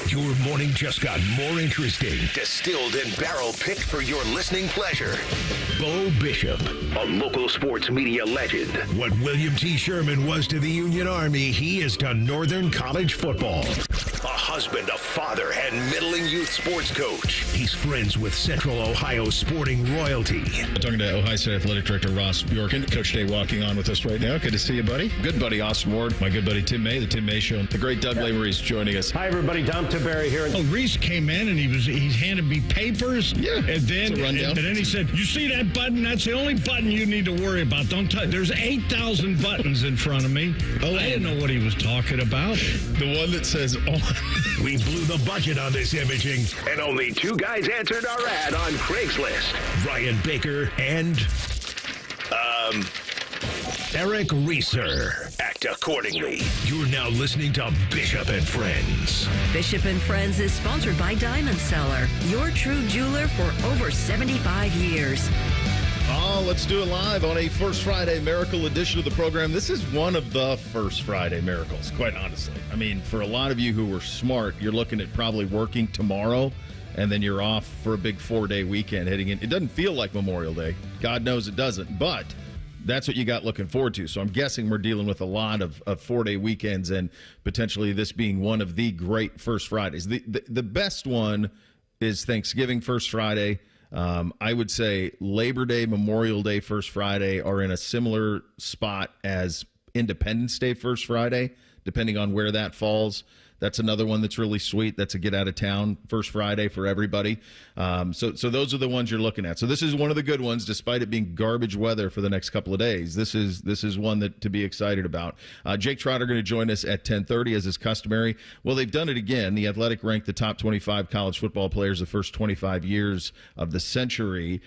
Your morning just got more interesting. Distilled and barrel-picked for your listening pleasure. Bo Bishop, a local sports media legend. What William T. Sherman was to the Union Army, he is to Northern College football. A husband, a father, and middling youth sports coach. He's friends with Central Ohio sporting royalty. Talking to Ohio State Athletic Director Ross Bjorken. Coach Day walking on with us right now. Good to see you, buddy. Good buddy Austin Ward. My good buddy Tim May, the Tim May Show. The great Doug Lavery's joining us. Hi, everybody. Dom Tiberi here. Oh, Reese came in and he handed me papers. Yeah, and then it's a rundown. And then he said, "You see that button? That's the only button you need to worry about. Don't touch. There's 8,000 buttons in front of me." Oh, I didn't know what he was talking about. The one that says on. We blew the budget on this imaging, and only two guys answered our ad on Craigslist. Ryan Baker and Eric Reeser. Act accordingly. You're now listening to Bishop and Friends. Bishop and Friends is sponsored by Diamond Seller, your true jeweler for over 75 years. Oh, let's do it live on a First Friday Miracle edition of the program. This is one of the First Friday miracles, quite honestly. I mean, for a lot of you who were smart, you're looking at probably working tomorrow, and then you're off for a big 4-day weekend heading in. It doesn't feel like Memorial Day. God knows it doesn't, but that's what you got looking forward to. So I'm guessing we're dealing with a lot of 4-day weekends, and potentially this being one of the great First Fridays. The best one is Thanksgiving First Friday. I would say Labor Day, Memorial Day, First Friday are in a similar spot as Independence Day, First Friday, depending on where that falls. That's another one that's really sweet. That's a get out of town First Friday for everybody. So those are the ones you're looking at. So this is one of the good ones, despite it being garbage weather for the next couple of days. This is one that to be excited about. Jake Trotter going to join us at 10:30 as is customary. Well, they've done it again. The Athletic ranked the top 25 college football players the first 25 years of the century.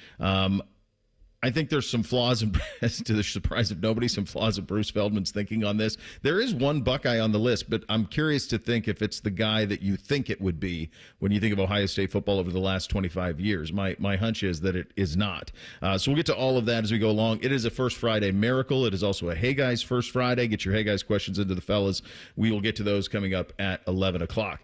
I think there's some flaws, to the surprise of nobody, some flaws of Bruce Feldman's thinking on this. There is one Buckeye on the list, but I'm curious to think if it's the guy that you think it would be when you think of Ohio State football over the last 25 years. My hunch is that it is not. So we'll get to all of that as we go along. It is a First Friday miracle. It is also a Hey Guys First Friday. Get your Hey Guys questions into the fellas. We will get to those coming up at 11 o'clock.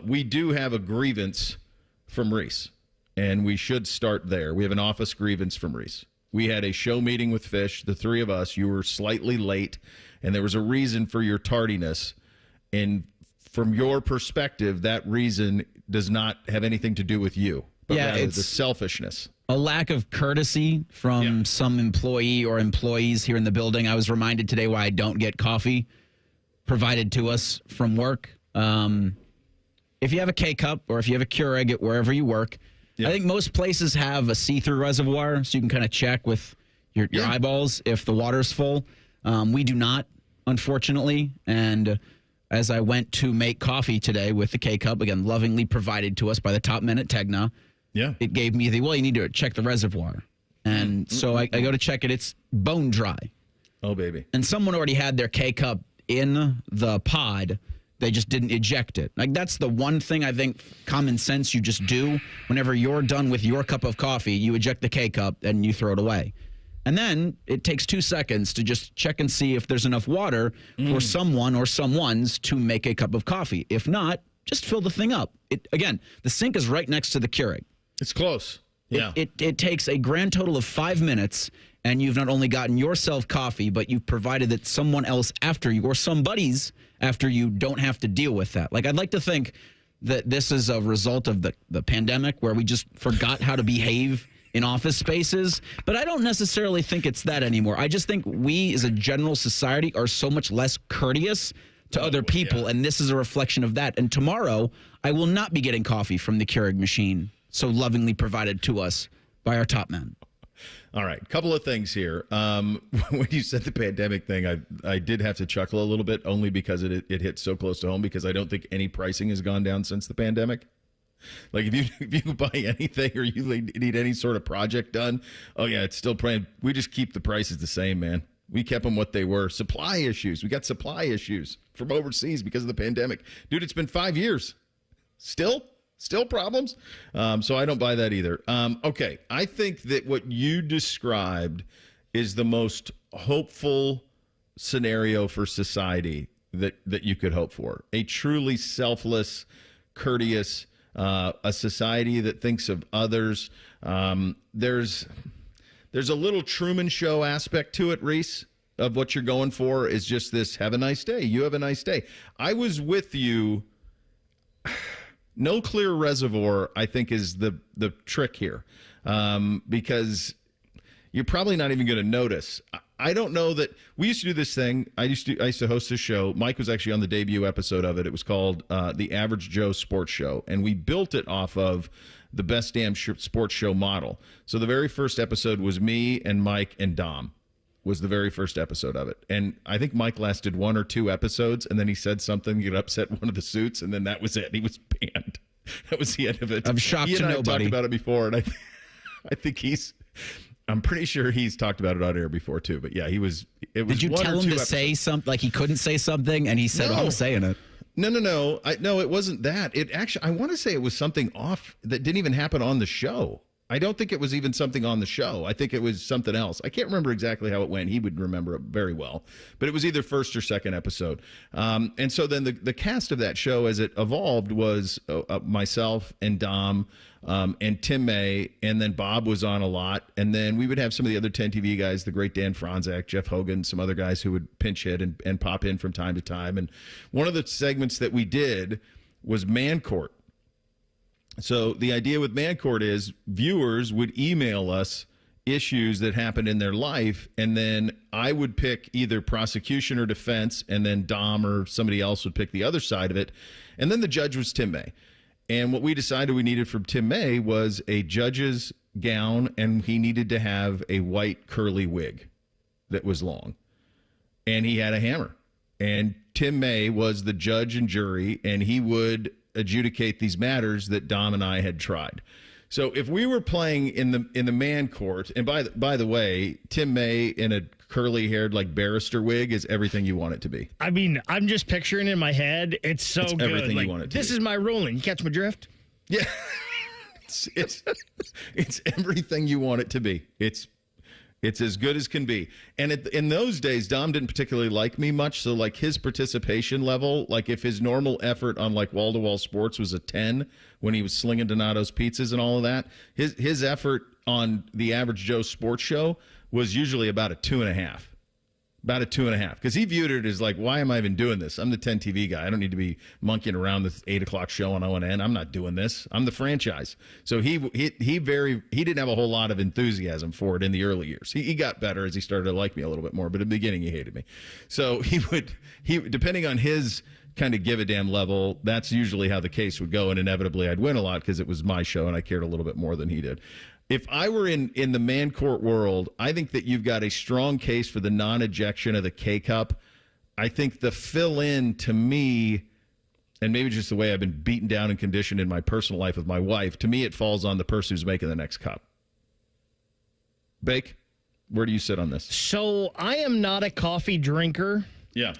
We do have a grievance from Reese, and we should start there. We have an office grievance from Reese. We had a show meeting with Fish, the three of us. You were slightly late, and there was a reason for your tardiness. And from your perspective, that reason does not have anything to do with you, but rather it's the selfishness. A lack of courtesy from some employee or employees here in the building. I was reminded today why I don't get coffee provided to us from work. If you have a K-Cup or if you have a Keurig at wherever you work, I think most places have a see-through reservoir, so you can kind of check with your eyeballs if the water's full. We do not, unfortunately. And as I went to make coffee today with the K-Cup, again, lovingly provided to us by the top men at Tegna, it gave me you need to check the reservoir. And so I go to check it. It's bone dry. Oh, baby. And someone already had their K-Cup in the pod. They just didn't eject it. Like, that's the one thing I think common sense you just do. Whenever you're done with your cup of coffee, you eject the K-Cup and you throw it away. And then it takes 2 seconds to just check and see if there's enough water for someone or someone's to make a cup of coffee. If not, just fill the thing up. Again, the sink is right next to the Keurig. It's close. Yeah. It takes a grand total of 5 minutes, and you've not only gotten yourself coffee, but you've provided that someone else after you or somebody's after you don't have to deal with that. Like, I'd like to think that this is a result of the pandemic where we just forgot how to behave in office spaces, but I don't necessarily think it's that anymore. I just think we as a general society are so much less courteous to other people, and this is a reflection of that. And tomorrow, I will not be getting coffee from the Keurig machine so lovingly provided to us by our top men. All right, couple of things here. When you said the pandemic thing, I did have to chuckle a little bit, only because it hit so close to home, because I don't think any pricing has gone down since the pandemic. Like, if you buy anything or you need any sort of project done, it's still praying. We just keep the prices the same, man. We kept them what they were. Supply issues. We got supply issues from overseas because of the pandemic. Dude, it's been 5 years. Still problems. So I don't buy that either. Okay, I think that what you described is the most hopeful scenario for society that you could hope for. A truly selfless, courteous, a society that thinks of others. There's a little Truman Show aspect to it, Reese, of what you're going for is just this, have a nice day. You have a nice day. I was with you. No clear reservoir, I think, is the trick here, because you're probably not even going to notice. I don't know that we used to do this thing. I used to host this show. Mike was actually on the debut episode of it. It was called The Average Joe Sports Show, and we built it off of the Best Damn Sports Show model. So the very first episode was me and Mike and Dom. Was the very first episode of it. And I think Mike lasted 1 or 2 episodes, and then he said something, he upset one of the suits, and then that was it. He was banned. That was the end of it. I'm shocked to nobody. I talked about it before, and I think I'm pretty sure he's talked about it on air before, too. But yeah, it was. Did you tell him to say something, like he couldn't say something, and he said, I'm saying it? No. No, it wasn't that. It actually, I want to say it was something off that didn't even happen on the show. I don't think it was even something on the show. I think it was something else. I can't remember exactly how it went. He would remember it very well. But it was either first or second episode. And so then the cast of that show as it evolved was myself and Dom and Tim May, and then Bob was on a lot. And then we would have some of the other 10 TV guys, the great Dan Franzak, Jeff Hogan, some other guys who would pinch hit and pop in from time to time. And one of the segments that we did was Man Court. So the idea with Man Court is viewers would email us issues that happened in their life, and then I would pick either prosecution or defense, and then Dom or somebody else would pick the other side of it, and then the judge was Tim May. And what we decided we needed from Tim May was a judge's gown, and he needed to have a white curly wig that was long, and he had a hammer. And Tim May was the judge and jury, and he would adjudicate these matters that Dom and I had tried. So if we were playing in the Man Court, and by the way, Tim May in a curly-haired like barrister wig is everything you want it to be. I mean, I'm just picturing it in my head. It's so good. Everything like, you want it to this be. is my ruling. You catch my drift? Yeah. It's everything you want it to be. It's as good as can be. And in those days, Dom didn't particularly like me much. So, like, his participation level, like, if his normal effort on, like, wall-to-wall sports was a 10 when he was slinging Donato's pizzas and all of that, his effort on the Average Joe Sports Show was usually about a 2.5. About a 2.5. Because he viewed it as like, why am I even doing this? I'm the 10 TV guy. I don't need to be monkeying around this 8 o'clock show on ONN. I'm not doing this. I'm the franchise. So he didn't have a whole lot of enthusiasm for it in the early years. He got better as he started to like me a little bit more, but in the beginning he hated me. So he depending on his kind of give a damn level, that's usually how the case would go, and inevitably I'd win a lot because it was my show and I cared a little bit more than he did. If I were in the Man Court world, I think that you've got a strong case for the non-ejection of the K-Cup. I think the fill-in to me, and maybe just the way I've been beaten down and conditioned in my personal life with my wife, to me it falls on the person who's making the next cup. Bake, where do you sit on this? So I am not a coffee drinker. Yeah.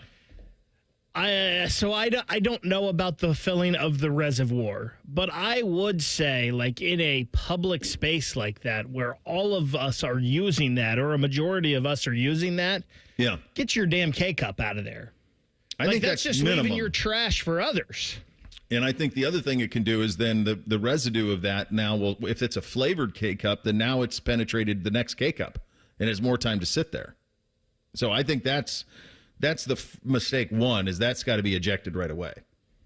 I don't know about the filling of the reservoir, but I would say, like, in a public space like that where all of us are using that, or a majority of us are using that, yeah, get your damn K-Cup out of there. I think that's just minimum. leaving your trash for others. And I think the other thing it can do is then the residue of that now will, if it's a flavored K-Cup, then now it's penetrated the next K-Cup and has more time to sit there. So I think that's the mistake one, is that's got to be ejected right away.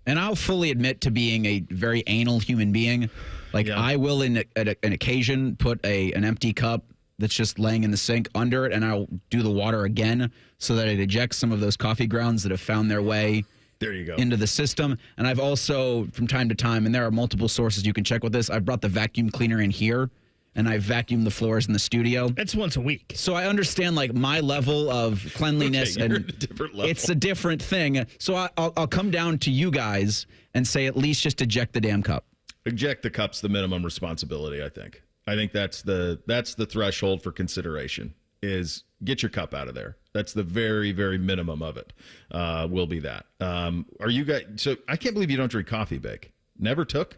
And I'll fully admit to being a very anal human being. Like, yeah. I will, at an occasion, put an empty cup that's just laying in the sink under it, and I'll do the water again so that it ejects some of those coffee grounds that have found their way into the system. And I've also, from time to time, and there are multiple sources you can check with this, I've brought the vacuum cleaner in here, and I vacuum the floors in the studio. It's once a week. So I understand, like, my level of cleanliness, okay, and you're at a different level. It's a different thing. So I'll come down to you guys and say, at least just eject the damn cup. Eject the cup's the minimum responsibility, I think. I think that's the threshold for consideration, is get your cup out of there. That's the very, very minimum of it. Will be that. Are you guys? So I can't believe you don't drink coffee, Bake. Never took?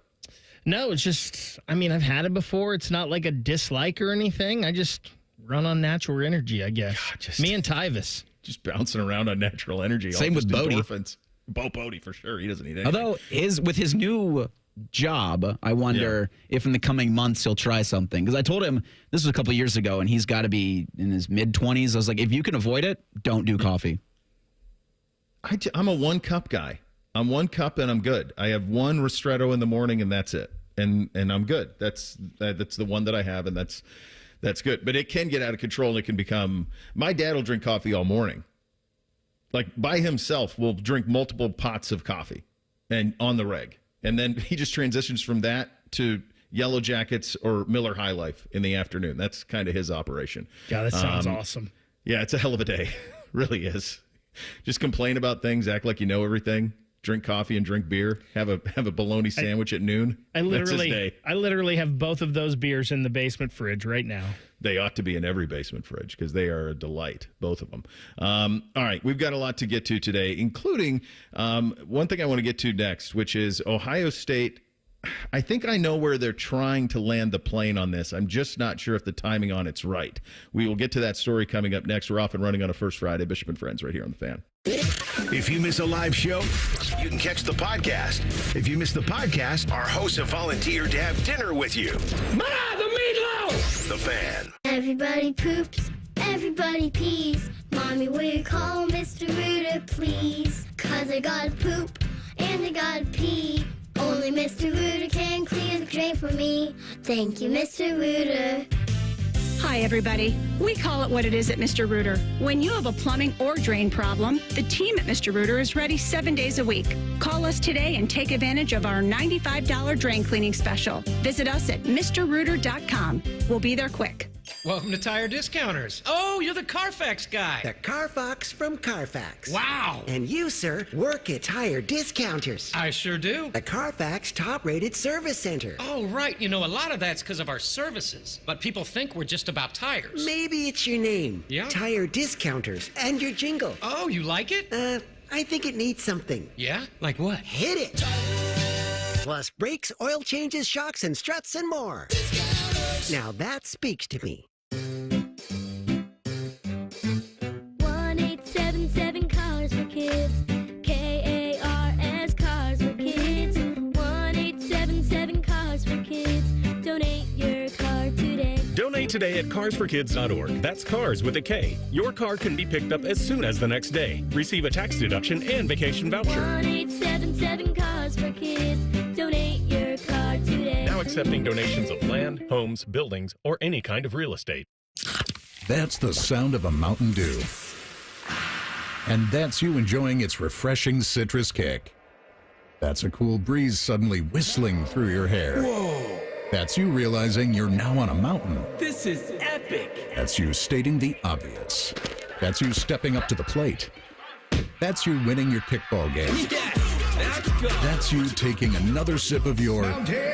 No, it's just, I mean, I've had it before. It's not like a dislike or anything. I just run on natural energy, I guess. God, me and Tyvis. Just bouncing around on natural energy. Same with Bodie. Endorphins. Bo Pody for sure. He doesn't eat anything. Although with his new job, I wonder if in the coming months he'll try something. Because I told him, this was a couple of years ago, and he's got to be in his mid-20s. I was like, if you can avoid it, don't do coffee. I'm a 1-cup guy. I'm 1 cup and I'm good. I have 1 ristretto in the morning and that's it. And I'm good. That's the one that I have, and that's good. But it can get out of control, and it can become. My dad will drink coffee all morning. Like by himself, will drink multiple pots of coffee, and on the reg, and then he just transitions from that to Yellow Jackets or Miller High Life in the afternoon. That's kind of his operation. Yeah, that sounds awesome. Yeah, it's a hell of a day. Really is. Just complain about things, act like you know everything. Drink coffee and drink beer. Have a bologna sandwich at noon. That's his day. I literally have both of those beers in the basement fridge right now. They ought to be in every basement fridge because they are a delight, both of them. All right, we've got a lot to get to today, including one thing I want to get to next, which is Ohio State. I think I know where they're trying to land the plane on this. I'm just not sure if the timing on it's right. We will get to that story coming up next. We're off and running on a First Friday. Bishop and Friends right here on The Fan. If you miss a live show, you can catch the podcast. If you miss the podcast, our hosts have volunteered to have dinner with you. Ma, the meatloaf! The Fan. Everybody poops, everybody pees. Mommy, will you call Mr. Rooter, please? 'Cause I gotta poop and I gotta pee. Only Mr. Rooter can clear the drain for me. Thank you, Mr. Rooter. Hi, everybody. We call it what it is at Mr. Rooter. When you have a plumbing or drain problem, the team at Mr. Rooter is ready 7 days a week. Call us today and take advantage of our $95 drain cleaning special. Visit us at MrRooter.com. We'll be there quick. Welcome to Tire Discounters. Oh, you're the Carfax guy. The Carfax from Carfax. Wow. And you, sir, work at Tire Discounters. I sure do. The Carfax top-rated service center. Oh, right. You know, a lot of that's because of our services. But people think we're just about tires. Maybe it's your name. Yeah. Tire Discounters. And your jingle. Oh, you like it? I think it needs something. Yeah? Like what? Hit it. Plus brakes, oil changes, shocks, and struts, and more. Now that speaks to me. 1877 Cars for Kids. KARS Cars for Kids. 1877 Cars for Kids. Donate your car today. Donate today at carsforkids.org. That's cars with a K. Your car can be picked up as soon as the next day. Receive a tax deduction and vacation voucher. 1877 Cars for Kids. Donate your car today. Now accepting donations of land, homes, buildings, or any kind of real estate. That's the sound of a Mountain Dew. And that's you enjoying its refreshing citrus kick. That's a cool breeze suddenly whistling through your hair. Whoa! That's you realizing you're now on a mountain. This is epic! That's you stating the obvious. That's you stepping up to the plate. That's you winning your kickball game. Yes! Let's go! That's you taking another sip of your Mountain Dew.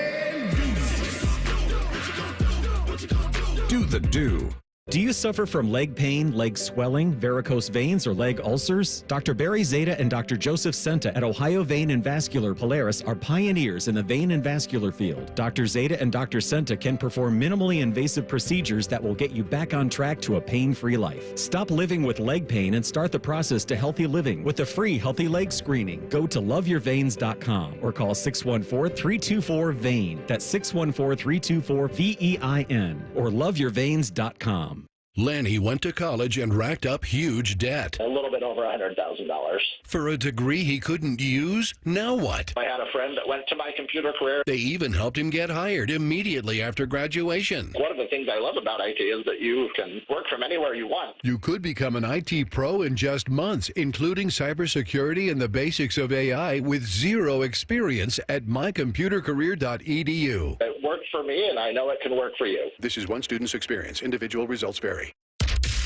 Do the Do. Do you suffer from leg pain, leg swelling, varicose veins, or leg ulcers? Dr. Barry Zeta and Dr. Joseph Senta at Ohio Vein and Vascular Polaris are pioneers in the vein and vascular field. Dr. Zeta and Dr. Senta can perform minimally invasive procedures that will get you back on track to a pain-free life. Stop living with leg pain and start the process to healthy living with a free Healthy Leg Screening. Go to loveyourveins.com or call 614-324-VEIN. That's 614-324-VEIN or loveyourveins.com. Lanny went to college and racked up huge debt. A little bit over $100,000. For a degree he couldn't use? Now what? I had a friend that went to my computer career. They even helped him get hired immediately after graduation. One of the things I love about IT is that you can work from anywhere you want. You could become an IT pro in just months, including cybersecurity and the basics of AI with zero experience at mycomputercareer.edu. It worked for me, and I know it can work for you. This is one student's experience. Individual results vary.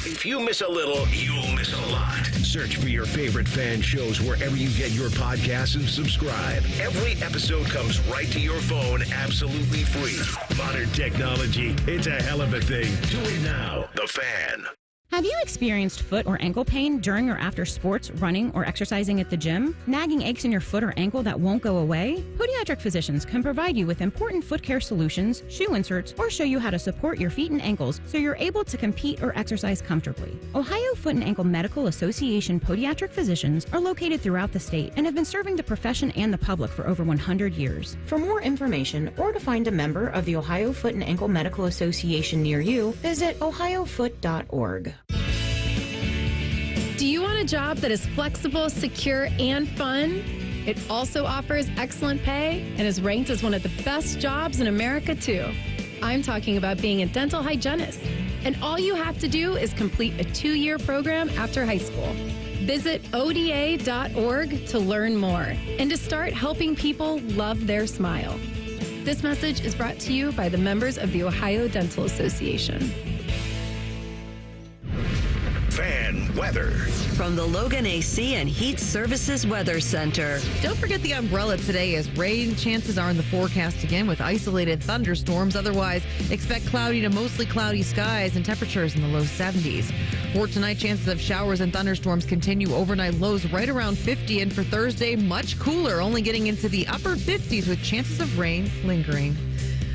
If you miss a little, you'll miss a lot. Search for your favorite fan shows wherever you get your podcasts and subscribe. Every episode comes right to your phone absolutely free. Modern technology, it's a hell of a thing. Do it now. The Fan. Have you experienced foot or ankle pain during or after sports, running, or exercising at the gym? Nagging aches in your foot or ankle that won't go away? Podiatric physicians can provide you with important foot care solutions, shoe inserts, or show you how to support your feet and ankles so you're able to compete or exercise comfortably. Ohio Foot and Ankle Medical Association podiatric physicians are located throughout the state and have been serving the profession and the public for over 100 years. For more information or to find a member of the Ohio Foot and Ankle Medical Association near you, visit ohiofoot.org. Do you want a job that is flexible, secure, and fun? It also offers excellent pay and is ranked as one of the best jobs in America, too. I'm talking about being a dental hygienist. And all you have to do is complete a 2-year program after high school. Visit ODA.org to learn more and to start helping people love their smile. This message is brought to you by the members of the Ohio Dental Association. Fan weather. From the Logan AC and Heat Services Weather Center. Don't forget the umbrella today, as rain chances are in the forecast again with isolated thunderstorms. Otherwise, expect cloudy to mostly cloudy skies and temperatures in the low 70s. For tonight, chances of showers and thunderstorms continue. Overnight lows right around 50, and for Thursday, much cooler, only getting into the upper 50s with chances of rain lingering.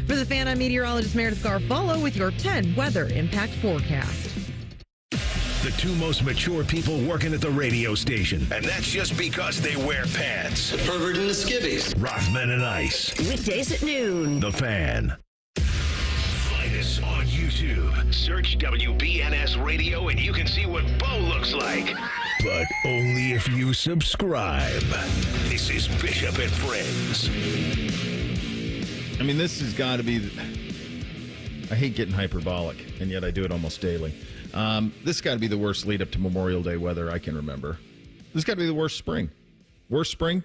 For the Fan, I'm meteorologist Meredith Garfalo with your 10 weather impact forecast. The two most mature people working at the radio station. And that's just because they wear pants. The pervert and the skivvies. Rothman and Ice. Weekdays at noon. The Fan. Find us on YouTube. Search WBNS Radio and you can see what Bo looks like. But only if you subscribe. This is Bishop and Friends. I mean, this has got to be... I hate getting hyperbolic, and yet I do it almost daily. This has got to be the worst lead up to Memorial Day weather I can remember. This has got to be the worst spring. Worst spring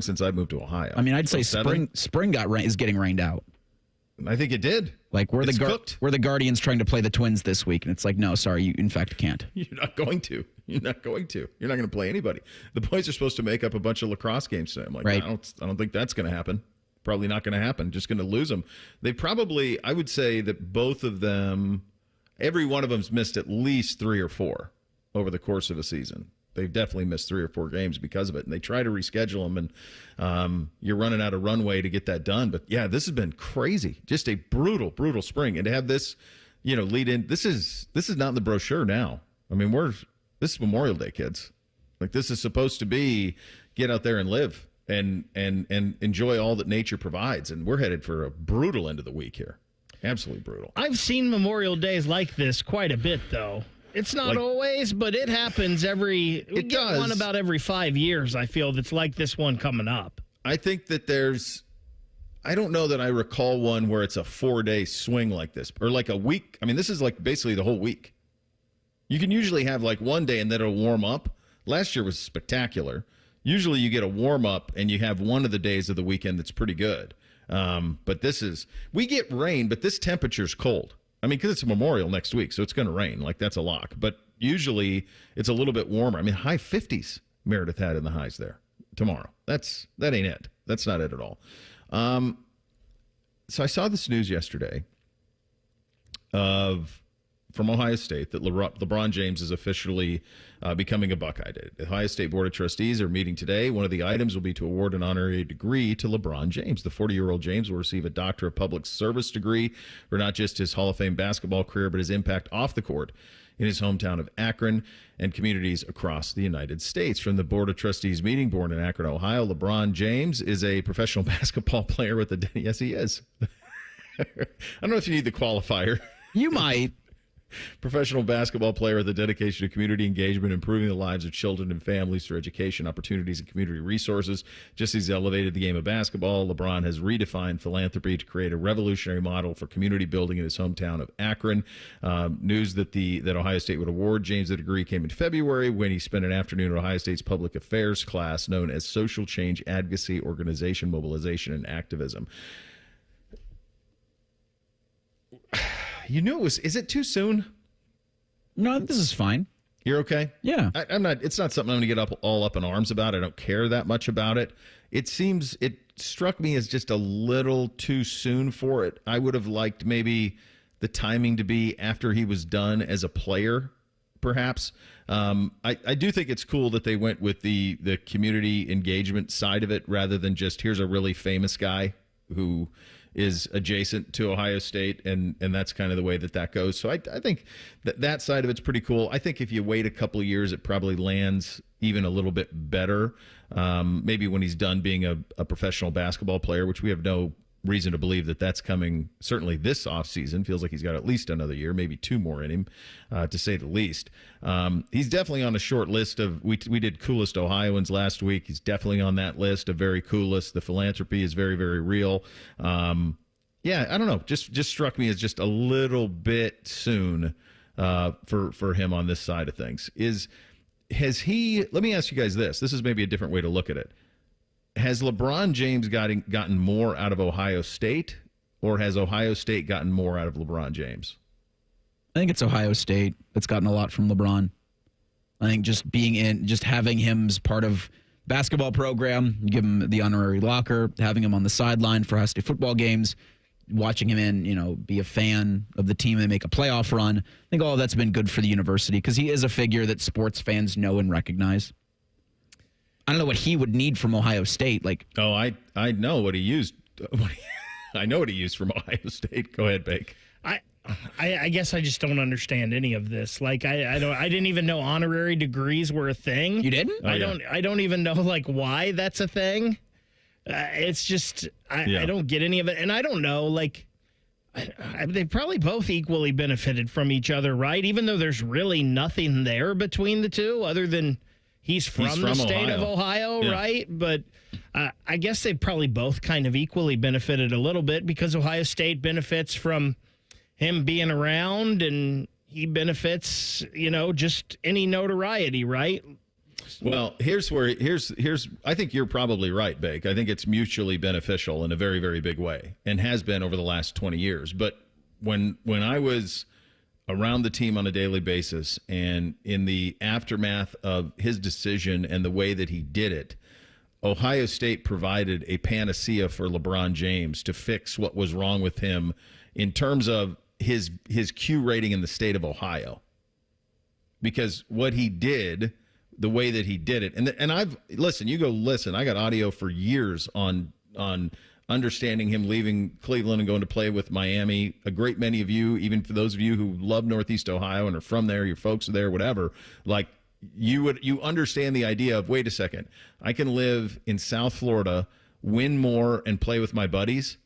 since I moved to Ohio. I mean, I'd say spring is getting rained out. I think it did. Like we're the Guardians trying to play the Twins this week, and it's like, no, sorry, you in fact can't. You're not going to. You're not going to play anybody. The boys are supposed to make up a bunch of lacrosse games today. I'm like, right. I don't think that's going to happen. Probably not going to happen. Just going to lose them. They probably, I would say that both of them, every one of them's missed at least 3 or 4 over the course of a season. They've definitely missed 3 or 4 games because of it. And they try to reschedule them, and you're running out of runway to get that done. But yeah, this has been crazy. Just a brutal, brutal spring. And to have this, lead in, this is not in the brochure now. I mean, this is Memorial Day, kids. Like, this is supposed to be get out there and live and enjoy all that nature provides. And we're headed for a brutal end of the week here. Absolutely brutal. I've seen Memorial Days like this quite a bit, though. It's not always, but it happens we get one about every 5 years, I feel, that's like this one coming up. I think that I don't know that I recall one where it's a 4-day swing like this, or like a week. I mean, this is like basically the whole week. You can usually have like one day and then it'll warm up. Last year was spectacular. Usually you get a warm up and you have one of the days of the weekend that's pretty good. But we get rain, but this temperature's cold. I mean, because it's a Memorial next week, so it's going to rain. Like, that's a lock. But usually it's a little bit warmer. I mean, high 50s Meredith had in the highs there tomorrow. That ain't it. That's not it at all. So I saw this news yesterday from Ohio State that LeBron James is officially becoming a Buckeye. The Ohio State Board of Trustees are meeting today. One of the items will be to award an honorary degree to LeBron James. The 40-year-old James will receive a Doctor of Public Service degree for not just his Hall of Fame basketball career, but his impact off the court in his hometown of Akron and communities across the United States. From the Board of Trustees meeting, born in Akron, Ohio, LeBron James is a professional basketball player with the... Yes, he is. I don't know if you need the qualifier. You might. Professional basketball player with a dedication to community engagement, improving the lives of children and families through education, opportunities, and community resources. Just as he elevated the game of basketball, LeBron has redefined philanthropy to create a revolutionary model for community building in his hometown of Akron. News that Ohio State would award James the degree came in February when he spent an afternoon at Ohio State's public affairs class known as Social Change Advocacy, Organization, Mobilization, and Activism. You knew it was. Is it too soon? No, this is fine. You're okay? Yeah. I'm not. It's not something I'm going to get all up in arms about. I don't care that much about it. It struck me as just a little too soon for it. I would have liked maybe the timing to be after he was done as a player, perhaps. I do think it's cool that they went with the community engagement side of it rather than just here's a really famous guy who is adjacent to Ohio State, and that's kind of the way that goes. So I think that side of it's pretty cool. I think if you wait a couple of years, it probably lands even a little bit better. Maybe when he's done being a professional basketball player, which we have no reason to believe that's coming certainly this offseason. Feels like he's got at least another year, maybe 2 more in him, to say the least. He's definitely on a short list of, we did coolest Ohioans last week. He's definitely on that list of very coolest. The philanthropy is very, very real. Yeah, I don't know. Just struck me as just a little bit soon for him on this side of things. Let me ask you guys this. This is maybe a different way to look at it. Has LeBron James gotten more out of Ohio State, or has Ohio State gotten more out of LeBron James? I think it's Ohio State that's gotten a lot from LeBron. I think just having him as part of basketball program, give him the honorary locker, having him on the sideline for Ohio State football games, watching him be a fan of the team and make a playoff run. I think all of that's been good for the university because he is a figure that sports fans know and recognize. I don't know what he would need from Ohio State. I know what he used. I know what he used from Ohio State. Go ahead, Bake. I guess I just don't understand any of this. I didn't even know honorary degrees were a thing. You didn't? I don't even know why that's a thing. It's just I don't get any of it, and I don't know they probably both equally benefited from each other, right? Even though there's really nothing there between the two other than. He's from the state of Ohio, yeah. Right? But I guess they probably both kind of equally benefited a little bit because Ohio State benefits from him being around and he benefits, just any notoriety, right? Well, here's I think you're probably right, Bake. I think it's mutually beneficial in a very, very big way and has been over the last 20 years. But when I was around the team on a daily basis, and in the aftermath of his decision and the way that he did it, Ohio State provided a panacea for LeBron James to fix what was wrong with him in terms of his Q rating in the state of Ohio. Because what he did, the way that he did it, and I got audio for years on understanding him leaving Cleveland and going to play with Miami. A great many of you, even for those of you who love Northeast Ohio and are from there, your folks are there, whatever, you understand the idea of, wait a second, I can live in South Florida, win more, and play with my buddies.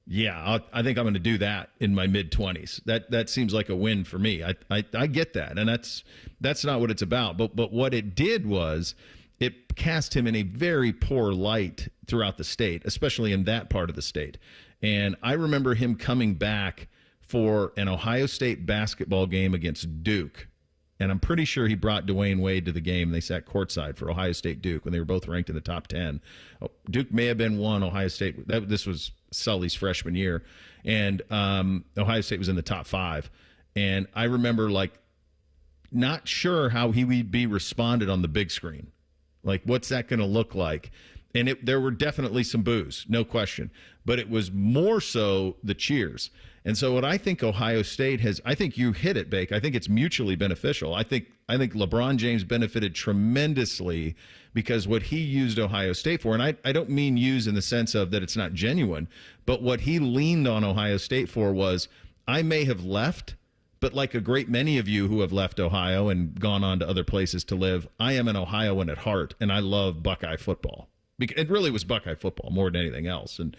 Yeah, I think I'm going to do that in my mid-20s. That seems like a win for me. I get that, and that's not what it's about. But what it did was it cast him in a very poor light throughout the state, especially in that part of the state. And I remember him coming back for an Ohio State basketball game against Duke. And I'm pretty sure he brought Dwayne Wade to the game. They sat courtside for Ohio State Duke when they were both ranked in the top 10. Duke may have been 1. Ohio State, this was Sully's freshman year. And Ohio State was in the top 5. And I remember, not sure how he would be responded on the big screen. What's that going to look like? And there were definitely some boos, no question. But it was more so the cheers. And so what I think Ohio State has, I think you hit it, Bake. I think it's mutually beneficial. I think LeBron James benefited tremendously because what he used Ohio State for, and I don't mean use in the sense of that it's not genuine, but what he leaned on Ohio State for was, I may have left, but like a great many of you who have left Ohio and gone on to other places to live, I am an Ohioan at heart, and I love Buckeye football. It really was Buckeye football more than anything else. And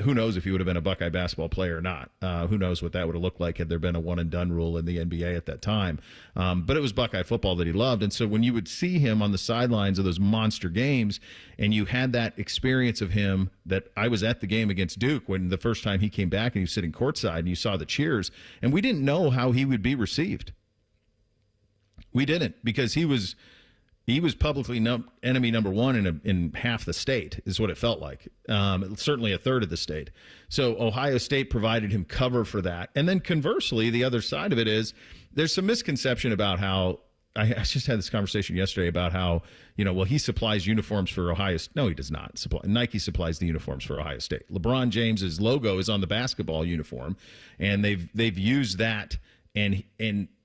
who knows if he would have been a Buckeye basketball player or not. Who knows what that would have looked like had there been a one-and-done rule in the NBA at that time. But it was Buckeye football that he loved. And so when you would see him on the sidelines of those monster games, and you had that experience of him that I was at the game against Duke when the first time he came back and he was sitting courtside and you saw the cheers, and we didn't know how he would be received. We didn't, because he was publicly enemy number one in half the state, is what it felt like. Certainly a third of the state. So Ohio State provided him cover for that. And then conversely, the other side of it is there's some misconception about how I just had this conversation yesterday about how, he supplies uniforms for Ohio State. No, he does not supply. Nike supplies the uniforms for Ohio State. LeBron James's logo is on the basketball uniform, and they've used that and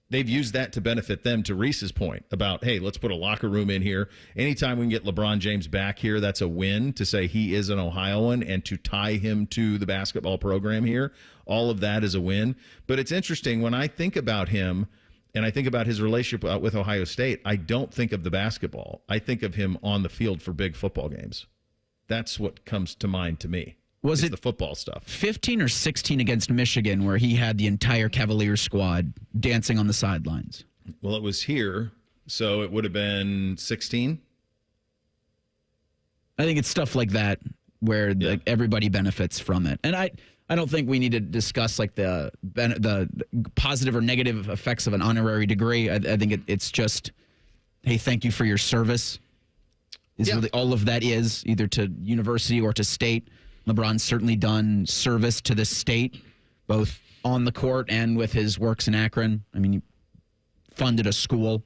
they've used that to benefit them, to Reese's point about, hey, let's put a locker room in here. Anytime we can get LeBron James back here, that's a win, to say he is an Ohioan and to tie him to the basketball program here. All of that is a win. But it's interesting, when I think about him and I think about his relationship with Ohio State, I don't think of the basketball. I think of him on the field for big football games. That's what comes to mind to me. Was it the football stuff? 15 or 16 against Michigan, where he had the entire Cavaliers squad dancing on the sidelines? Well, it was here, so it would have been 16. I think it's stuff like that where like, everybody benefits from it. And I don't think we need to discuss like the positive or negative effects of an honorary degree. I think it's just, hey, thank you for your service. Is really all of that is, either to university or to state. LeBron's certainly done service to the state, both on the court and with his works in Akron. I mean, he funded a school.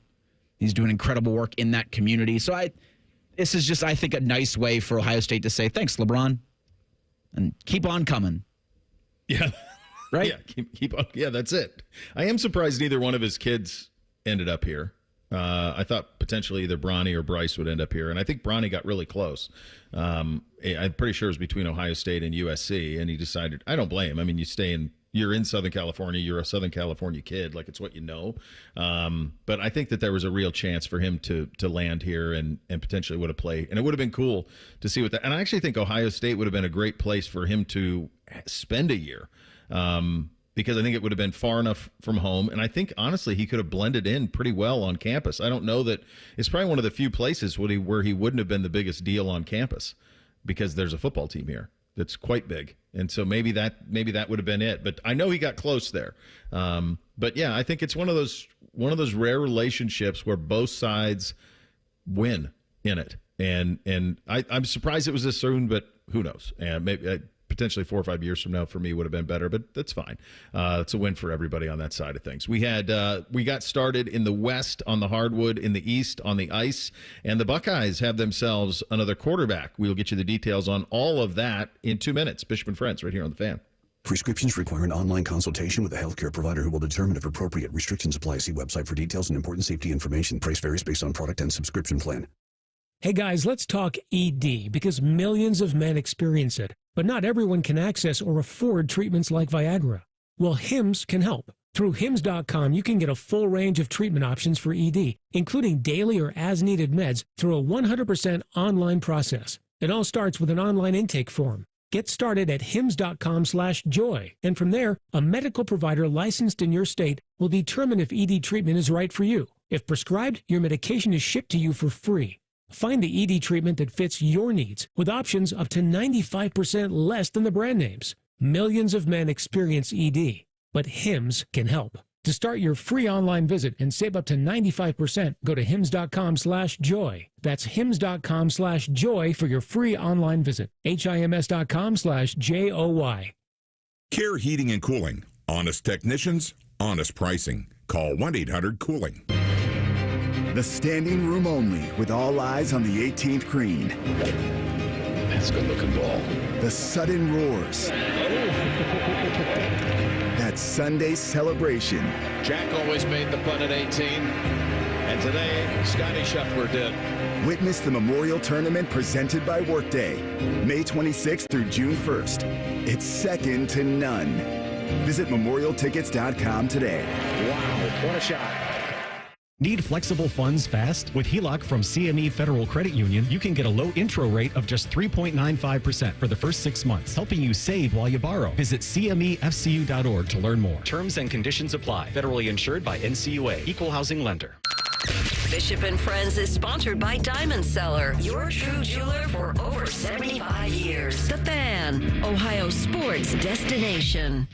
He's doing incredible work in that community. So this is just, I think, a nice way for Ohio State to say, thanks, LeBron, and keep on coming. Yeah. Right? Yeah, keep on. Yeah, that's it. I am surprised neither one of his kids ended up here. I thought potentially either Bronny or Bryce would end up here, and I think Bronny got really close. I'm pretty sure it was between Ohio State and USC, and he decided, I don't blame him. I mean, you're in Southern California, you're a Southern California kid, like it's what you know. But I think that there was a real chance for him to land here and potentially would have played, and it would have been cool to see what that. And I actually think Ohio State would have been a great place for him to spend a year. Because I think it would have been far enough from home. And I think, honestly, he could have blended in pretty well on campus. I don't know that it's probably one of the few places where he wouldn't have been the biggest deal on campus, because there's a football team here that's quite big. And so maybe that would have been it. But I know he got close there. But yeah, I think it's one of those rare relationships where both sides win in it. And I'm surprised it was this soon, but who knows? And maybe potentially 4 or 5 years from now for me would have been better, but that's fine. It's a win for everybody on that side of things. We got started in the West on the hardwood, in the East on the ice, and the Buckeyes have themselves another quarterback. We'll get you the details on all of that in 2 minutes. Bishop and Friends right here on The Fan. Prescriptions require an online consultation with a healthcare provider who will determine if appropriate. Restrictions apply. See website for details and important safety information. Price varies based on product and subscription plan. Hey guys, let's talk ED, because millions of men experience it, but not everyone can access or afford treatments like Viagra. Well, Hims can help. Through Hims.com, you can get a full range of treatment options for ED, including daily or as-needed meds, through a 100% online process. It all starts with an online intake form. Get started at hims.com/joy, and from there, a medical provider licensed in your state will determine if ED treatment is right for you. If prescribed, your medication is shipped to you for free. Find the ED treatment that fits your needs, with options up to 95% less than the brand names. Millions of men experience ED, but Hims can help. To start your free online visit and save up to 95%, go to hims.com/joy. That's hims.com/joy for your free online visit. HIMS.com/JOY. Care Heating and Cooling. Honest technicians, honest pricing. Call 1-800-COOLING. The standing room only, with all eyes on the 18th green. That's a good-looking ball. The sudden roars. That Sunday celebration. Jack always made the putt at 18, and today Scotty Scheffler did. Witness the Memorial Tournament presented by Workday, May 26th through June 1st. It's second to none. Visit memorialtickets.com today. Wow, what a shot. Need flexible funds fast? With HELOC from CME Federal Credit Union, you can get a low intro rate of just 3.95% for the first 6 months, helping you save while you borrow. Visit CMEFCU.org to learn more. Terms and conditions apply. Federally insured by NCUA. Equal housing lender. Bishop and Friends is sponsored by Diamond Seller, your true jeweler for over 75 years. The Fan, Ohio sports destination.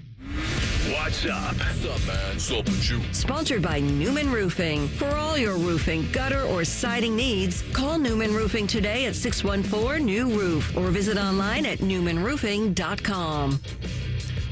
What's up? What's up, man? What's up with you? Sponsored by Newman Roofing. For all your roofing, gutter, or siding needs, call Newman Roofing today at 614-NEW-ROOF or visit online at newmanroofing.com.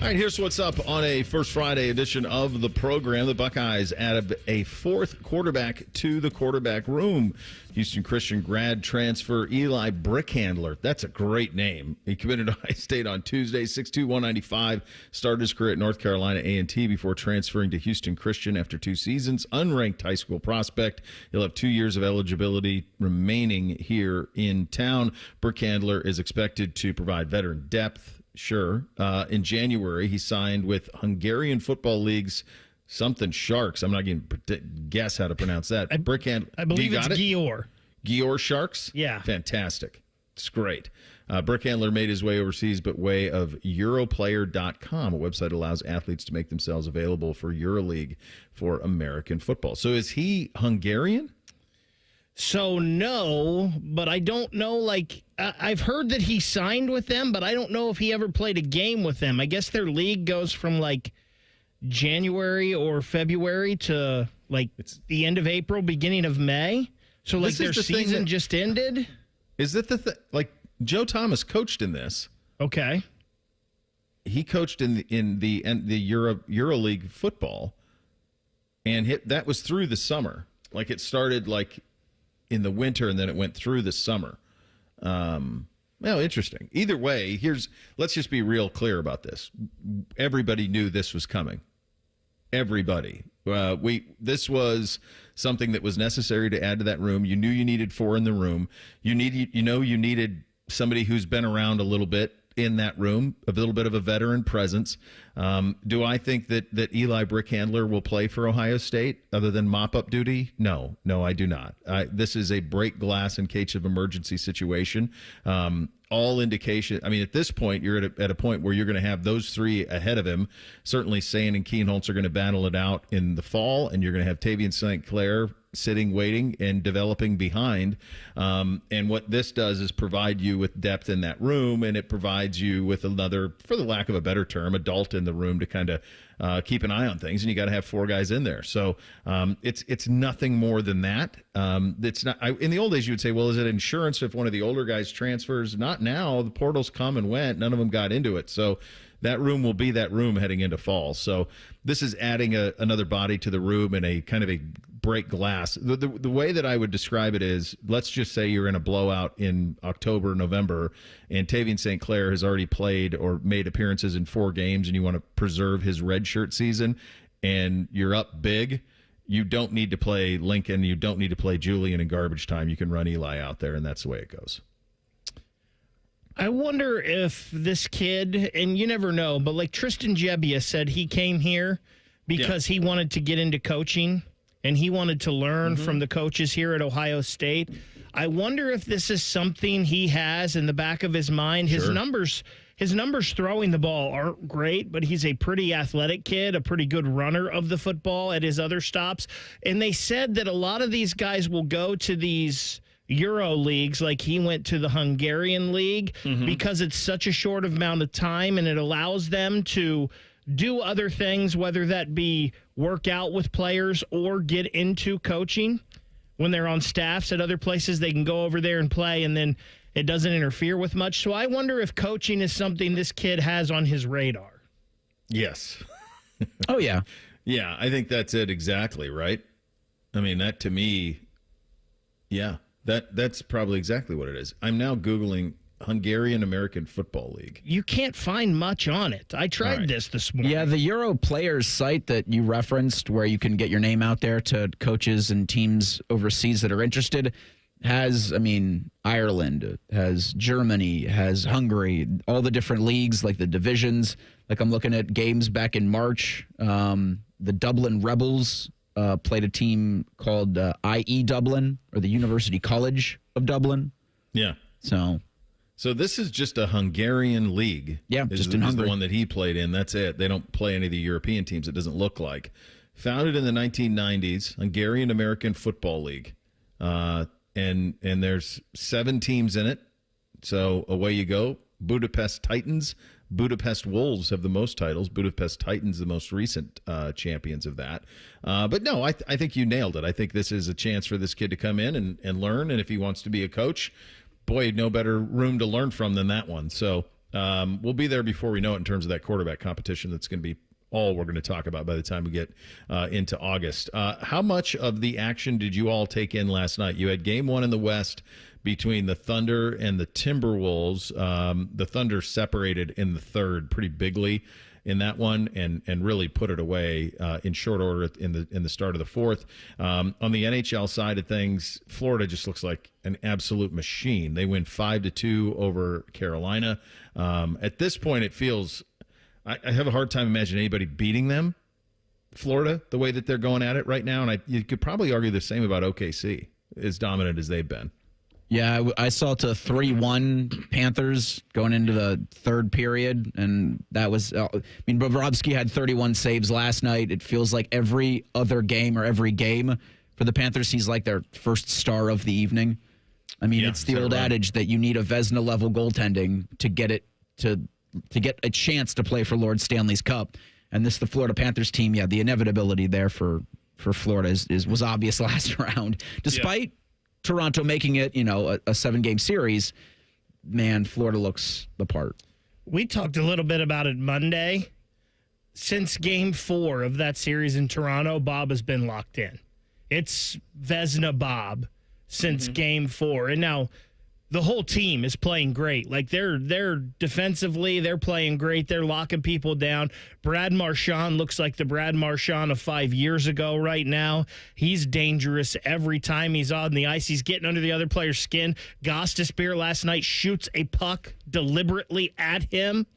All right, here's what's up on a First Friday edition of the program. The Buckeyes added a fourth quarterback to the quarterback room. Houston Christian grad transfer Eli Brickhandler. That's a great name. He committed to Ohio State on Tuesday, 6'2", 195. Started his career at North Carolina A&T before transferring to Houston Christian after 2 seasons. Unranked high school prospect. He'll have 2 years of eligibility remaining here in town. Brickhandler is expected to provide veteran depth. Sure. In January, he signed with Hungarian Football League's something Sharks. I'm not going to guess how to pronounce that. Brickhand. I believe it's Gior. Gior Sharks? Yeah. Fantastic. It's great. Brickhandler made his way overseas, but way of Europlayer.com, a website that allows athletes to make themselves available for EuroLeague for American football. So is he Hungarian? So no, but I don't know, I've heard that he signed with them, but I don't know if he ever played a game with them. I guess their league goes from January or February to it's the end of April, beginning of May. So their season just ended? Is that the thing? Joe Thomas coached in this. Okay. He coached in the EuroLeague football, and that was through the summer. It started in the winter, and then it went through the summer. Interesting. Either way, let's just be real clear about this. Everybody knew this was coming. Everybody. This was something that was necessary to add to that room. You knew you needed 4 in the room. You needed somebody who's been around a little bit in that room, a little bit of a veteran presence. Do I think that Eli Brickhandler will play for Ohio State other than mop-up duty? No, I do not. This is a break glass in case of emergency situation. All indication, at this point, you're at a point where you're going to have those 3 ahead of him. Certainly, Sane and Keenholz are going to battle it out in the fall, and you're going to have Tavian St. Clair sitting, waiting, and developing behind. And what this does is provide you with depth in that room, and it provides you with another, for the lack of a better term, adult in the room to kind of keep an eye on things, and you got to have 4 guys in there. So it's nothing more than that. It's not. In the old days, you would say, well, is it insurance if one of the older guys transfers? Not now. The portals come and went. None of them got into it. So that room will be that room heading into fall. So this is adding another body to the room and a kind of a break glass. The way that I would describe it is, let's just say you're in a blowout in October, November, and Tavian St. Clair has already played or made appearances in 4 games, and you want to preserve his redshirt season, and you're up big. You don't need to play Lincoln. You don't need to play Julian in garbage time. You can run Eli out there, and that's the way it goes. I wonder if this kid, and you never know, but Tristan Gebbia said he came here because he wanted to get into coaching and he wanted to learn from the coaches here at Ohio State. I wonder if this is something he has in the back of his mind. His numbers throwing the ball aren't great, but he's a pretty athletic kid, a pretty good runner of the football at his other stops. And they said that a lot of these guys will go to these Euro leagues, like he went to the Hungarian league, because it's such a short amount of time and it allows them to do other things, whether that be work out with players or get into coaching. When they're on staffs at other places, they can go over there and play, and then it doesn't interfere with much. So I wonder if coaching is something this kid has on his radar. Yes. Oh, yeah. Yeah, I think that's it exactly, right? That to me, yeah. That's probably exactly what it is. I'm now Googling Hungarian American Football League. You can't find much on it. I tried this morning. Yeah, the Euro Players site that you referenced, where you can get your name out there to coaches and teams overseas that are interested, has, Ireland, has Germany, has Hungary, all the different leagues, the divisions. I'm looking at games back in March. The Dublin Rebels played a team called IE Dublin, or the University College of Dublin. Yeah. So this is just a Hungarian league. Yeah, just in Hungary. The one that he played in. That's it. They don't play any of the European teams, it doesn't look like. Founded in the 1990s, Hungarian American Football League. And there's 7 teams in it. So away you go. Budapest Titans, Budapest Wolves have the most titles. Budapest Titans, the most recent champions of that. But no, I think you nailed it. I think this is a chance for this kid to come in and learn. And if he wants to be a coach, boy, no better room to learn from than that one. So We'll be there before we know it in terms of that quarterback competition. That's going to be all we're going to talk about by the time we get into August. How much of the action did you all take in last night? You had game one in the West between the Thunder and the Timberwolves. The Thunder separated in the third pretty bigly in that one and really put it away in short order in the start of the fourth. On the NHL side of things, Florida just looks like an absolute machine. They win 5-2 over Carolina. At this point, it feels I have a hard time imagining anybody beating them, Florida, the way that they're going at it right now. And you could probably argue the same about OKC, as dominant as they've been. Yeah, I saw it to 3-1 Panthers going into the third period, and that was Bobrovsky had 31 saves last night. It feels like every other game or every game for the Panthers, he's like their first star of the evening. I mean, it's the old adage that you need a Vezina-level goaltending to get it to get a chance to play for Lord Stanley's Cup. And the Florida Panthers team, the inevitability there for Florida was obvious last round. Despite Toronto making it, a 7-game series, man, Florida looks the part. We talked a little bit about it Monday. Since game 4 of that series in Toronto, Bob has been locked in. It's Vezina Bob since game 4. And now the whole team is playing great. Like they're defensively, they're playing great. They're locking people down. Brad Marchand looks like the Brad Marchand of 5 years ago right now. He's dangerous every time he's on the ice. He's getting under the other player's skin. Gostisbehere last night shoots a puck deliberately at him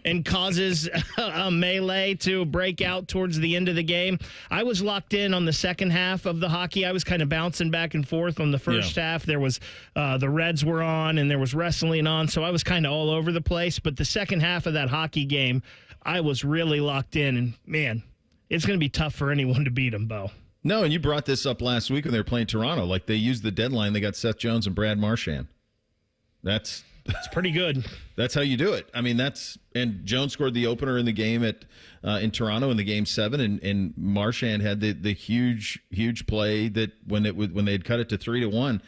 and causes a melee to break out towards the end of the game. I was locked in on the second half of the hockey. I was kind of bouncing back and forth on the first half. There was the Reds were on and there was wrestling on, so I was kind of all over the place. But the second half of that hockey game, I was really locked in, and man, it's going to be tough for anyone to beat them, Bo. No, and you brought this up last week when they were playing Toronto. Like they used the deadline. They got Seth Jones and Brad Marchand. That's pretty good. That's how you do it. I mean, and Jones scored the opener in the game in Toronto in the game 7, and Marchand had the huge play that when they had cut it to 3-1.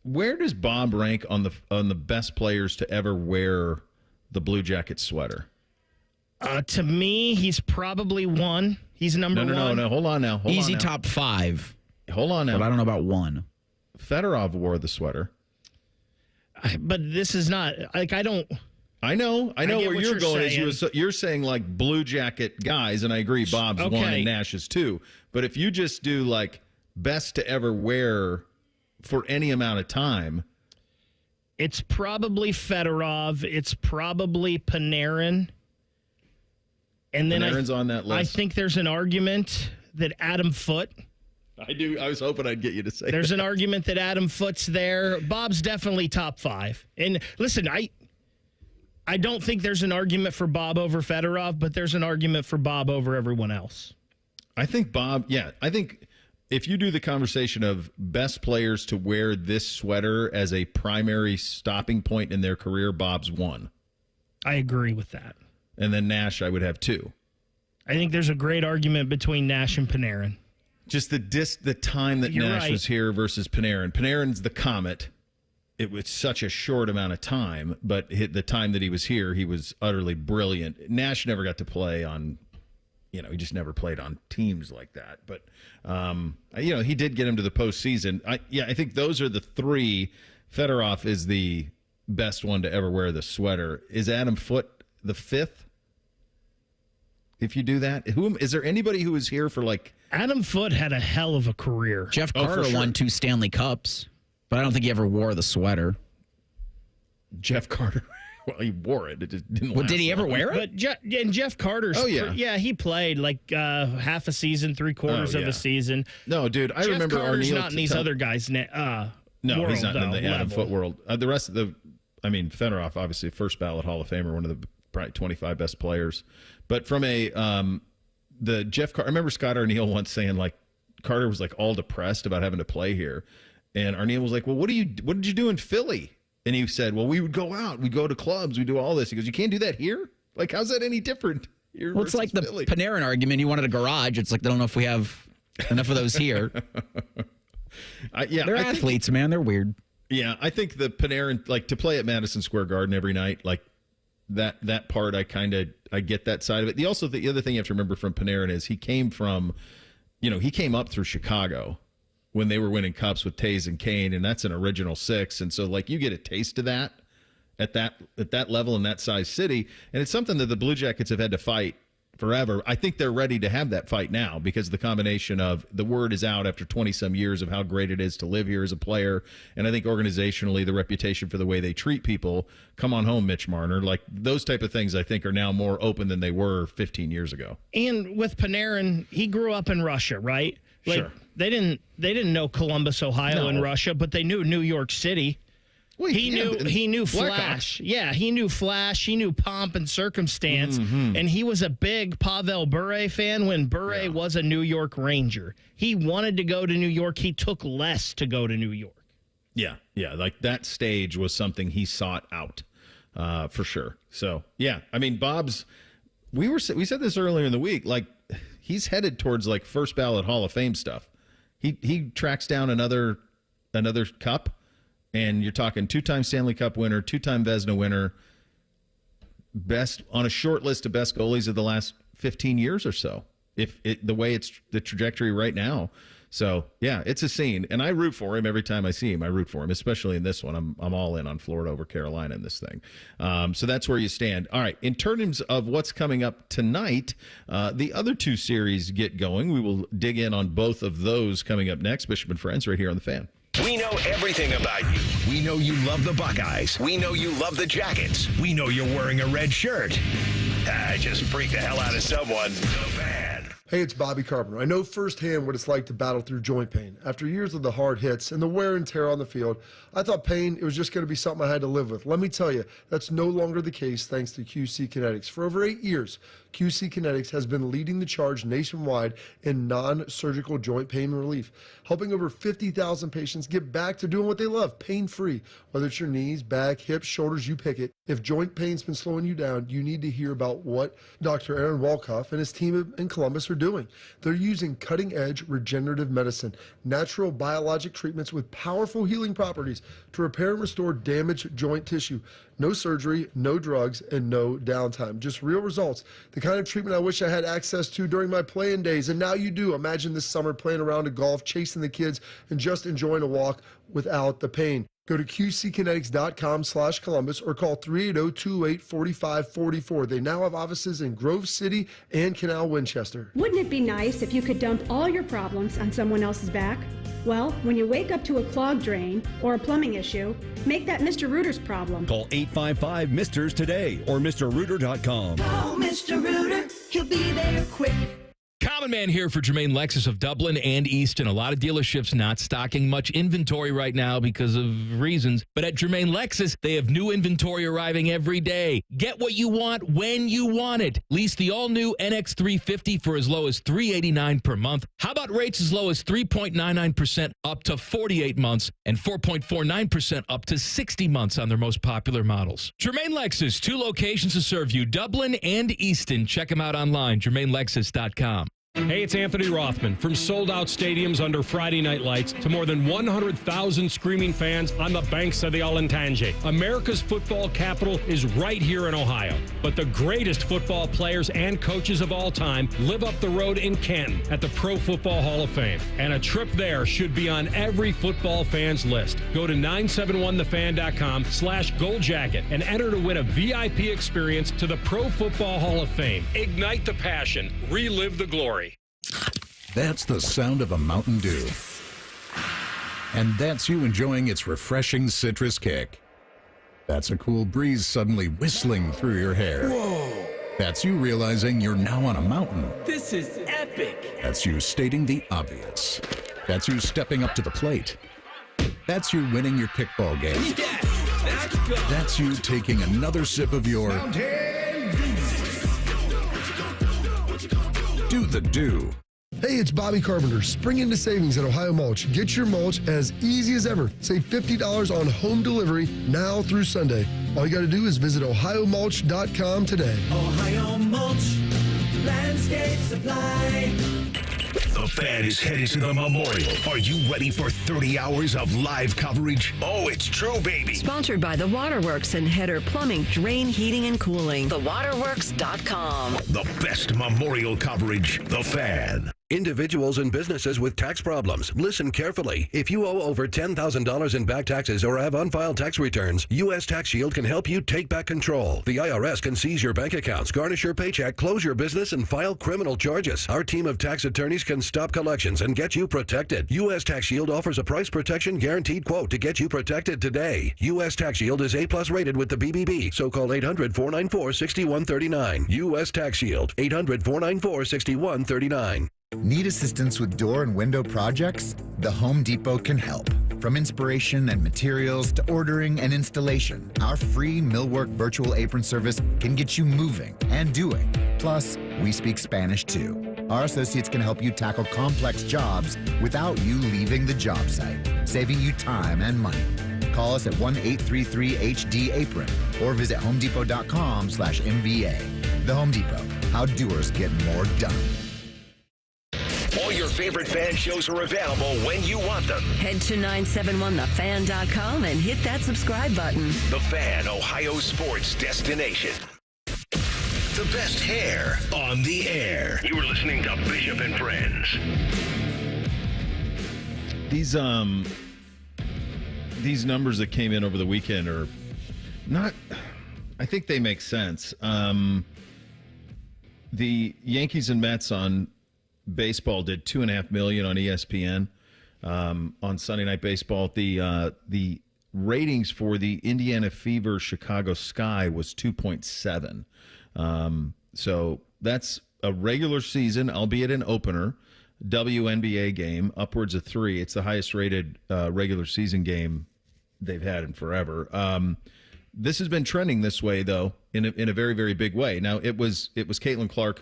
Where does Bob rank on the best players to ever wear the Blue Jacket sweater? To me, he's probably 1. He's number 1. No. Hold on now. Easy top 5. Hold on now. But I don't know about 1. Fedorov wore the sweater. But this is not like I know where you're going. You're saying like Blue Jacket guys, and I agree. Bob's 1 and Nash is 2. But if you just do like best to ever wear for any amount of time, it's probably Fedorov. It's probably Panarin. And then Panarin's on that list. I think there's an argument that Adam Foote. I was hoping I'd get you to say there's an argument that Adam Foote's there. Bob's definitely top 5. And listen, I don't think there's an argument for Bob over Fedorov, but there's an argument for Bob over everyone else. I think Bob, I think if you do the conversation of best players to wear this sweater as a primary stopping point in their career, Bob's 1. I agree with that. And then Nash, I would have 2. I think there's a great argument between Nash and Panarin. Just the time that Nash was here versus Panarin. Panarin's the Comet. It was such a short amount of time, but the time that he was here, he was utterly brilliant. Nash never got to play on, he just never played on teams like that. But, he did get him to the postseason. I think those are the 3. Fedorov is the best one to ever wear the sweater. Is Adam Foote the 5th? If you do that, is there anybody who was here for like... Adam Foote had a hell of a career. Jeff Carter won 2 Stanley Cups, but I don't think he ever wore the sweater. Jeff Carter, well, he wore it. It just didn't last did he ever wear it? But Jeff Carter's... Oh, yeah. He played like half a season, 3/4 of a season. No, dude, I remember Jeff Carter's Arneal not in these other guys' No, world, he's not in the level. Adam Foote world. The rest of Fedorov, obviously, first ballot Hall of Famer, one of the probably 25 best players. But from the Jeff Carter, I remember Scott Arneal once saying like Carter was like all depressed about having to play here, and Arneal was like, "Well, what did you do in Philly?" And he said, "Well, we would go out, we'd go to clubs, we do all this." He goes, "You can't do that here? Like, how's that any different?" Well, it's like Philly. The Panarin argument. You wanted a garage. It's like I don't know if we have enough of those here. They're athletes, man. They're weird. Yeah, I think the Panarin, like to play at Madison Square Garden every night, like that part, I get that side of it. The other thing you have to remember from Panarin is he came up through Chicago when they were winning cups with Taves and Kane, and that's an original six. And so, like, you get a taste of that at that level in that size city, and it's something that the Blue Jackets have had to fight forever. I think they're ready to have that fight now because the combination of the word is out after 20-some years of how great it is to live here as a player, and I think organizationally the reputation for the way they treat people. Come on home, Mitch Marner. Like, those type of things I think are now more open than they were 15 years ago. And with Panarin, he grew up in Russia, right? Like, sure. They didn't know Columbus, Ohio in Russia, but they knew New York City. Well, he knew Flash. Yeah, he knew Flash. He knew pomp and circumstance. Mm-hmm. And he was a big Pavel Bure fan when Bure was a New York Ranger. He wanted to go to New York. He took less to go to New York. Yeah. Like, that stage was something he sought out for sure. So, yeah. I mean, Bob's, we said this earlier in the week, like, he's headed towards, like, first ballot Hall of Fame stuff. He tracks down another cup. And you're talking 2-time Stanley Cup winner, 2-time Vezina winner, best on a short list of best goalies of the last 15 years or so. The way it's the trajectory right now. So yeah, it's a scene, and I root for him every time I see him. I root for him, especially in this one. I'm all in on Florida over Carolina in this thing. So that's where you stand. All right, in terms of what's coming up tonight, the other two series get going. We will dig in on both of those coming up next. Bishop and Friends, right here on the Fan. We know everything about you. We know you love the Buckeyes. We know you love the Jackets. We know you're wearing a red shirt. I just freaked the hell out of someone. The Fan. Hey, it's Bobby Carpenter. I know firsthand what it's like to battle through joint pain. After years of the hard hits and the wear and tear on the field, I thought pain, it was just going to be something I had to live with. Let me tell you, that's no longer the case thanks to QC Kinetics. For over 8 years, QC Kinetics has been leading the charge nationwide in non-surgical joint pain relief, helping over 50,000 patients get back to doing what they love, pain-free. Whether it's your knees, back, hips, shoulders, you pick it. If joint pain's been slowing you down, you need to hear about what Dr. Aaron Walkoff and his team in Columbus are doing. They're using cutting-edge regenerative medicine, natural biologic treatments with powerful healing properties to repair and restore damaged joint tissue. No surgery, no drugs, and no downtime. Just real results. The kind of treatment I wish I had access to during my playing days, and now you do. Imagine this summer playing around a golf, chasing the kids, and just enjoying a walk without the pain. Go to qckinetics.com/Columbus or call 380-2845-44. They now have offices in Grove City and Canal Winchester. Wouldn't it be nice if you could dump all your problems on someone else's back? Well, when you wake up to a clogged drain or a plumbing issue, make that Mr. Rooter's problem. Call 855-MISTERS today or MrRooter.com. Call Mr. Rooter. He'll be there quick. Common Man here for Jermaine Lexus of Dublin and Easton. A lot of dealerships not stocking much inventory right now because of reasons. But at Jermaine Lexus, they have new inventory arriving every day. Get what you want when you want it. Lease the all-new NX350 for as low as $389 per month. How about rates as low as 3.99% up to 48 months and 4.49% up to 60 months on their most popular models. Jermaine Lexus, 2 locations to serve you, Dublin and Easton. Check them out online, JermaineLexus.com. Hey, it's Anthony Rothman. From sold-out stadiums under Friday night lights to more than 100,000 screaming fans on the banks of the Olentangy. America's football capital is right here in Ohio. But the greatest football players and coaches of all time live up the road in Canton at the Pro Football Hall of Fame. And a trip there should be on every football fan's list. Go to 971thefan.com/goldjacket and enter to win a VIP experience to the Pro Football Hall of Fame. Ignite the passion. Relive the glory. That's the sound of a Mountain Dew. And that's you enjoying its refreshing citrus kick. That's a cool breeze suddenly whistling through your hair. Whoa! That's you realizing you're now on a mountain. This is epic! That's you stating the obvious. That's you stepping up to the plate. That's you winning your kickball game. Yeah, let's go! That's you taking another sip of your... Do the do. Hey, it's Bobby Carpenter. Spring into savings at Ohio Mulch. Get your mulch as easy as ever. Save $50 on home delivery now through Sunday. All you got to do is visit OhioMulch.com today. Ohio Mulch, landscape supply. The Fan is headed to the Memorial. Are you ready for 30 hours of live coverage? Oh, it's true, baby. Sponsored by The Waterworks and Header Plumbing, Drain, Heating, and Cooling. TheWaterworks.com. The best Memorial coverage. The Fan. Individuals and businesses with tax problems, listen carefully. If you owe over $10,000 in back taxes or have unfiled tax returns, U.S. Tax Shield can help you take back control. The IRS can seize your bank accounts, garnish your paycheck, close your business, and file criminal charges. Our team of tax attorneys can stop collections and get you protected. U.S. Tax Shield offers a price protection guaranteed quote to get you protected today. U.S. Tax Shield is A+ rated with the BBB, so call 800-494-6139. U.S. Tax Shield, 800-494-6139. Need assistance with door and window projects? The Home Depot can help. From inspiration and materials to ordering and installation, our free Millwork virtual apron service can get you moving and doing. Plus, we speak Spanish too. Our associates can help you tackle complex jobs without you leaving the job site, saving you time and money. Call us at 1-833-HD-APRON or visit homedepot.com/MVA. The Home Depot, how doers get more done. All your favorite fan shows are available when you want them. Head to 971thefan.com and hit that subscribe button. The Fan, Ohio sports destination. The best hair on the air. You are listening to Bishop and Friends. These numbers that came in over the weekend are not, I think they make sense. The Yankees and Mets on baseball did $2.5 million on ESPN on Sunday Night Baseball. The ratings for the Indiana Fever Chicago Sky was 2.7. So that's a regular season, albeit an opener, WNBA game, upwards of 3. It's the highest rated regular season game they've had in forever. This has been trending this way, though, in a very, very big way. Now, it was Caitlin Clark,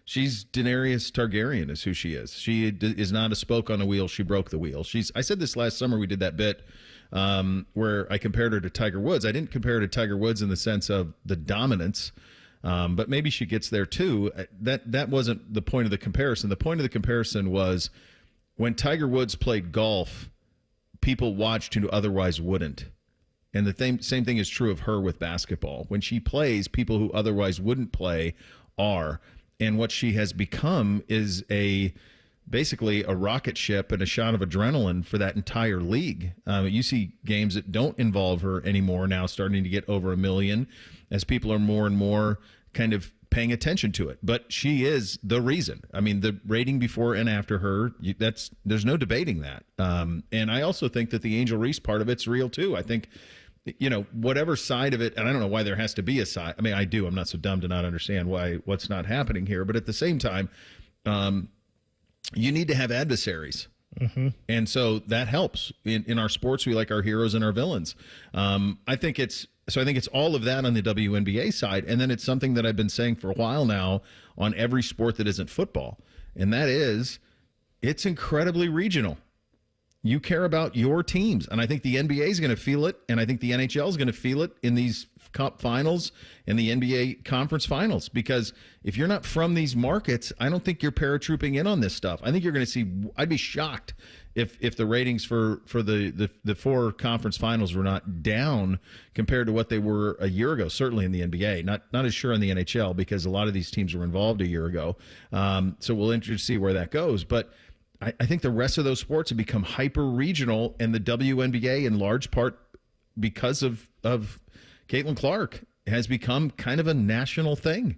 she's Daenerys Targaryen is who she is. She is not a spoke on a wheel. She broke the wheel. I said this last summer. We did that bit where I compared her to Tiger Woods. I didn't compare her to Tiger Woods in the sense of the dominance, but maybe she gets there too. That wasn't the point of the comparison. The point of the comparison was when Tiger Woods played golf, people watched who otherwise wouldn't. And the same thing is true of her with basketball. When she plays, people who otherwise wouldn't play are. And what she has become is basically a rocket ship and a shot of adrenaline for that entire league. You see games that don't involve her anymore now starting to get over 1 million as people are more and more kind of paying attention to it. But she is the reason. I mean, the rating before and after her, there's no debating that. And I also think that the Angel Reese part of it's real too. I think, whatever side of it, and I don't know why there has to be a side. I mean, I do. I'm not so dumb to not understand what's not happening here. But at the same time, you need to have adversaries. Mm-hmm. And so that helps. In our sports, we like our heroes and our villains. I think it's all of that on the WNBA side. And then it's something that I've been saying for a while now on every sport that isn't football. And that is, it's incredibly regional. You care about your teams. And I think the NBA is going to feel it. And I think the NHL is going to feel it in these Cup finals and the NBA conference finals. Because if you're not from these markets, I don't think you're paratrooping in on this stuff. I think you're going to see, I'd be shocked if the ratings for the 4 conference finals were not down compared to what they were a year ago, certainly in the NBA. Not as sure in the NHL because a lot of these teams were involved a year ago. So we'll interested to see where that goes. But I think the rest of those sports have become hyper-regional, and the WNBA, in large part because of Caitlin Clark, has become kind of a national thing.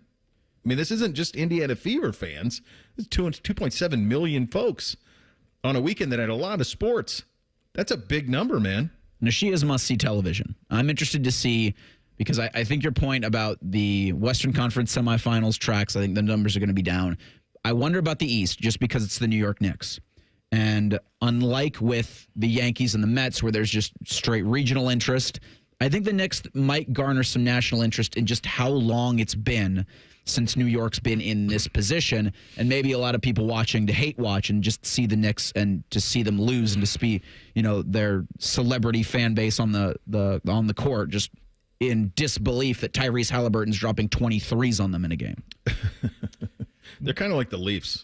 I mean, this isn't just Indiana Fever fans. This is 2.7 million folks on a weekend that had a lot of sports. That's a big number, man. Now, she is must-see television. I'm interested to see, because I think your point about the Western Conference semifinals tracks, I think the numbers are going to be down. I wonder about the East, just because it's the New York Knicks. And unlike with the Yankees and the Mets, where there's just straight regional interest, I think the Knicks might garner some national interest in just how long it's been since New York's been in this position. And maybe a lot of people watching to hate watch and just see the Knicks and to see them lose and to see, their celebrity fan base on the court just in disbelief that Tyrese Halliburton's dropping 23s on them in a game. They're kind of like the Leafs.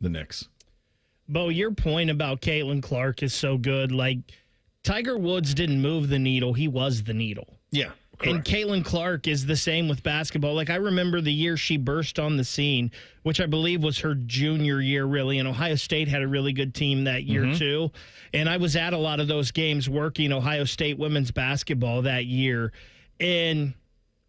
the Knicks. Bo, your point about Caitlin Clark is so good. Like, Tiger Woods didn't move the needle. He was the needle. Yeah. Correct. And Caitlin Clark is the same with basketball. Like, I remember the year she burst on the scene, which I believe was her junior year, really. And Ohio State had a really good team that year, too. And I was at a lot of those games working Ohio State women's basketball that year. And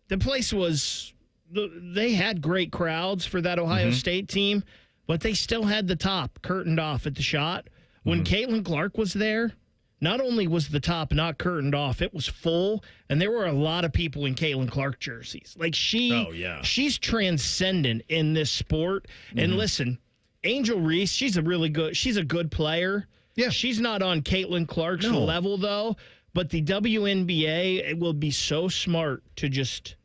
the place was, they had great crowds for that Ohio State team, but they still had the top curtained off at the shot. When Caitlin Clark was there, not only was the top not curtained off, it was full, and there were a lot of people in Caitlin Clark jerseys. Like, she's transcendent in this sport. And listen, Angel Reese, she's a good player. Yeah. She's not on Caitlin Clark's level, though. But the WNBA will be so smart to just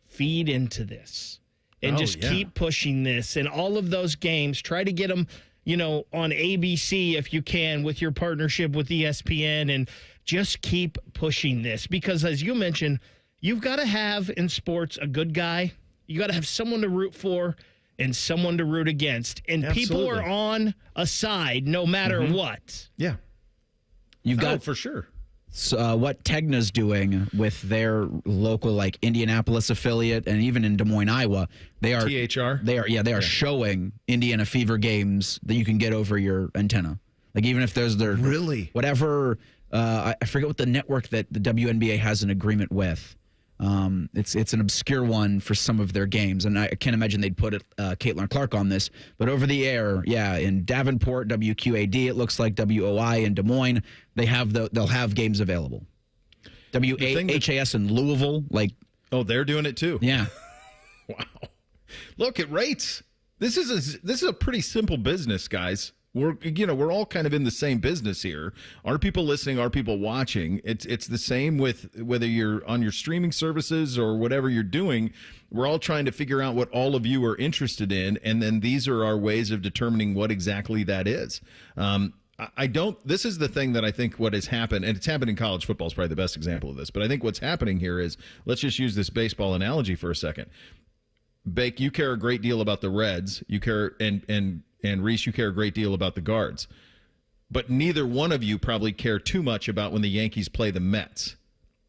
feed into this and keep pushing this. And all of those games, try to get them, on ABC if you can with your partnership with ESPN, and just keep pushing this. Because as you mentioned, you've got to have in sports a good guy. You got to have someone to root for and someone to root against. And people are on a side no matter what. Yeah. You've got for sure. What Tegna's doing with their local, like, Indianapolis affiliate, and even in Des Moines, Iowa, they are THR. They are showing Indiana Fever games that you can get over your antenna. Like, even if there's their whatever, I forget what the network that the WNBA has an agreement with. It's an obscure one for some of their games, and I can't imagine they'd put Caitlin Clark on this. But over the air, in Davenport, WQAD, it looks like WOI in Des Moines, they'll have games available. WHAS in Louisville, they're doing it too. Yeah. Wow. Look, it rates. This is a pretty simple business, guys. We're all kind of in the same business here. Are people listening? Are people watching? It's the same with whether you're on your streaming services or whatever you're doing. We're all trying to figure out what all of you are interested in, and then these are our ways of determining what exactly that is. This is the thing that I think what has happened, and it's happened in college football is probably the best example of this, but I think what's happening here is, let's just use this baseball analogy for a second. Bake, you care a great deal about the Reds. You care, and Reese, you care a great deal about the Guards. But neither one of you probably care too much about when the Yankees play the Mets.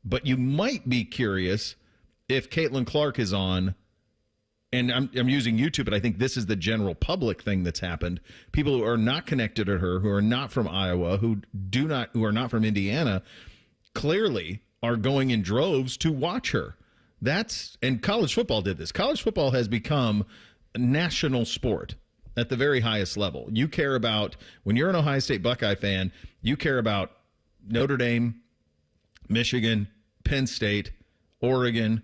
But you might be curious if Caitlin Clark is on, and I'm using YouTube, but I think this is the general public thing that's happened. People who are not connected to her, who are not from Iowa, who are not from Indiana, clearly are going in droves to watch her. And college football did this. College football has become a national sport at the very highest level. You care about, when you're an Ohio State Buckeye fan, you care about Notre Dame, Michigan, Penn State, Oregon,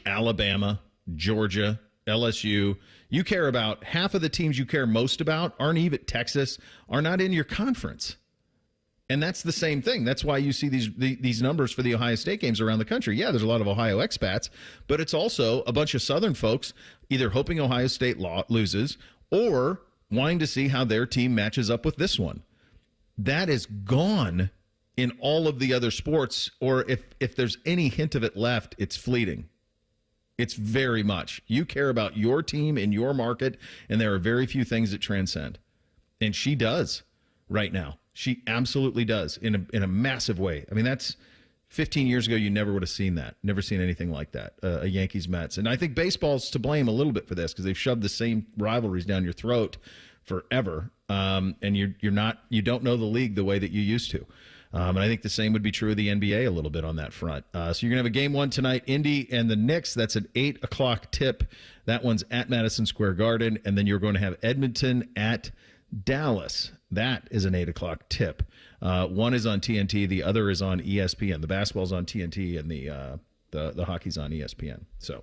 Alabama, Georgia, LSU. You care about half of the teams you care most about aren't even Texas, are not in your conference. And that's the same thing. That's why you see these numbers for the Ohio State games around the country. Yeah, there's a lot of Ohio expats, but it's also a bunch of Southern folks either hoping Ohio State loses or wanting to see how their team matches up with this one. That is gone in all of the other sports, or if there's any hint of it left, it's fleeting. It's very much. You care about your team in your market, and there are very few things that transcend. And she does right now. She absolutely does in a massive way. I mean, that's 15 years ago, you never would have seen that. Never seen anything like that, a Yankees-Mets. And I think baseball's to blame a little bit for this because they've shoved the same rivalries down your throat forever. And you don't know the league the way that you used to. And I think the same would be true of the NBA a little bit on that front. So you're going to have a game one tonight, Indy and the Knicks. That's an 8 o'clock tip. That one's at Madison Square Garden. And then you're going to have Edmonton at Dallas. That is an 8 o'clock tip. One is on TNT. The other is on ESPN. The basketball's on TNT and the hockey's on ESPN. So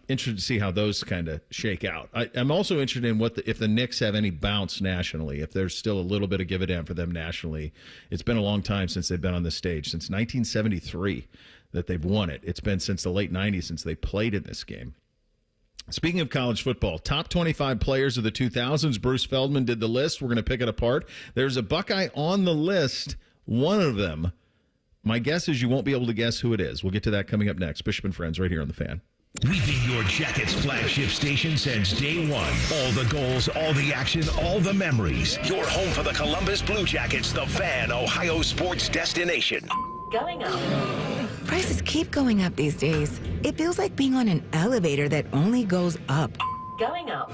interested to see how those kind of shake out. I'm also interested in if the Knicks have any bounce nationally, if there's still a little bit of give a damn for them nationally. It's been a long time since they've been on this stage, since 1973 that they've won it. It's been since the late 90s since they played in this game. Speaking of college football, top 25 players of the 2000s, Bruce Feldman did the list. We're going to pick it apart. There's a Buckeye on the list. One of them, my guess is you won't be able to guess who it is. We'll get to that coming up next. Bishop and Friends right here on The Fan. We've been your Jackets flagship station since day one. All the goals, all the action, all the memories. Your home for the Columbus Blue Jackets, the Fan, Ohio sports destination. Going up. Prices keep going up these days. It feels like being on an elevator that only goes up. Going up.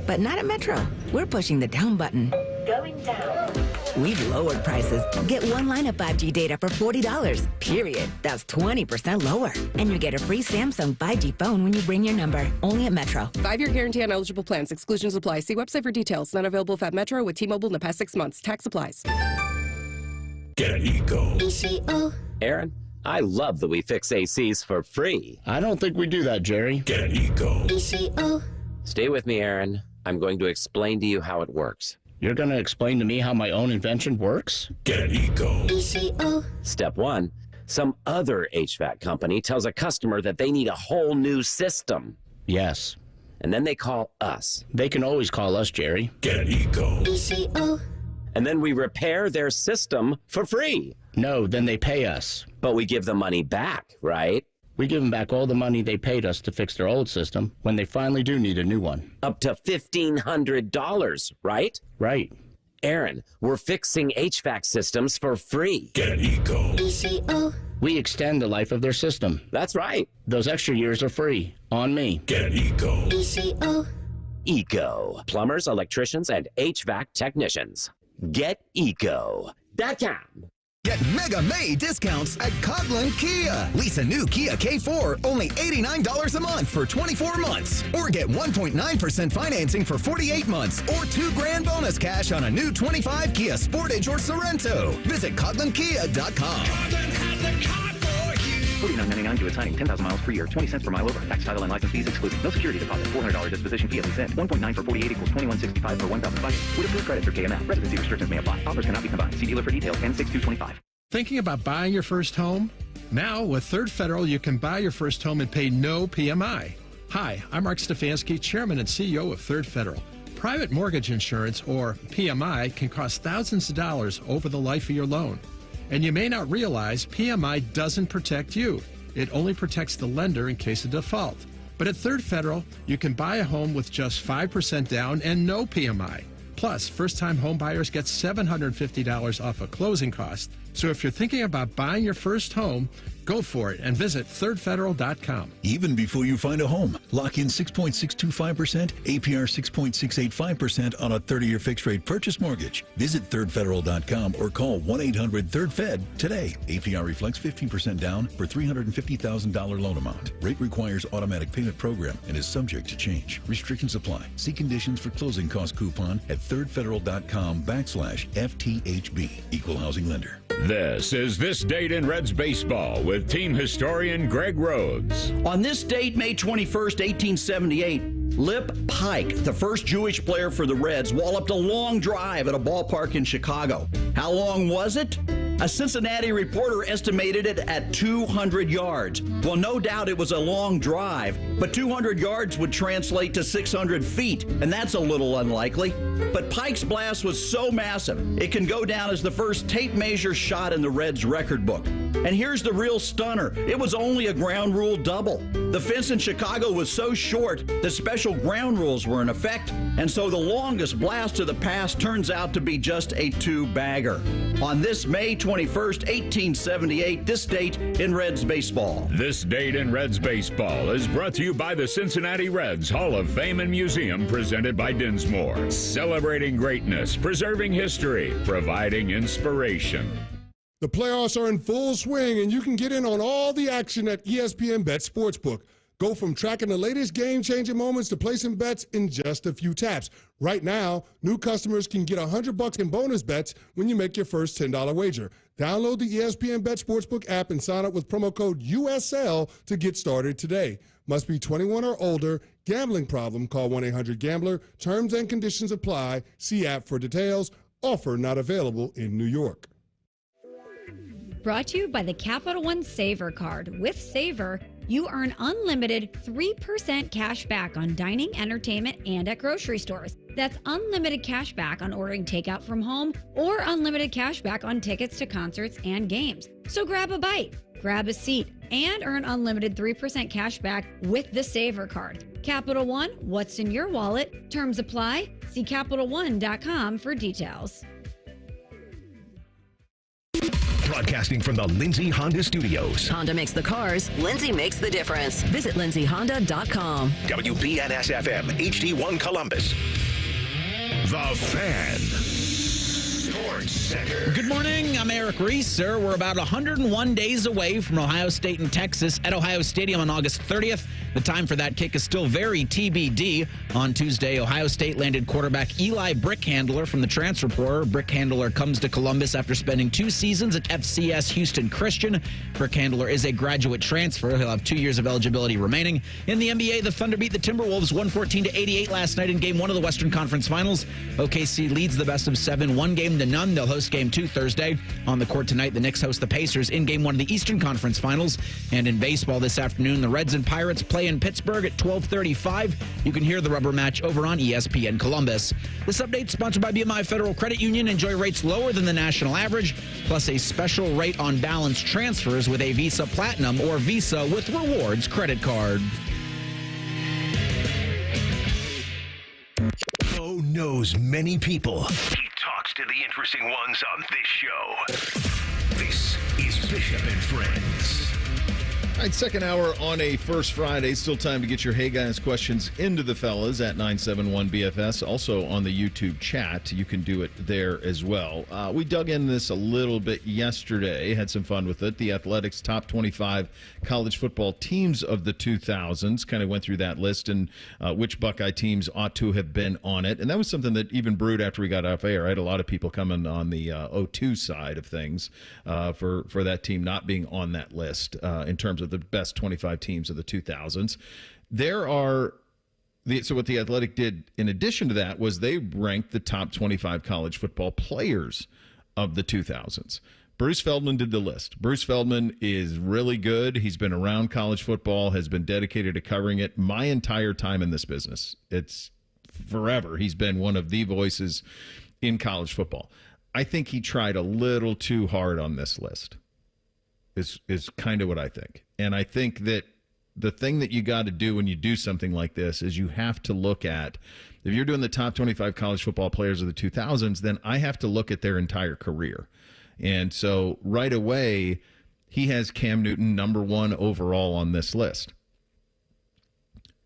But not at Metro. We're pushing the down button. Going down. We've lowered prices. Get one line of 5G data for $40, period. That's 20% lower. And you get a free Samsung 5G phone when you bring your number. Only at Metro. 5-year guarantee on eligible plans. Exclusions apply. See website for details. Not available at Metro with T-Mobile in the past 6 months. Tax applies. Get Eco. ECO. Aaron, I love that we fix ACs for free. I don't think we do that, Jerry. Get Eco. ECO. Stay with me, Aaron. I'm going to explain to you how it works. You're going to explain to me how my own invention works? Get Eco. ECO. Step 1. Some other HVAC company tells a customer that they need a whole new system. Yes. And then they call us. They can always call us, Jerry. Get Eco. ECO. And then we repair their system for free. No, then they pay us. But we give the money back, right? We give them back all the money they paid us to fix their old system when they finally do need a new one. Up to $1,500, right? Right. Aaron, we're fixing HVAC systems for free. Get Eco. ECO. We extend the life of their system. That's right. Those extra years are free. On me. Get Eco. ECO. Eco. Plumbers, electricians, and HVAC technicians. GetEco.com. Get Mega May discounts at Coghlan Kia. Lease a new Kia K4, only $89 a month for 24 months. Or get 1.9% financing for 48 months. Or $2,000 bonus cash on a new 25 Kia Sportage or Sorrento. Visit CoglanKia.com. Coghlan has the car for you. $49.99 due at signing. 10,000 miles per year. 20 cents per mile over. Tax, title, and license fees excluded. No security deposit. $400 disposition fee at lease end. 1.9 for 48 equals $21.65 for 1,000 budget. With approved credit through KMF. Residency restrictions may apply. Offers cannot be combined. See dealer for details. N6225. Thinking about buying your first home? Now, with Third Federal, you can buy your first home and pay no PMI. Hi, I'm Mark Stefanski, Chairman and CEO of Third Federal. Private mortgage insurance, or PMI, can cost thousands of dollars over the life of your loan. And you may not realize PMI doesn't protect you. It only protects the lender in case of default. But at Third Federal, you can buy a home with just 5% down and no PMI. Plus, first-time home buyers get $750 off of closing costs. So if you're thinking about buying your first home, go for it and visit thirdfederal.com. Even before you find a home, lock in 6.625%, APR 6.685% on a 30-year fixed-rate purchase mortgage. Visit thirdfederal.com or call 1-800-3RD-FED today. APR reflects 15% down for $350,000 loan amount. Rate requires automatic payment program and is subject to change. Restrictions apply. See conditions for closing cost coupon at thirdfederal.com/FTHB. Equal housing lender. This is This Date in Reds Baseball with team historian Greg Rhodes. On this date, May 21st, 1878, Lip Pike, the first Jewish player for the Reds, walloped a long drive at a ballpark in Chicago. How long was it? A Cincinnati reporter estimated it at 200 yards. Well, no doubt it was a long drive, but 200 yards would translate to 600 feet, and that's a little unlikely. But Pike's blast was so massive, it can go down as the first tape measure shot in the Reds record book. And here's the real stunner. It was only a ground rule double. The fence in Chicago was so short that special ground rules were in effect, and so the longest blast of the past turns out to be just a two-bagger. On this May 21st, 1878, this date in Reds baseball. This Date in Reds Baseball is brought to you by the Cincinnati Reds Hall of Fame and Museum, presented by Dinsmore. Celebrating greatness, preserving history, providing inspiration. The playoffs are in full swing, and you can get in on all the action at ESPN Bet Sportsbook. Go from tracking the latest game-changing moments to placing bets in just a few taps. Right now, new customers can get $100 in bonus bets when you make your first $10 wager. Download the ESPN Bet Sportsbook app and sign up with promo code USL to get started today. Must be 21 or older. Gambling problem? Call 1-800-GAMBLER. Terms and conditions apply. See app for details. Offer not available in New York. Brought to you by the Capital One Saver Card. With Saver, you earn unlimited 3% cash back on dining, entertainment, and at grocery stores. That's unlimited cash back on ordering takeout from home or unlimited cash back on tickets to concerts and games. So grab a bite. grab a seat, and earn unlimited 3% cash back with the Saver Card. Capital One, what's in your wallet? Terms apply. See CapitalOne.com for details. Broadcasting from the Lindsay Honda Studios. Honda makes the cars. Lindsay makes the difference. Visit lindsayhonda.com. WBNS-FM, HD1 Columbus. The Fan. Sports Center. Good morning. I'm Eric Reeser. We're about 101 days away from Ohio State and Texas at Ohio Stadium on August 30th. The time for that kick is still very TBD. On Tuesday, Ohio State landed quarterback Eli Brickhandler from the transfer portal. Brickhandler comes to Columbus after spending 2 seasons at FCS Houston Christian. Brickhandler is a graduate transfer. He'll have 2 years of eligibility remaining. In the NBA, the Thunder beat the Timberwolves 114-88 last night in Game 1 of the Western Conference Finals. OKC leads the best of 7, 1-0. They'll host Game 2 Thursday. On the court tonight, the Knicks host the Pacers in Game 1 of the Eastern Conference Finals. And in baseball this afternoon, the Reds and Pirates play in Pittsburgh at 12:35. You can hear the rubber match over on ESPN Columbus. This update sponsored by BMI Federal Credit Union. Enjoy rates lower than the national average, plus a special rate on balance transfers with a Visa Platinum or Visa with Rewards credit card. Bo knows many people. He talks to the interesting ones on this show. This is Bishop and Friends. All right, second hour on a First Friday. Still time to get your Hey Guys questions into the fellas at 971BFS. Also on the YouTube chat. You can do it there as well. We dug into this a little bit yesterday. Had some fun with it. The Athletics top 25 college football teams of the 2000s. Kind of went through that list and which Buckeye teams ought to have been on it. And that was something that even brewed after we got off air. I had a lot of people coming on the 02 side of things for that team not being on that list in terms of the best 25 teams of the 2000s. So what the Athletic did in addition to that was they ranked the top 25 college football players of the 2000s. Bruce Feldman did the list. Bruce Feldman is really good. He's been around college football, has been dedicated to covering it my entire time in this business. It's forever. He's been one of the voices in college football. I think he tried a little too hard on this list. Is kind of what I think. And I think that the thing that you got to do when you do something like this is you have to look at, if you're doing the top 25 college football players of the 2000s, then I have to look at their entire career. And so right away, he has Cam Newton number 1 overall on this list.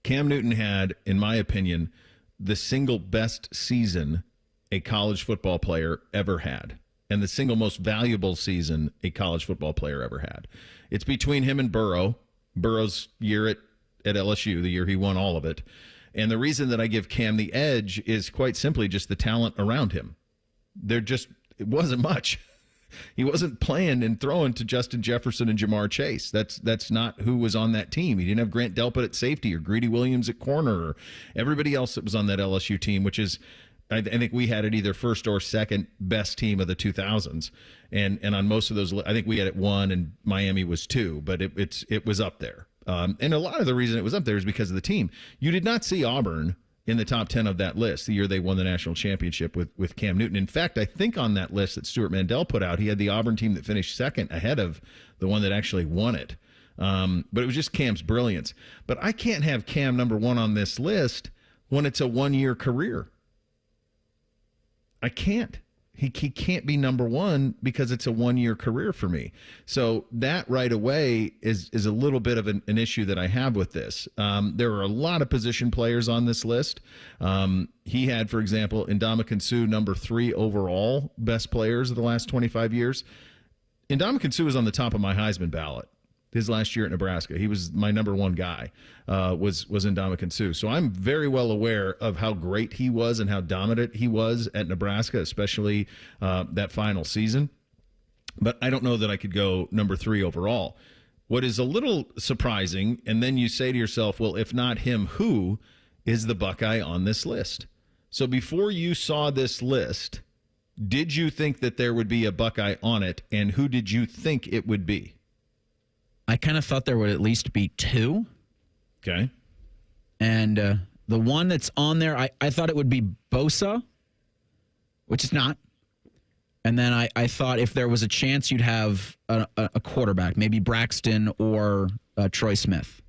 Cam Newton had, in my opinion, the single best season a college football player ever had. And the single most valuable season a college football player ever had. It's between him and Burrow. Burrow's year at LSU, the year he won all of it. And the reason that I give Cam the edge is quite simply just the talent around him. It wasn't much. He wasn't playing and throwing to Justin Jefferson and Jamar Chase. That's not who was on that team. He didn't have Grant Delpit at safety or Greedy Williams at corner or everybody else that was on that LSU team, which is, I think we had it either first or second best team of the 2000s. And on most of those, I think we had it 1 and Miami was 2, but it was up there. And a lot of the reason it was up there is because of the team. You did not see Auburn in the top 10 of that list the year they won the national championship with Cam Newton. In fact, I think on that list that Stuart Mandel put out, he had the Auburn team that finished second ahead of the one that actually won it. But it was just Cam's brilliance. But I can't have Cam number 1 on this list when it's a 1-year career. I can't. He can't be number 1 because it's a 1-year career for me. So that right away is a little bit of an issue that I have with this. There are a lot of position players on this list. He had, for example, Ndamukong Suh, number 3 overall, best players of the last 25 years. Ndamukong Suh was on the top of my Heisman ballot his last year at Nebraska. He was my number 1 guy, was Ndamukong Suh. So I'm very well aware of how great he was and how dominant he was at Nebraska, especially that final season. But I don't know that I could go number 3 overall. What is a little surprising, and then you say to yourself, well, if not him, who is the Buckeye on this list? So before you saw this list, did you think that there would be a Buckeye on it, and who did you think it would be? I kind of thought there would at least be 2. Okay. And the one that's on there, I thought it would be Bosa, which is not. And then I thought if there was a chance you'd have a quarterback, maybe Braxton or Troy Smith.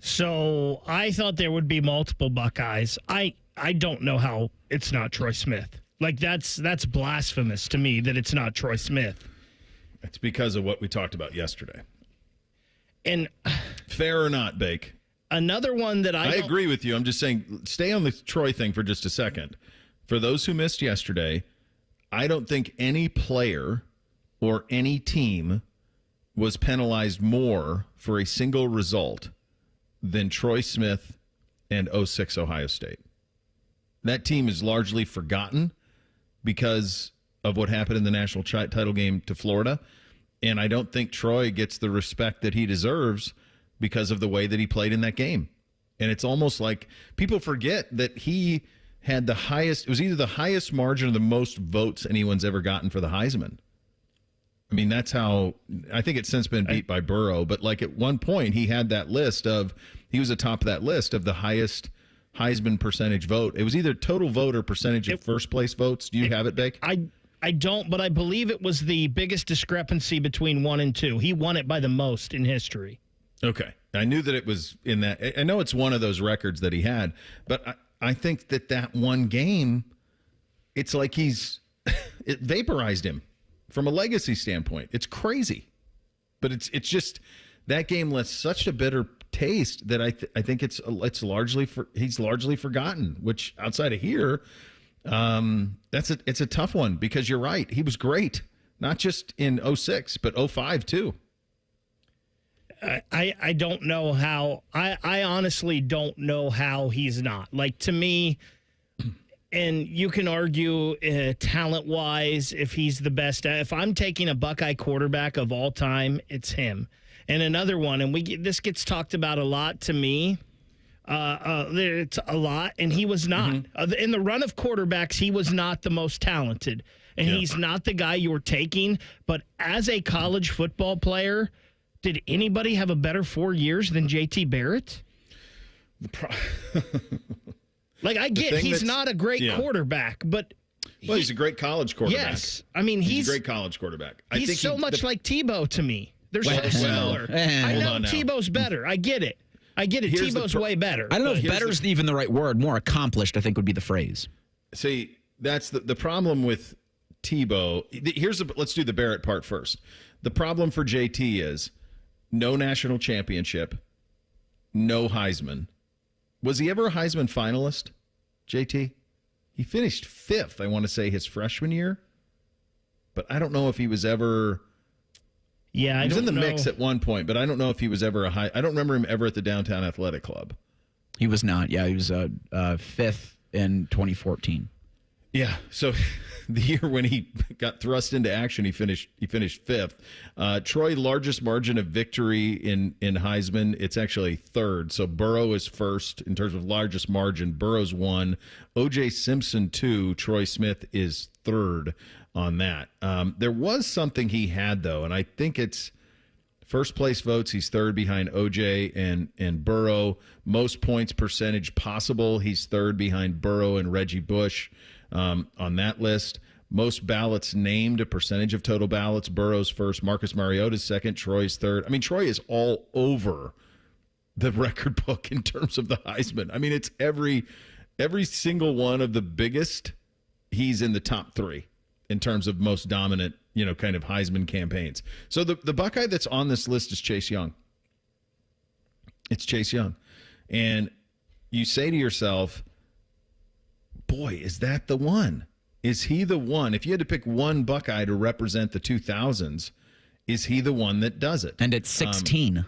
So I thought there would be multiple Buckeyes. I don't know how it's not Troy Smith. Like, that's blasphemous to me that it's not Troy Smith. It's because of what we talked about yesterday. And fair or not, Bake? Another one that I agree with you. I'm just saying, stay on the Troy thing for just a second. For those who missed yesterday, I don't think any player or any team was penalized more for a single result than Troy Smith and 06 Ohio State. That team is largely forgotten because of what happened in the national title game to Florida. And I don't think Troy gets the respect that he deserves because of the way that he played in that game. And it's almost like people forget that he had the highest, it was either the highest margin or the most votes anyone's ever gotten for the Heisman. I mean, that's how, I think it's since been beat by Burrow, but like at one point he had that list of, he was atop of that list of the highest Heisman percentage vote. It was either total vote or percentage of first place votes. Do you have it, Bake? I don't, but I believe it was the biggest discrepancy between 1 and 2. He won it by the most in history. Okay. I knew that it was in that. I know it's one of those records that he had, but I think that one game, it's like it vaporized him from a legacy standpoint. It's crazy. But it's just, that game left such a bitter taste that I think it's largely he's largely forgotten, which outside of here, it's a tough one because you're right. He was great, not just in 06, but 05 too. I don't know how. I honestly don't know how he's not. Like, to me, and you can argue talent-wise if he's the best. If I'm taking a Buckeye quarterback of all time, it's him. And another one, and this gets talked about a lot to me. It's a lot, and he was not. Mm-hmm. In the run of quarterbacks, he was not the most talented. And he's not the guy you were taking. But as a college football player, did anybody have a better 4 years than J.T. Barrett? Like, I get he's not a great quarterback, but... he's a great college quarterback. Yes. I mean, he's a great college quarterback. He's so much like Tebow to me. They're so similar. I know Tebow's better. I get it. Tebow's way better. I don't know if better's even the right word. More accomplished, I think, would be the phrase. See, that's the problem with Tebow. Let's do the Barrett part first. The problem for JT is no national championship, no Heisman. Was he ever a Heisman finalist, JT? He finished 5th, I want to say, his freshman year. But I don't know if he was ever... Yeah, he was in the mix at one point, but I don't know if he was ever I don't remember him ever at the Downtown Athletic Club. He was not. Yeah, he was 5th in 2014. Yeah, so the year when he got thrust into action, he finished 5th. Troy, largest margin of victory in Heisman, it's actually 3rd. So Burrow is 1st in terms of largest margin. Burrow's 1. O.J. Simpson 2. Troy Smith is 3rd on that. There was something he had, though, and I think it's first place votes. He's 3rd behind O.J. and Burrow. Most points percentage possible. He's 3rd behind Burrow and Reggie Bush. On that list, most ballots named, a percentage of total ballots. Burrow's 1st, Marcus Mariota's 2nd, Troy's 3rd. I mean, Troy is all over the record book in terms of the Heisman. I mean, it's every single one of the biggest. He's in the top 3 in terms of most dominant, kind of Heisman campaigns. So the Buckeye that's on this list is Chase Young. It's Chase Young, and you say to yourself, boy, is that the one? Is he the one? If you had to pick one Buckeye to represent the 2000s, is he the one that does it? And it's 16.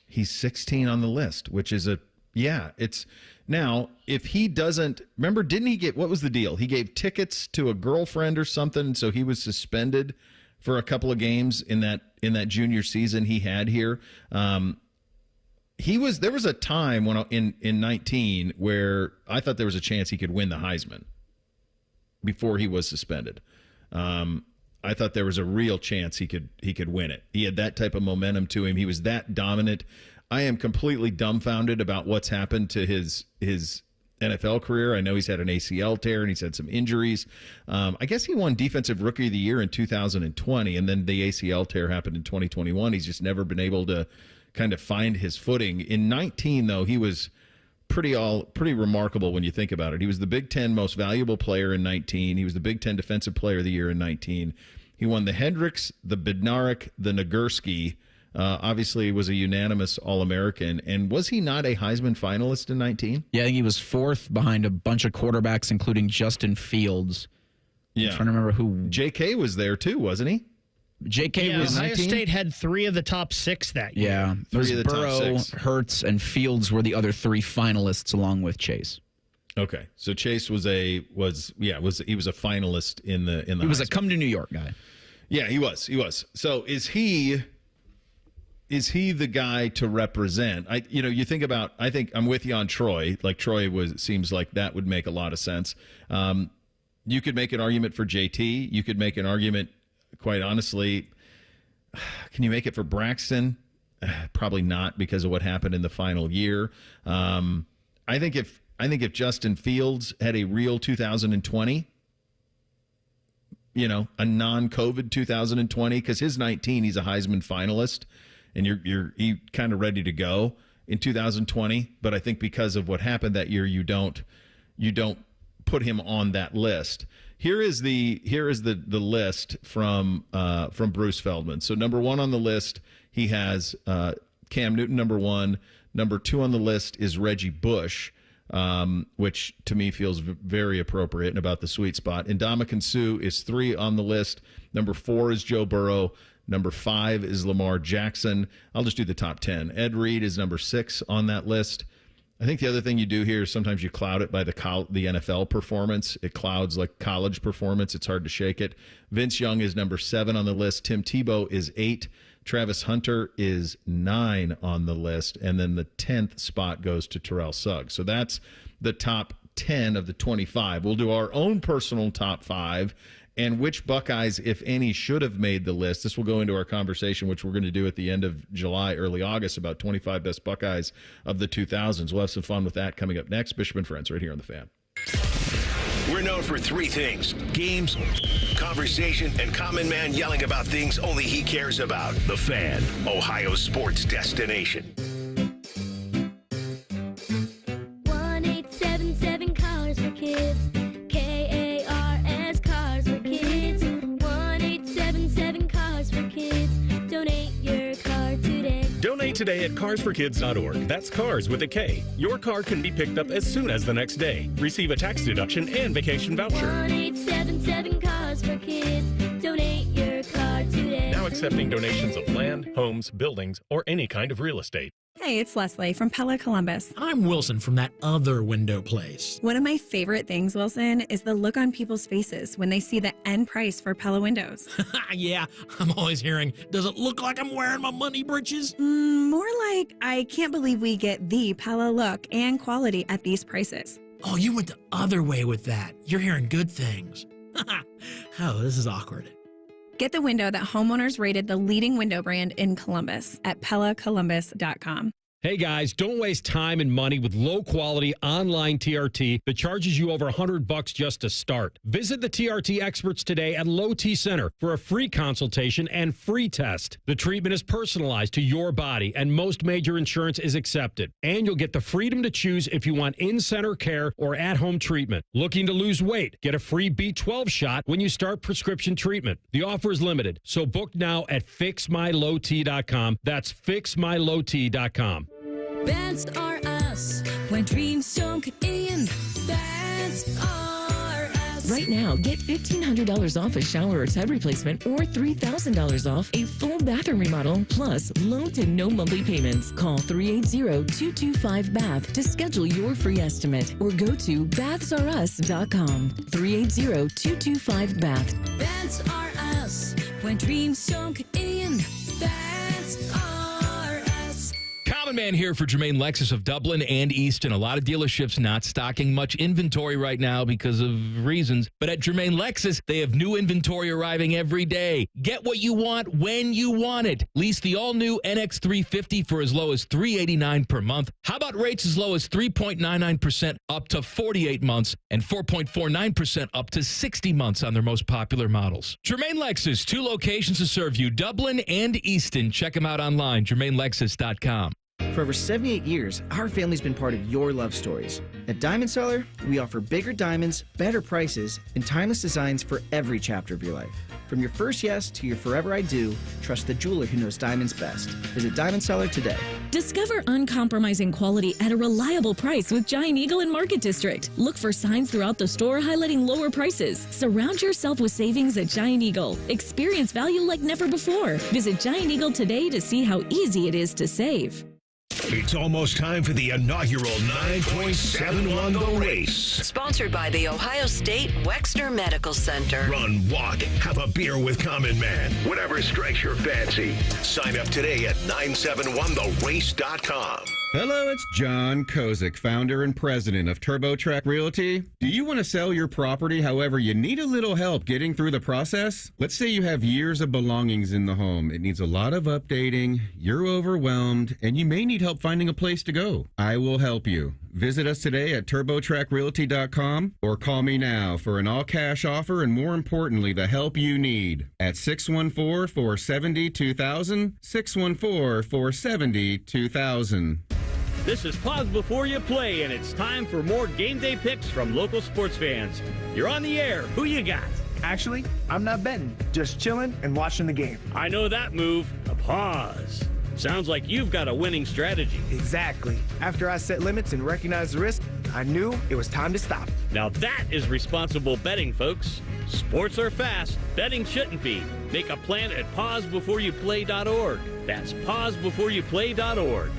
He's 16 on the list, which is it's now, if he doesn't, remember, didn't he get, what was the deal? He gave tickets to a girlfriend or something, so he was suspended for a couple of games in that junior season he had here. There was a time when in 19 where I thought there was a chance he could win the Heisman before he was suspended. I thought there was a real chance he could win it. He had that type of momentum to him. He was that dominant. I am completely dumbfounded about what's happened to his NFL career. I know he's had an ACL tear and he's had some injuries. I guess he won Defensive Rookie of the Year in 2020, and then the ACL tear happened in 2021. He's just never been able to kind of find his footing. In 19, though, he was pretty remarkable when you think about it. He was the Big Ten most valuable player in 19. He was the Big Ten Defensive Player of the Year in 19. He won the Hendricks, the Bednarik, the Nagurski. Obviously, was a unanimous All-American. And was he not a Heisman finalist in 19? Yeah, I think he was fourth behind a bunch of quarterbacks, including Justin Fields. Yeah. I'm trying to remember who. J.K. was there, too, wasn't he? J.K. was Ohio 19? State had 3 of the top 6 that year. Yeah, it was Burrow, Hurts, and Fields were the other 3 finalists, along with Chase. Okay, so Chase was a finalist in the. He was a come to New York guy. Yeah, he was. So is he the guy to represent? You think about. I think I'm with you on Troy. Like Troy seems like that would make a lot of sense. You could make an argument for JT. You could make an argument. Quite honestly, can you make it for Braxton? Probably not because of what happened in the final year. I think if Justin Fields had a real 2020, a non-COVID 2020, because his 19, he's a Heisman finalist, and he kind of ready to go in 2020. But I think because of what happened that year, you don't put him on that list. Here is the list from Bruce Feldman. So number 1 on the list, he has Cam Newton, number 1. Number 2 on the list is Reggie Bush, which to me feels very appropriate and about the sweet spot. Ndamukong Suh is 3 on the list. Number 4 is Joe Burrow. Number 5 is Lamar Jackson. I'll just do the top 10. Ed Reed is number 6 on that list. I think the other thing you do here is sometimes you cloud it by the NFL performance. It clouds like college performance. It's hard to shake it. Vince Young is number 7 on the list. Tim Tebow is 8. Travis Hunter is 9 on the list. And then the 10th spot goes to Terrell Suggs. So that's the top 10 of the 25. We'll do our own personal top 5 and which Buckeyes, if any, should have made the list. This will go into our conversation, which we're going to do at the end of July, early August, about 25 best Buckeyes of the 2000s. We'll have some fun with that coming up next. Bishop and Friends right here on The Fan. We're known for 3 things: games, conversation, and common man yelling about things only he cares about. The Fan, Ohio's sports destination. 1-877 Cars for Kids. KARS Cars for Kids. 1-877 Cars for Kids. Donate your car today. Donate today at carsforkids.org. That's cars with a K. Your car can be picked up as soon as the next day. Receive a tax deduction and vacation voucher. 1-877 Cars for Kids. Donate your car today. Now accepting donations of land, homes, buildings, or any kind of real estate. Hey, it's Leslie from Pella Columbus. I'm Wilson from that other window place. One of my favorite things, Wilson, is the look on people's faces when they see the end price for Pella windows. Yeah, I'm always hearing, does it look like I'm wearing my money britches? More like, I can't believe we get the Pella look and quality at these prices. Oh, you went the other way with that. You're hearing good things. Oh, this is awkward. Get the window that homeowners rated the leading window brand in Columbus at PellaColumbus.com. Hey guys, don't waste time and money with low-quality online TRT that charges you over $100 just to start. Visit the TRT experts today at Low T Center for a free consultation and free test. The treatment is personalized to your body, and most major insurance is accepted. And you'll get the freedom to choose if you want in-center care or at-home treatment. Looking to lose weight? Get a free B12 shot when you start prescription treatment. The offer is limited, so book now at FixMyLowT.com. That's FixMyLowT.com. That's are us. When dreams don't get in, that's are us. Right now, get $1,500 off a shower or tub replacement or $3,000 off a full bathroom remodel, plus low to no monthly payments. Call 380-225-BATH to schedule your free estimate or go to bathsareus.com. 380-225-BATH. That's are us. When dreams don't get in, that's are us. Common Man here for Jermaine Lexus of Dublin and Easton. A lot of dealerships not stocking much inventory right now because of reasons. But at Jermaine Lexus, they have new inventory arriving every day. Get what you want when you want it. Lease the all-new NX350 for as low as $389 per month. How about rates as low as 3.99% up to 48 months and 4.49% up to 60 months on their most popular models. Jermaine Lexus, 2 locations to serve you, Dublin and Easton. Check them out online, JermaineLexus.com. For over 78 years, our family's been part of your love stories. At Diamond Seller, we offer bigger diamonds, better prices, and timeless designs for every chapter of your life. From your first yes to your forever I do, trust the jeweler who knows diamonds best. Visit Diamond Seller today. Discover uncompromising quality at a reliable price with Giant Eagle in Market District. Look for signs throughout the store highlighting lower prices. Surround yourself with savings at Giant Eagle. Experience value like never before. Visit Giant Eagle today to see how easy it is to save. It's almost time for the inaugural 9.71 The Race. Sponsored by the Ohio State Wexner Medical Center. Run, walk, have a beer with Common Man. Whatever strikes your fancy. Sign up today at 971therace.com. Hello, it's John Kozik, founder and president of TurboTrack Realty. Do you want to sell your property, however, you need a little help getting through the process? Let's say you have years of belongings in the home. It needs a lot of updating, you're overwhelmed, and you may need help finding a place to go. I will help you. Visit us today at TurboTrackRealty.com or call me now for an all-cash offer and, more importantly, the help you need at 614-470-2000, 614-470-2000. This is Pause Before You Play, and it's time for more game day picks from local sports fans. You're on the air. Who you got? Actually, I'm not betting, just chilling and watching the game. I know that move. A pause. Sounds like you've got a winning strategy. Exactly. After I set limits and recognized the risk, I knew it was time to stop. Now that is responsible betting, folks. Sports are fast. Betting shouldn't be. Make a plan at pausebeforeyouplay.org. That's pausebeforeyouplay.org.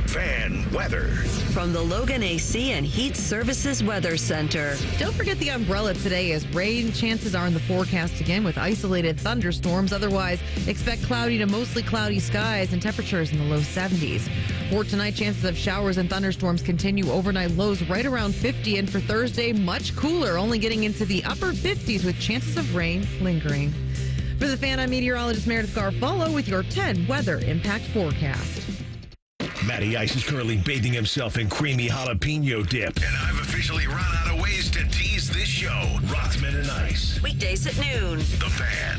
Fan weather. From the Logan AC and Heat Services Weather Center. Don't forget the umbrella today, as rain chances are in the forecast again with isolated thunderstorms. Otherwise, expect cloudy to mostly cloudy skies and temperatures in the low 70s. For tonight, chances of showers and thunderstorms continue. Overnight lows right around 50, and for Thursday, much cooler, only getting into the upper 50s with chances of rain lingering. For the Fan, I'm meteorologist Meredith Garfolo with your 10 weather impact forecast. Matty Ice is currently bathing himself in creamy jalapeno dip. And I've officially run out of ways to tease this show. Rothman and Ice. Weekdays at noon. The Fan.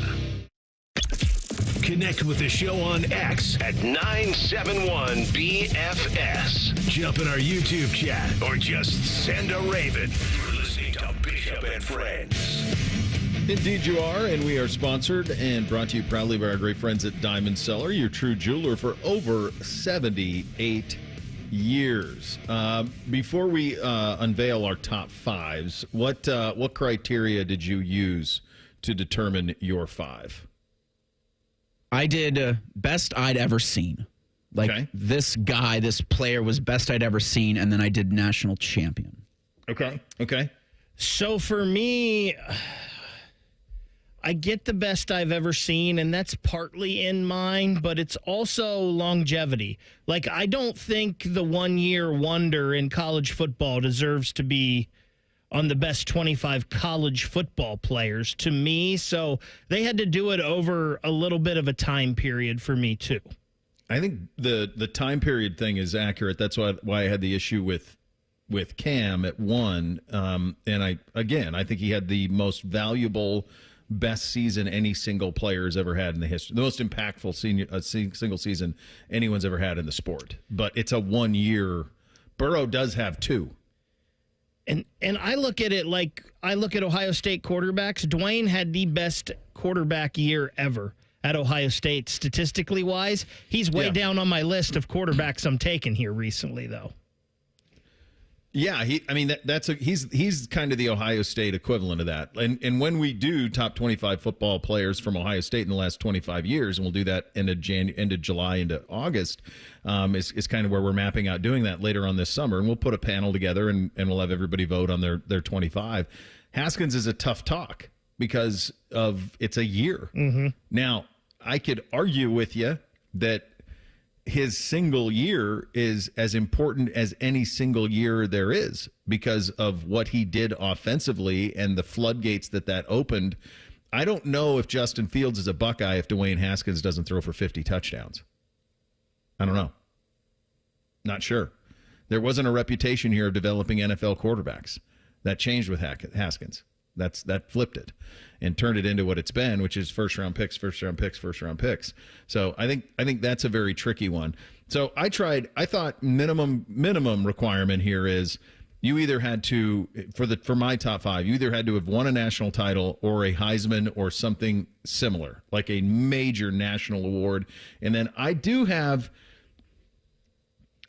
Connect with the show on X at 971BFS. Jump in our YouTube chat or just send a raven. You're listening to Bishop and Friends. Indeed you are, and we are sponsored and brought to you proudly by our great friends at Diamond Seller, your true jeweler for over 78 years. Before we unveil our top fives, what criteria did you use to determine your five? I did best I'd ever seen. Like, this guy, this player was best I'd ever seen, and then I did national champion. Okay. So for me, I get the best I've ever seen, and that's partly in mind, but it's also longevity. Like, I don't think the one-year wonder in college football deserves to be on the best 25 college football players to me, so they had to do it over a little bit of a time period for me, too. I think the time period thing is accurate. That's why I had the issue with Cam at 1. And I think he had the most valuable, best season any single player has ever had in the history. The most impactful single season anyone's ever had in the sport. But it's a 1 year. Burrow does have 2. And I look at it like I look at Ohio State quarterbacks. Dwayne had the best quarterback year ever at Ohio State, statistically wise. He's way down on my list of quarterbacks I'm taking here recently, though. Yeah, he's kind of the Ohio State equivalent of that. And when we do top 25 football players from Ohio State in the last 25 years, and we'll do that end of July into August, is kind of where we're mapping out doing that later on this summer. And we'll put a panel together and we'll have everybody vote on their 25. Haskins is a tough talk because of it's a year. Mm-hmm. Now, I could argue with you that his single year is as important as any single year there is because of what he did offensively and the floodgates that opened. I don't know if Justin Fields is a Buckeye if Dwayne Haskins doesn't throw for 50 touchdowns. I don't know. Not sure. There wasn't a reputation here of developing NFL quarterbacks. That changed with Haskins. That flipped it and turned it into what it's been, which is first round picks. So I think that's a very tricky one. So I thought minimum requirement here is you either had to, for my top 5, you either had to have won a national title or a Heisman or something similar, like a major national award. And then I do have,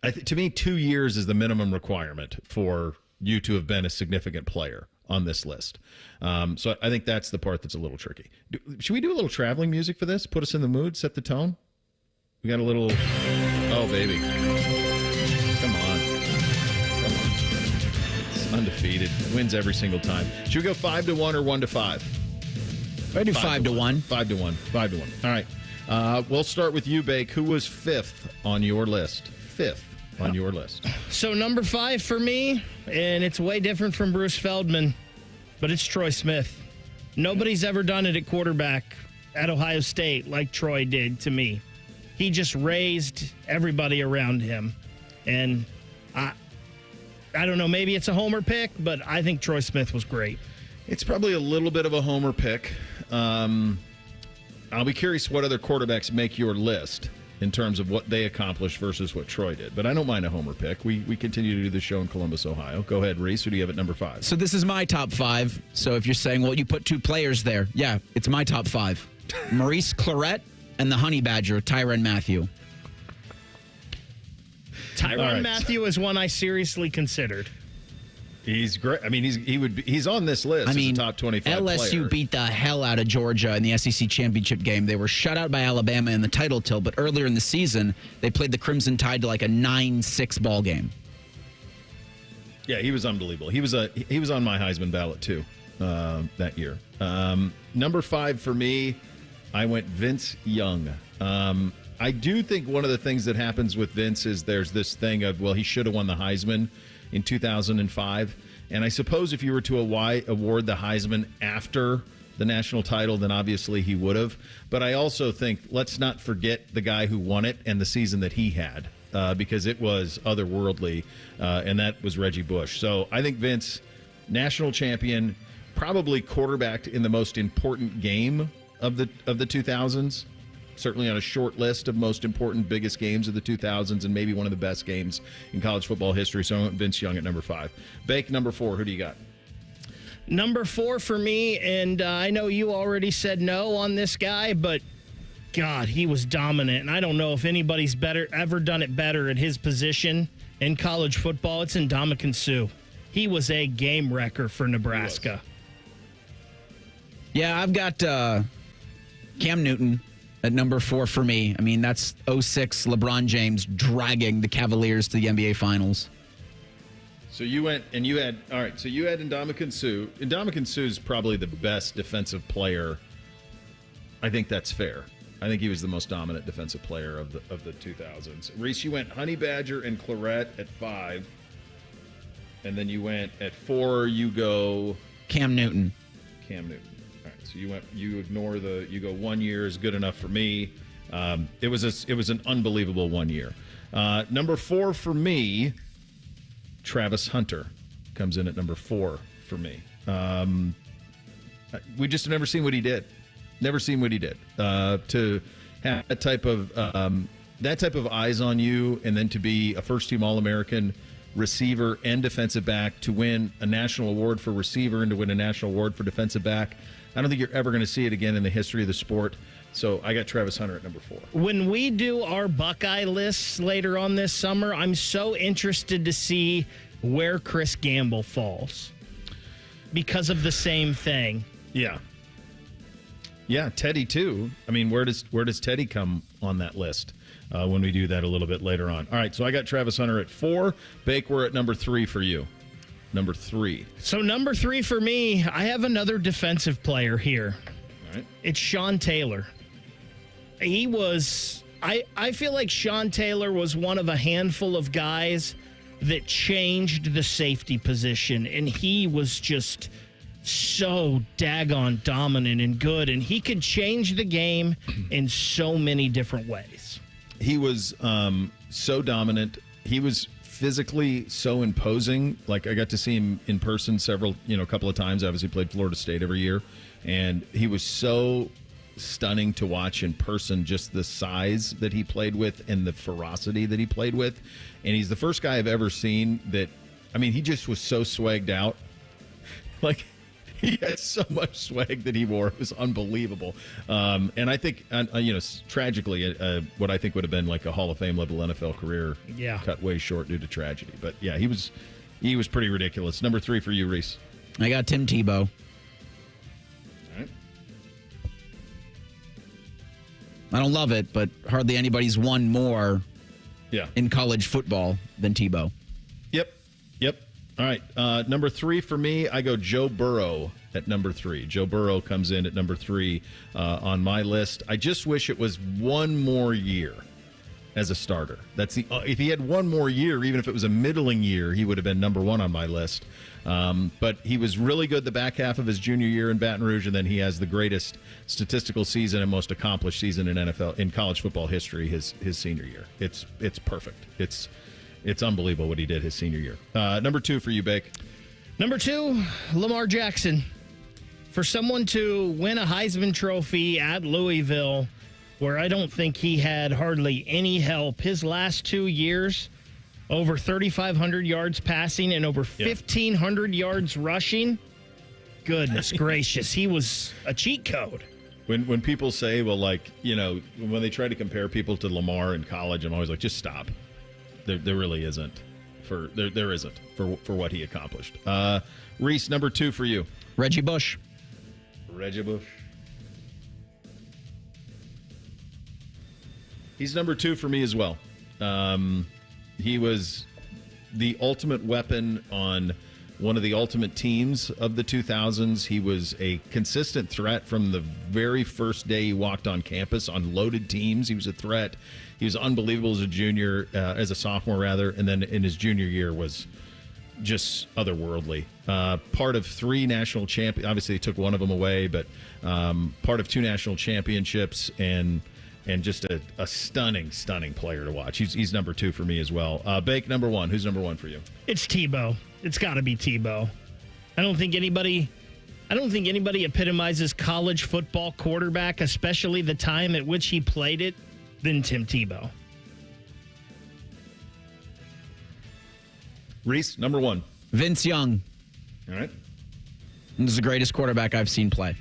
to me, 2 years is the minimum requirement for you to have been a significant player on this list. So I think that's the part that's a little tricky. Should we do a little traveling music for this? Put us in the mood, set the tone? We got a little, oh, baby. Come on. It's undefeated. Wins every single time. Should we go 5-1 or 1-5? I do 5-1. 5-1. All right. We'll start with you, Bake. Who was 5th on your list? 5th on your list. So number 5 for me, and it's way different from Bruce Feldman, but it's Troy Smith. Nobody's ever done it at quarterback at Ohio State like Troy did to me. He just raised everybody around him. And I don't know, maybe it's a homer pick, but I think Troy Smith was great. It's probably a little bit of a homer pick. I'll be curious what other quarterbacks make your list in terms of what they accomplished versus what Troy did. But I don't mind a homer pick. We continue to do the show in Columbus, Ohio. Go ahead, Reese. Who do you have at number 5? So this is my top 5. So if you're saying, well, you put 2 players there. Yeah, it's my top 5. Maurice Clarett and the Honey Badger, Tyrann Mathieu. Tyrann Mathieu is one I seriously considered. He's great. I mean, he's on this list as a top 25 LSU player. beat the hell out of Georgia in the SEC championship game. They were shut out by Alabama in the title tilt, but earlier in the season, they played the Crimson Tide to like a 9-6 ball game. Yeah, he was unbelievable. He was on my Heisman ballot too that year. Number 5 for me, I went Vince Young. I do think one of the things that happens with Vince is there's this thing of, well, he should have won the Heisman in 2005. And I suppose if you were to award the Heisman after the national title, then obviously he would have. But I also think let's not forget the guy who won it and the season that he had because it was otherworldly, and that was Reggie Bush. So I think Vince, national champion, probably quarterbacked in the most important game of the 2000s. Certainly on a short list of most important, biggest games of the 2000s and maybe one of the best games in college football history. So I went Vince Young at number 5. Bake, number 4. Who do you got? Number 4 for me, and I know you already said no on this guy, but God, he was dominant. And I don't know if anybody's ever done it better at his position in college football. It's Ndamukong Suh. He was a game wrecker for Nebraska. Yeah, I've got Cam Newton at number 4 for me. I mean, that's 06 LeBron James dragging the Cavaliers to the NBA Finals. So you went and you had, all right, so you had Ndamukong Suh. Ndamukong Suh is probably the best defensive player. I think that's fair. I think he was the most dominant defensive player of the 2000s. Reese, you went Honey Badger and Clarett at 5. And then you went at 4, you go Cam Newton. So you go 1 year is good enough for me. It was an unbelievable 1 year. Number 4 for me, Travis Hunter comes in at number 4 for me. We just have never seen what he did. To have that type of eyes on you, and then to be a first-team All-American receiver and defensive back, to win a national award for receiver and to win a national award for defensive back. I don't think you're ever going to see it again in the history of the sport. So I got Travis Hunter at number 4. When we do our Buckeye lists later on this summer, I'm so interested to see where Chris Gamble falls because of the same thing. Yeah. Yeah, Teddy too. I mean, where does Teddy come on that list when we do that a little bit later on? All right, so I got Travis Hunter at 4. Bake, we're at number 3 for you. Number 3. So number 3 for me, I have another defensive player here. All right. It's Sean Taylor. He was I feel like Sean Taylor was one of a handful of guys that changed the safety position, and he was just so daggone dominant and good, and he could change the game in so many different ways. He was so dominant. He was physically so imposing. Like, I got to see him in person a couple of times. Obviously played Florida State every year, and he was so stunning to watch in person, just the size that he played with and the ferocity that he played with. And he's the first guy I've ever seen that, I mean, he just was so swagged out. Like, he had so much swag that he wore. It was unbelievable. And I think, tragically, what I think would have been like a Hall of Fame level NFL career cut way short due to tragedy. But yeah, he was pretty ridiculous. Number 3 for you, Reese. I got Tim Tebow. I don't love it, but hardly anybody's won more in college football than Tebow. Yep. All right. Number 3 for me, I go Joe Burrow at number 3. Joe Burrow comes in at number 3 on my list. I just wish it was one more year as a starter. That's if he had one more year, even if it was a middling year, he would have been number 1 on my list. But he was really good the back half of his junior year in Baton Rouge, and then he has the greatest statistical season and most accomplished season in college football history his senior year. It's perfect. It's unbelievable what he did his senior year. Number 2 for you, Bake. Number 2, Lamar Jackson. For someone to win a Heisman Trophy at Louisville, where I don't think he had hardly any help, his last 2 years, over 3,500 yards passing and over 1,500 yards rushing. Goodness gracious, he was a cheat code. When people say, well, like, when they try to compare people to Lamar in college, I'm always like, just stop. There really isn't. There isn't for what he accomplished. Reese, number 2 for you. Reggie Bush. He's number 2 for me as well. He was the ultimate weapon on one of the ultimate teams of the 2000s. He was a consistent threat from the very first day he walked on campus on loaded teams. He was a threat. He was unbelievable as a sophomore, rather, and then in his junior year was just otherworldly. Part of 3 national champions. Obviously, he took one of them away, but part of 2 national championships and just a stunning player to watch. He's number 2 for me as well. Bake, number 1. Who's number 1 for you? It's Tebow. It's got to be Tebow. I don't think anybody epitomizes college football quarterback, especially the time at which he played it, than Tim Tebow. Reese, number 1. Vince Young. All right. This is the greatest quarterback I've seen play.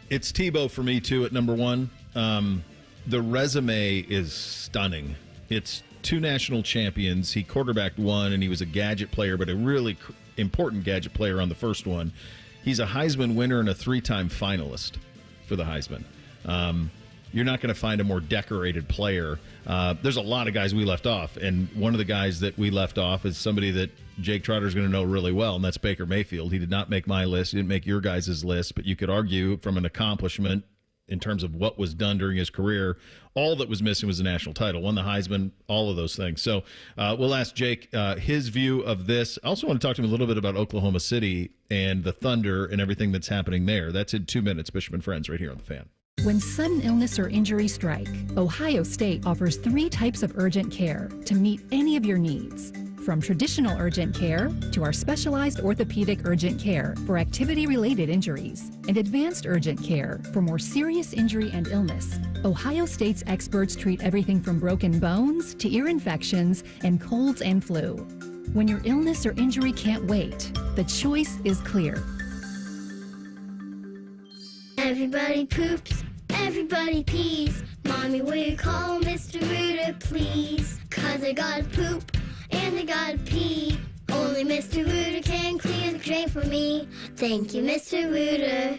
It's Tebow for me, too, at number 1. The resume is stunning. It's 2 national champions. He quarterbacked 1, and he was a gadget player, but a really important gadget player on the first one. He's a Heisman winner and a 3-time finalist for the Heisman. You're not going to find a more decorated player. There's a lot of guys we left off, and one of the guys that we left off is somebody that Jake Trotter is going to know really well, and that's Baker Mayfield. He did not make my list. He didn't make your guys' list, but you could argue from an accomplishment in terms of what was done during his career, all that was missing was a national title. Won the Heisman, all of those things. So we'll ask Jake his view of this. I also want to talk to him a little bit about Oklahoma City and the Thunder and everything that's happening there. That's in 2 minutes, Bishop and Friends, right here on The Fan. When sudden illness or injury strike, Ohio State offers 3 types of urgent care to meet any of your needs. From traditional urgent care to our specialized orthopedic urgent care for activity-related injuries and advanced urgent care for more serious injury and illness, Ohio State's experts treat everything from broken bones to ear infections and colds and flu. When your illness or injury can't wait, the choice is clear. Everybody poops, everybody pees. Mommy, will you call Mr. Rooter, please? 'Cause I gotta poop and I gotta pee. Only Mr. Rooter can clear the drain for me. Thank you, Mr. Rooter.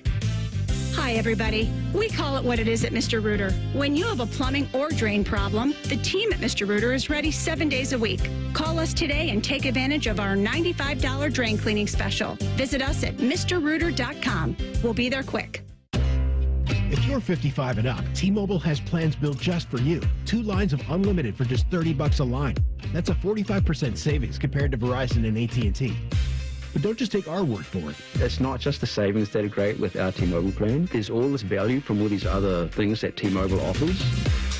Hi, everybody. We call it what it is at Mr. Rooter. When you have a plumbing or drain problem, the team at Mr. Rooter is ready 7 days a week. Call us today and take advantage of our $95 drain cleaning special. Visit us at MrRooter.com. We'll be there quick. If you're 55 and up, T-Mobile has plans built just for you. 2 lines of unlimited for just $30 a line. That's a 45% savings compared to Verizon and AT&T. But don't just take our word for it. It's not just the savings that are great with our T-Mobile plan. There's all this value from all these other things that T-Mobile offers.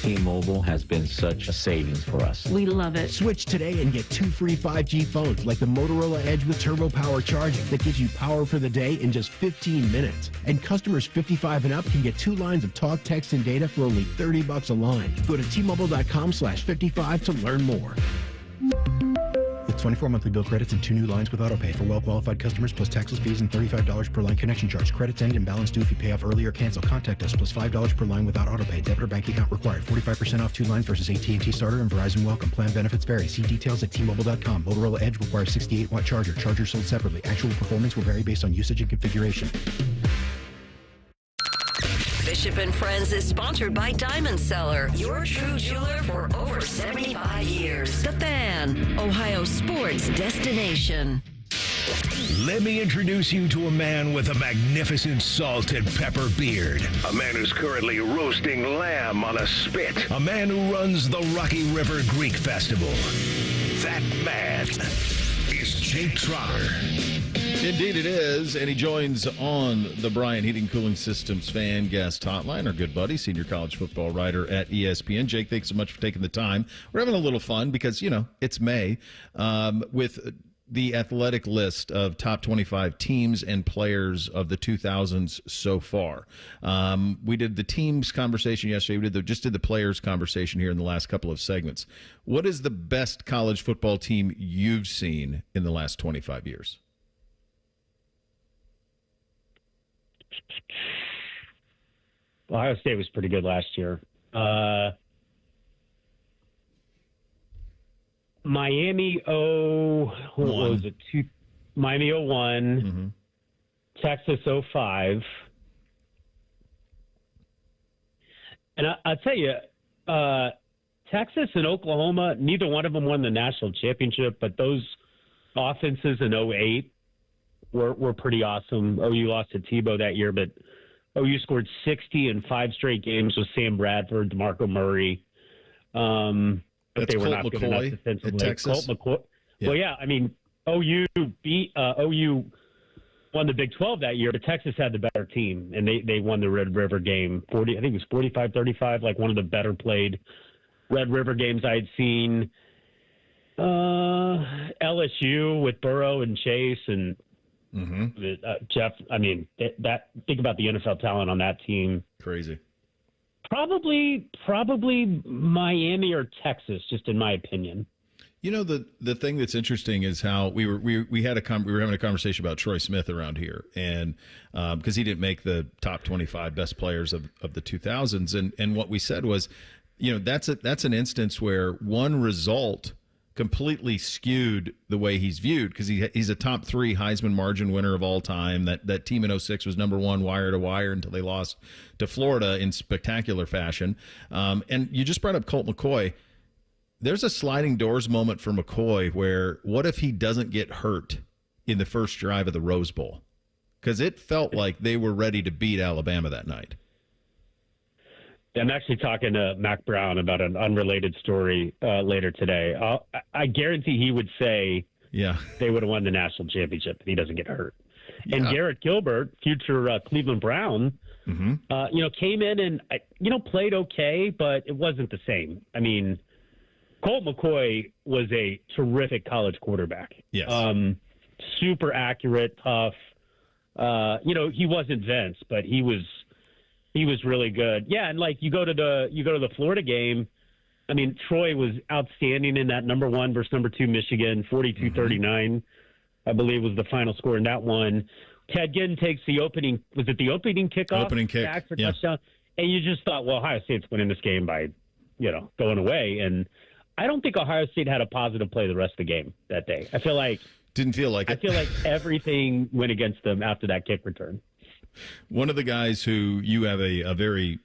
T-Mobile has been such a savings for us. We love it. Switch today and get 2 free 5G phones like the Motorola Edge with Turbo Power charging that gives you power for the day in just 15 minutes. And customers 55 and up can get 2 lines of talk, text, and data for only $30 a line. Go to T-Mobile.com/55 to learn more. With 24 monthly bill credits and 2 new lines with autopay for well-qualified customers plus taxes, fees, and $35 per line connection charge. Credits end and balance due if you pay off early or cancel. Contact us plus $5 per line without autopay. Debit or bank account required. 45% off 2 lines versus AT&T Starter and Verizon Welcome. Plan benefits vary. See details at T-Mobile.com. Motorola Edge requires 68-watt charger. Charger sold separately. Actual performance will vary based on usage and configuration. Bishop and Friends is sponsored by Diamond Seller, your true jeweler for over 75 years. The Fan, Ohio sports destination. Let me introduce you to a man with a magnificent salt and pepper beard. A man who's currently roasting lamb on a spit. A man who runs the Rocky River Greek Festival. That man is Jake Trotter. Indeed it is, and he joins on the Bryant Heating Cooling Systems fan guest hotline, our good buddy, senior college football writer at ESPN. Jake, thanks so much for taking the time. We're having a little fun because, it's May, with the athletic list of top 25 teams and players of the 2000s so far. We did the teams conversation yesterday. We did the players conversation here in the last couple of segments. What is the best college football team you've seen in the last 25 years? Ohio State was pretty good last year. Miami, Miami 01, Texas 05. And I'll tell you, Texas and Oklahoma, neither one of them won the national championship, but those offenses in 08 were pretty awesome. OU lost to Tebow that year, but OU scored 60 in 5 straight games with Sam Bradford, DeMarco Murray. But they were Colt not good McCoy enough defensively. at Texas. Colt McCoy. Yeah. Well, yeah, I mean, OU won the Big 12 that year, but Texas had the better team, and they won the Red River game. I think it was 45-35, like one of the better played Red River games I'd seen. LSU with Burrow and Chase and Jeff. I mean, think about the NFL talent on that team. Crazy. Probably Miami or Texas, just in my opinion. The thing that's interesting is how we were having a conversation about Troy Smith around here, and because he didn't make the top 25 best players of the 2000s, and what we said was, that's an instance where one result completely skewed the way he's viewed, because he's a top 3 Heisman margin winner of all time. That team in 06 was number 1 wire to wire until they lost to Florida in spectacular fashion. And you just brought up Colt McCoy. There's a sliding doors moment for McCoy where what if he doesn't get hurt in the first drive of the Rose Bowl? Because it felt like they were ready to beat Alabama that night. I'm actually talking to Mac Brown about an unrelated story later today. I guarantee he would say they would have won the national championship if he doesn't get hurt. Yeah. And Garrett Gilbert, future Cleveland Brown, came in and, played okay, but it wasn't the same. I mean, Colt McCoy was a terrific college quarterback. Yes. Super accurate, tough. He wasn't Vince, but he was really good. Yeah, and you go to the Florida game. I mean, Troy was outstanding in that number 1 versus number 2 Michigan, 42-39, I believe was the final score in that one. Ted Ginn takes the opening kickoff? Opening kick, back for touchdown. And you just thought, well, Ohio State's winning this game by, going away. And I don't think Ohio State had a positive play the rest of the game that day. Didn't feel like it. I feel like everything went against them after that kick return. One of the guys who you have a very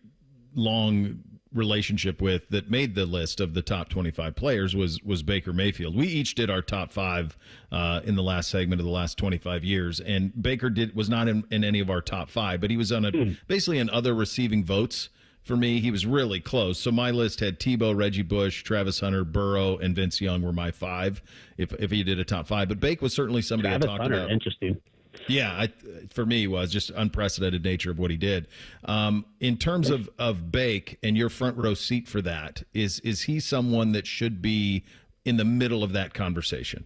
long relationship with that made the list of the top 25 players was Baker Mayfield. We each did our top 5 in the last segment of the last 25 years, and Baker was not in any of our top 5, but he was on basically in other receiving votes. For me, he was really close. So my list had Tebow, Reggie Bush, Travis Hunter, Burrow, and Vince Young were my 5 if he did a top 5. But Bake was certainly somebody Travis I talked Hunter, about. Interesting. Yeah, for me, was just unprecedented nature of what he did. In terms of Bake and your front row seat for that, is he someone that should be in the middle of that conversation?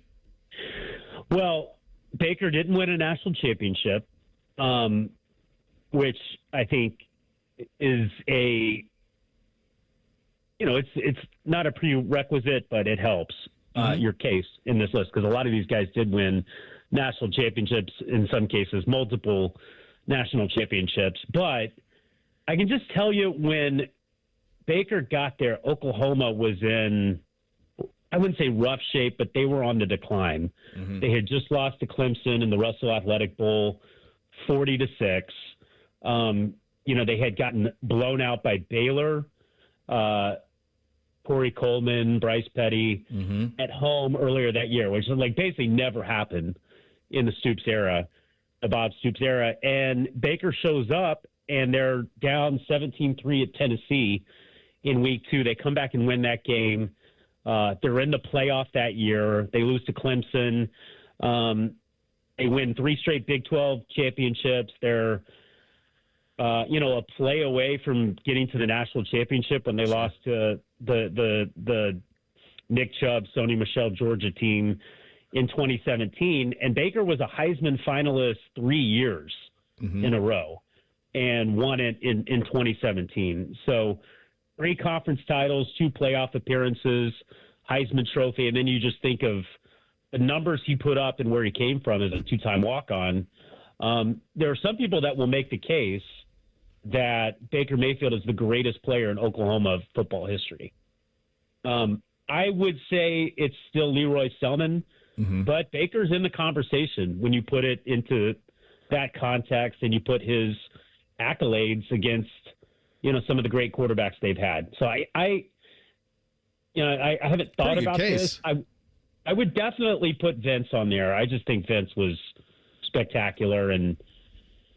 Well, Baker didn't win a national championship, which I think is it's not a prerequisite, but it helps your case in this list, because a lot of these guys did win national championships, in some cases multiple national championships. But I can just tell you, when Baker got there, Oklahoma was in, I wouldn't say rough shape, but they were on the decline. They had just lost to Clemson in the Russell Athletic Bowl 40-6. They had gotten blown out by Baylor, Corey Coleman, Bryce Petty at home earlier that year, which basically never happened in the Stoops era, the Bob Stoops era. And Baker shows up, and they're down 17-3 at Tennessee in week 2. They come back and win that game. They're in the playoff that year. They lose to Clemson. They win 3 straight Big 12 championships. They're a play away from getting to the national championship when they lost to the Nick Chubb, Sony Michel, Georgia team in 2017. And Baker was a Heisman finalist 3 years in a row and won it in 2017. So 3 conference titles, 2 playoff appearances, Heisman Trophy, and then you just think of the numbers he put up and where he came from as a 2-time walk-on. There are some people that will make the case that Baker Mayfield is the greatest player in Oklahoma football history. I would say it's still Leroy Selman, but Baker's in the conversation when you put it into that context and you put his accolades against, some of the great quarterbacks they've had. So I haven't thought about this. I would definitely put Vince on there. I just think Vince was spectacular, and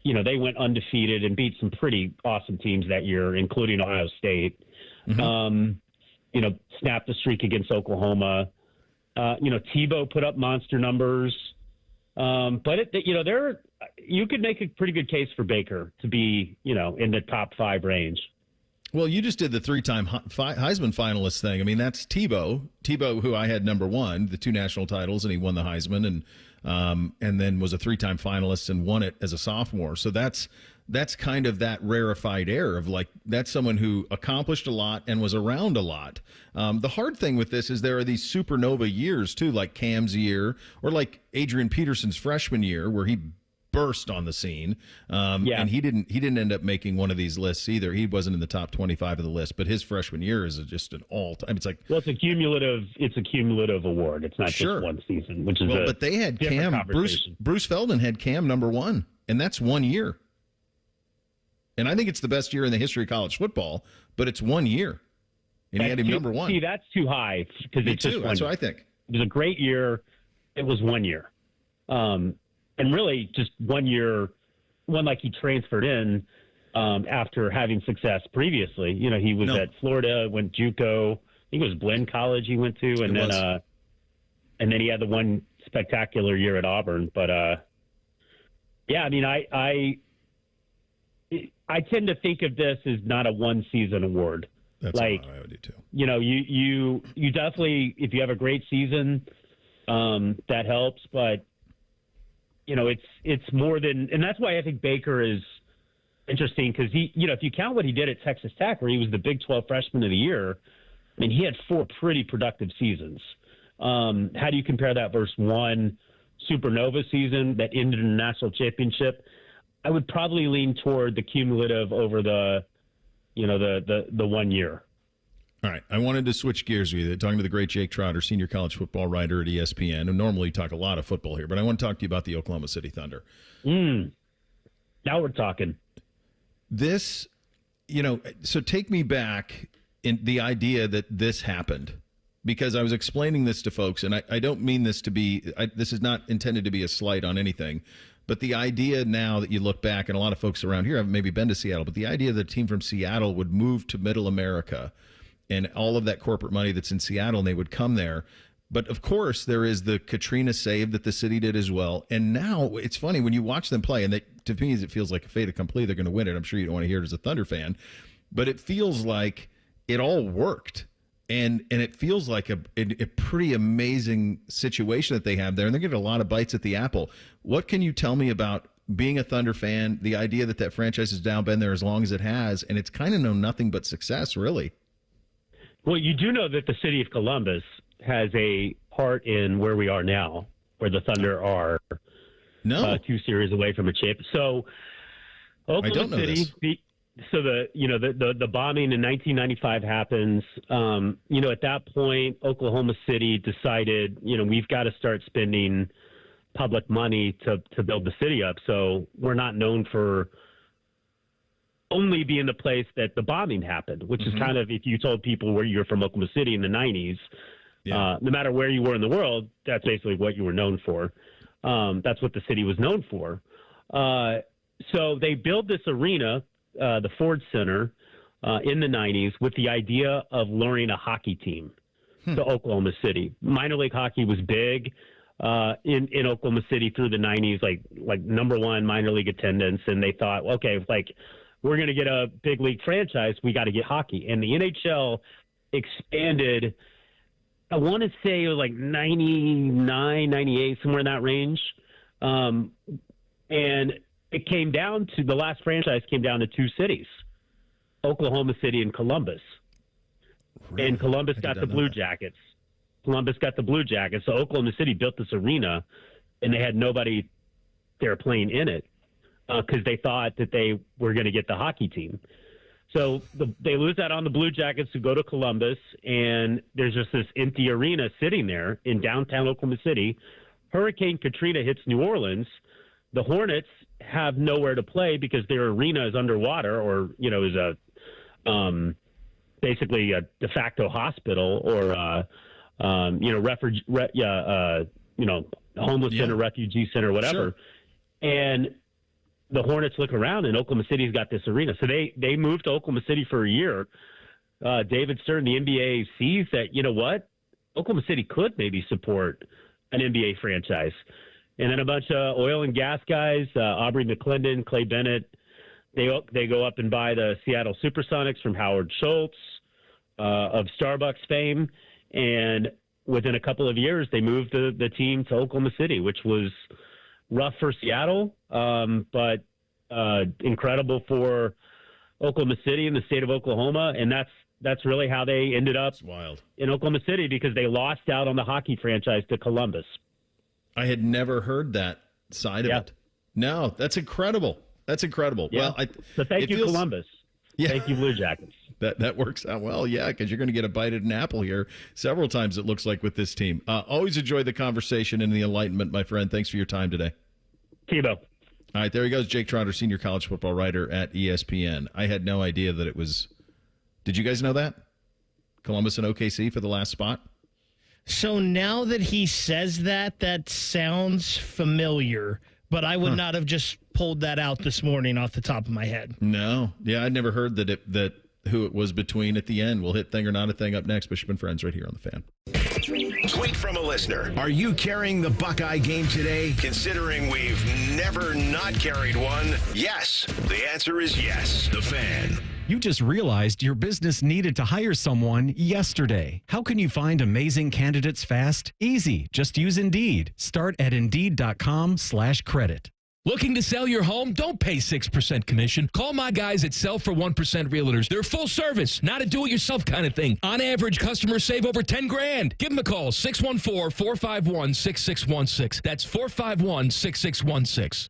they went undefeated and beat some pretty awesome teams that year, including Ohio State. Snapped the streak against Oklahoma. Tebow put up monster numbers. But you could make a pretty good case for Baker to be, in the top 5 range. Well, you just did the 3-time Heisman finalist thing. I mean, that's Tebow, who I had number 1, the 2 national titles, and he won the Heisman, and then was a 3-time finalist and won it as a sophomore. So that's kind of that rarefied air of that's someone who accomplished a lot and was around a lot. The hard thing with this is there are these supernova years too, like Cam's year or like Adrian Peterson's freshman year, where he burst on the scene. And he didn't end up making one of these lists either. He wasn't in the top 25 of the list, but his freshman year is just an all-time. It's it's a cumulative award. It's not just one season, which is but they had Cam. Bruce Feldman had Cam number 1, and that's 1 year. And I think it's the best year in the history of college football, but it's 1 year, and he had him number 1. See, that's too high because it's just 1 That's year. what I think. It was a great year. It was 1 year. And really just 1 year, one like he transferred in after having success previously. He was at Florida, went JUCO. I think it was Blinn College he went to, and then he had the one spectacular year at Auburn. But I mean, I tend to think of this as not a one-season award. That's how I would do too. You definitely, if you have a great season, that helps, but it's more than, and that's why I think Baker is interesting, because he, if you count what he did at Texas Tech, where he was the Big 12 Freshman of the Year, I mean, he had 4 pretty productive seasons. How do you compare that versus one supernova season that ended in a national championship? I would probably lean toward the cumulative over the 1 year. All right. I wanted to switch gears with you. Talking to the great Jake Trotter, senior college football writer at ESPN, and normally talk a lot of football here, but I want to talk to you about the Oklahoma City Thunder. Now we're talking. This, so take me back in the idea that this happened, because I was explaining this to folks, and I don't mean this to be, this is not intended to be a slight on anything, but the idea now that you look back, and a lot of folks around here have maybe been to Seattle, but the idea that a team from Seattle would move to Middle America and all of that corporate money that's in Seattle, and they would come there. But of course, there is the Katrina save that the city did as well. And now it's funny when you watch them play, and to me, it feels like a fait accompli. They're going to win it. I'm sure you don't want to hear it as a Thunder fan, but it feels like it all worked. And it feels like a pretty amazing situation that they have there. And they're getting a lot of bites at the apple. What can you tell me about being a Thunder fan, the idea that franchise has now been there as long as it has, and it's kind of known nothing but success, really? Well, you do know that the city of Columbus has a part in where we are now, where the Thunder are 2 series away from a champ. So Oklahoma City, the bombing in 1995 happens. At that point, Oklahoma City decided, we've got to start spending public money to build the city up. So we're not known for only being the place that the bombing happened, which is kind of, if you told people where you're from Oklahoma City in the 90s, no matter where you were in the world, that's basically what you were known for. That's what the city was known for. So they built this arena, the Ford Center, in the 90s with the idea of luring a hockey team to Oklahoma City. Minor league hockey was big in Oklahoma City through the 90s, like number one minor league attendance. And they thought, okay, we're going to get a big league franchise, we got to get hockey. And the NHL expanded, I want to say it was like 99, 98, somewhere in that range. And it came down to, the last franchise came down to 2 cities, Oklahoma City and Columbus. Really? And Columbus got the Blue Jackets. So Oklahoma City built this arena, and they had nobody there playing in it because they thought that they were going to get the hockey team. So they lose that on the Blue Jackets to go to Columbus, and there's just this empty arena sitting there in downtown Oklahoma City. Hurricane Katrina hits New Orleans. The Hornets have nowhere to play because their arena is underwater, or is a basically a de facto hospital, or homeless center, refugee center, whatever. Sure. And the Hornets look around, and Oklahoma City's got this arena. So they moved to Oklahoma City for a year. David Stern, the NBA, sees that, Oklahoma City could maybe support an NBA franchise. And then a bunch of oil and gas guys, Aubrey McClendon, Clay Bennett, they go up and buy the Seattle Supersonics from Howard Schultz of Starbucks fame. And within a couple of years, they moved the team to Oklahoma City, which was rough for Seattle, but incredible for Oklahoma City and the state of Oklahoma. And that's really how they ended up in Oklahoma City, because they lost out on the hockey franchise to Columbus. I had never heard that side of it. No, that's incredible. Yeah. Well, so thank you, Columbus. Yeah. Thank you, Blue Jackets. That works out well, because you're going to get a bite at an apple here several times, it looks like, with this team. Always enjoy the conversation and the enlightenment, my friend. Thanks for your time today. Tebow. All right, there he goes, Jake Trotter, senior college football writer at ESPN. I had no idea that it was – did you guys know that? Columbus and OKC for the last spot? So now that he says that sounds familiar, but I would not have just pulled that out this morning off the top of my head. No. Yeah, I'd never heard that who it was between at the end. We'll hit Thing or Not a Thing up next. Bishop and Friends right here on The Fan. Tweet from a listener. Are you carrying the Buckeye game today? Considering we've never not carried one, yes. The answer is yes. The Fan. You just realized your business needed to hire someone yesterday. How can you find amazing candidates fast? Easy. Just use Indeed. Start at Indeed.com/credit. Looking to sell your home? Don't pay 6% commission. Call my guys at Sell for 1% Realtors. They're full service, not a do-it-yourself kind of thing. On average, customers save over $10,000. Give them a call, 614-451-6616. That's 451-6616.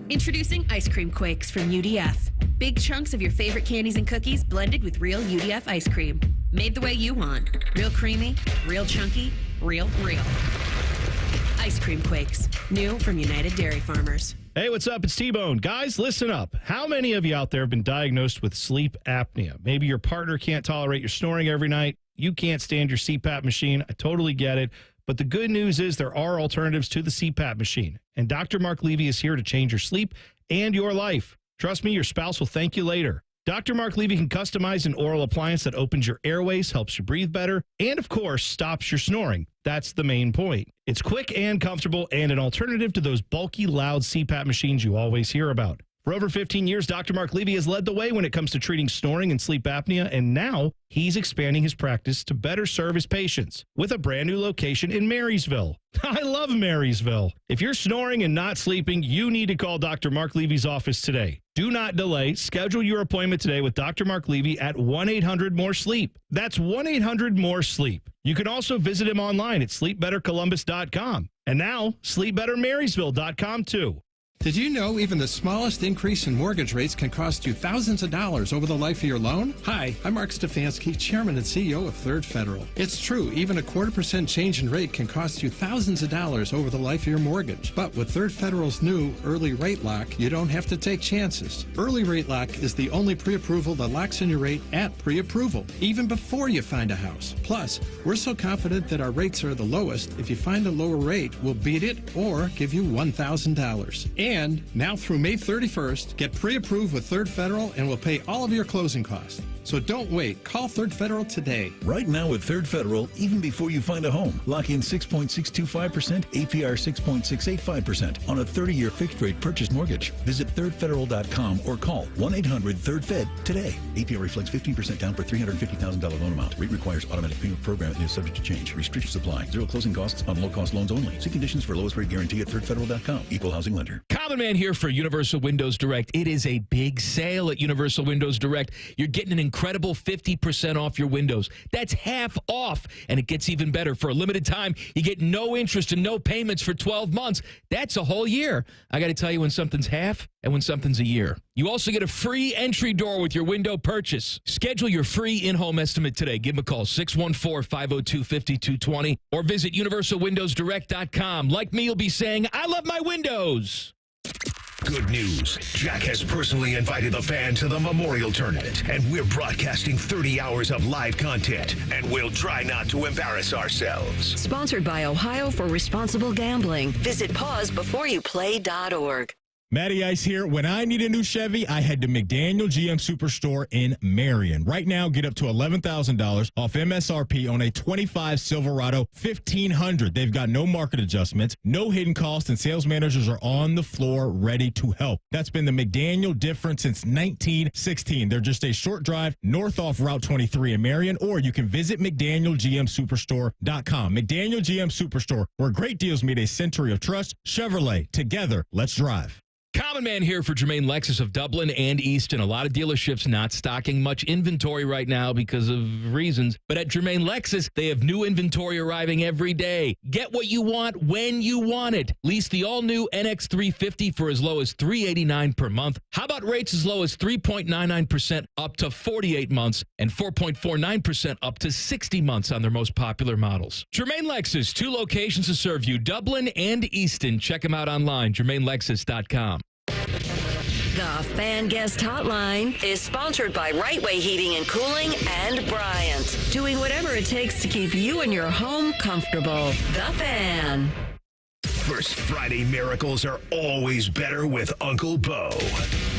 Introducing Ice Cream Quakes from UDF. Big chunks of your favorite candies and cookies blended with real UDF ice cream. Made the way you want. Real creamy, real chunky, real. Ice Cream Quakes. New from United Dairy Farmers. Hey, what's up? It's T-Bone. Guys, listen up. How many of you out there have been diagnosed with sleep apnea? Maybe your partner can't tolerate your snoring every night. You can't stand your CPAP machine. I totally get it. But the good news is there are alternatives to the CPAP machine. And Dr. Mark Levy is here to change your sleep and your life. Trust me, your spouse will thank you later. Dr. Mark Levy can customize an oral appliance that opens your airways, helps you breathe better, and, of course, stops your snoring. That's the main point. It's quick and comfortable and an alternative to those bulky, loud CPAP machines you always hear about. For over 15 years, Dr. Mark Levy has led the way when it comes to treating snoring and sleep apnea, and now he's expanding his practice to better serve his patients with a brand new location in Marysville. I love Marysville. If you're snoring and not sleeping, you need to call Dr. Mark Levy's office today. Do not delay. Schedule your appointment today with Dr. Mark Levy at 1-800-MORE-SLEEP. That's 1-800-MORE-SLEEP. You can also visit him online at sleepbettercolumbus.com. And now, sleepbettermarysville.com too. Did you know even the smallest increase in mortgage rates can cost you thousands of dollars over the life of your loan? Hi, I'm Mark Stefanski, Chairman and CEO of Third Federal. It's true, even a 0.25% change in rate can cost you thousands of dollars over the life of your mortgage. But with Third Federal's new Early Rate Lock, you don't have to take chances. Early Rate Lock is the only pre-approval that locks in your rate at pre-approval, even before you find a house. Plus, we're so confident that our rates are the lowest, if you find a lower rate, we'll beat it or give you $1,000. And now through May 31st, get pre-approved with Third Federal and we'll pay all of your closing costs. So don't wait. Call Third Federal today. Right now with Third Federal, even before you find a home, lock in 6.625%, APR 6.685% on a 30-year fixed-rate purchase mortgage. Visit thirdfederal.com or call 1-800-3RD-FED today. APR reflects 15% down per $350,000 loan amount. Rate requires automatic payment program and is subject to change. Restrictions apply. Zero closing costs on low-cost loans only. See conditions for lowest rate guarantee at thirdfederal.com. Equal housing lender. Common Man here for Universal Windows Direct. It is a big sale at Universal Windows Direct. You're getting an incredible 50% off your windows. That's half off, and it gets even better. For a limited time, you get no interest and no payments for 12 months. That's a whole year. I got to tell you when something's half and when something's a year. You also get a free entry door with your window purchase. Schedule your free in-home estimate today. Give them a call, 614-502-5220, or visit universalwindowsdirect.com. Like me, you'll be saying, I love my windows. Good news. Jack has personally invited the fan to the Memorial Tournament, and we're broadcasting 30 hours of live content, and we'll try not to embarrass ourselves. Sponsored by Ohio for Responsible Gambling. Visit pausebeforeyouplay.org. Matty Ice here. When I need a new Chevy, I head to McDaniel GM Superstore in Marion. Right now, get up to $11,000 off MSRP on a 25 Silverado 1500. They've got no market adjustments, no hidden costs, and sales managers are on the floor ready to help. That's been the McDaniel difference since 1916. They're just a short drive north off Route 23 in Marion, or you can visit McDanielGMSuperstore.com. McDaniel GM Superstore, where great deals meet a century of trust. Chevrolet, together, let's drive. Common Man here for Jermaine Lexus of Dublin and Easton. A lot of dealerships not stocking much inventory right now because of reasons. But at Jermaine Lexus, they have new inventory arriving every day. Get what you want when you want it. Lease the all-new NX350 for as low as $389 per month. How about rates as low as 3.99% up to 48 months and 4.49% up to 60 months on their most popular models. Jermaine Lexus, 2 locations to serve you, Dublin and Easton. Check them out online, JermaineLexus.com. The Fan Guest Hotline is sponsored by Right Way Heating and Cooling and Bryant, doing whatever it takes to keep you and your home comfortable. The Fan. First Friday miracles are always better with Uncle Bo.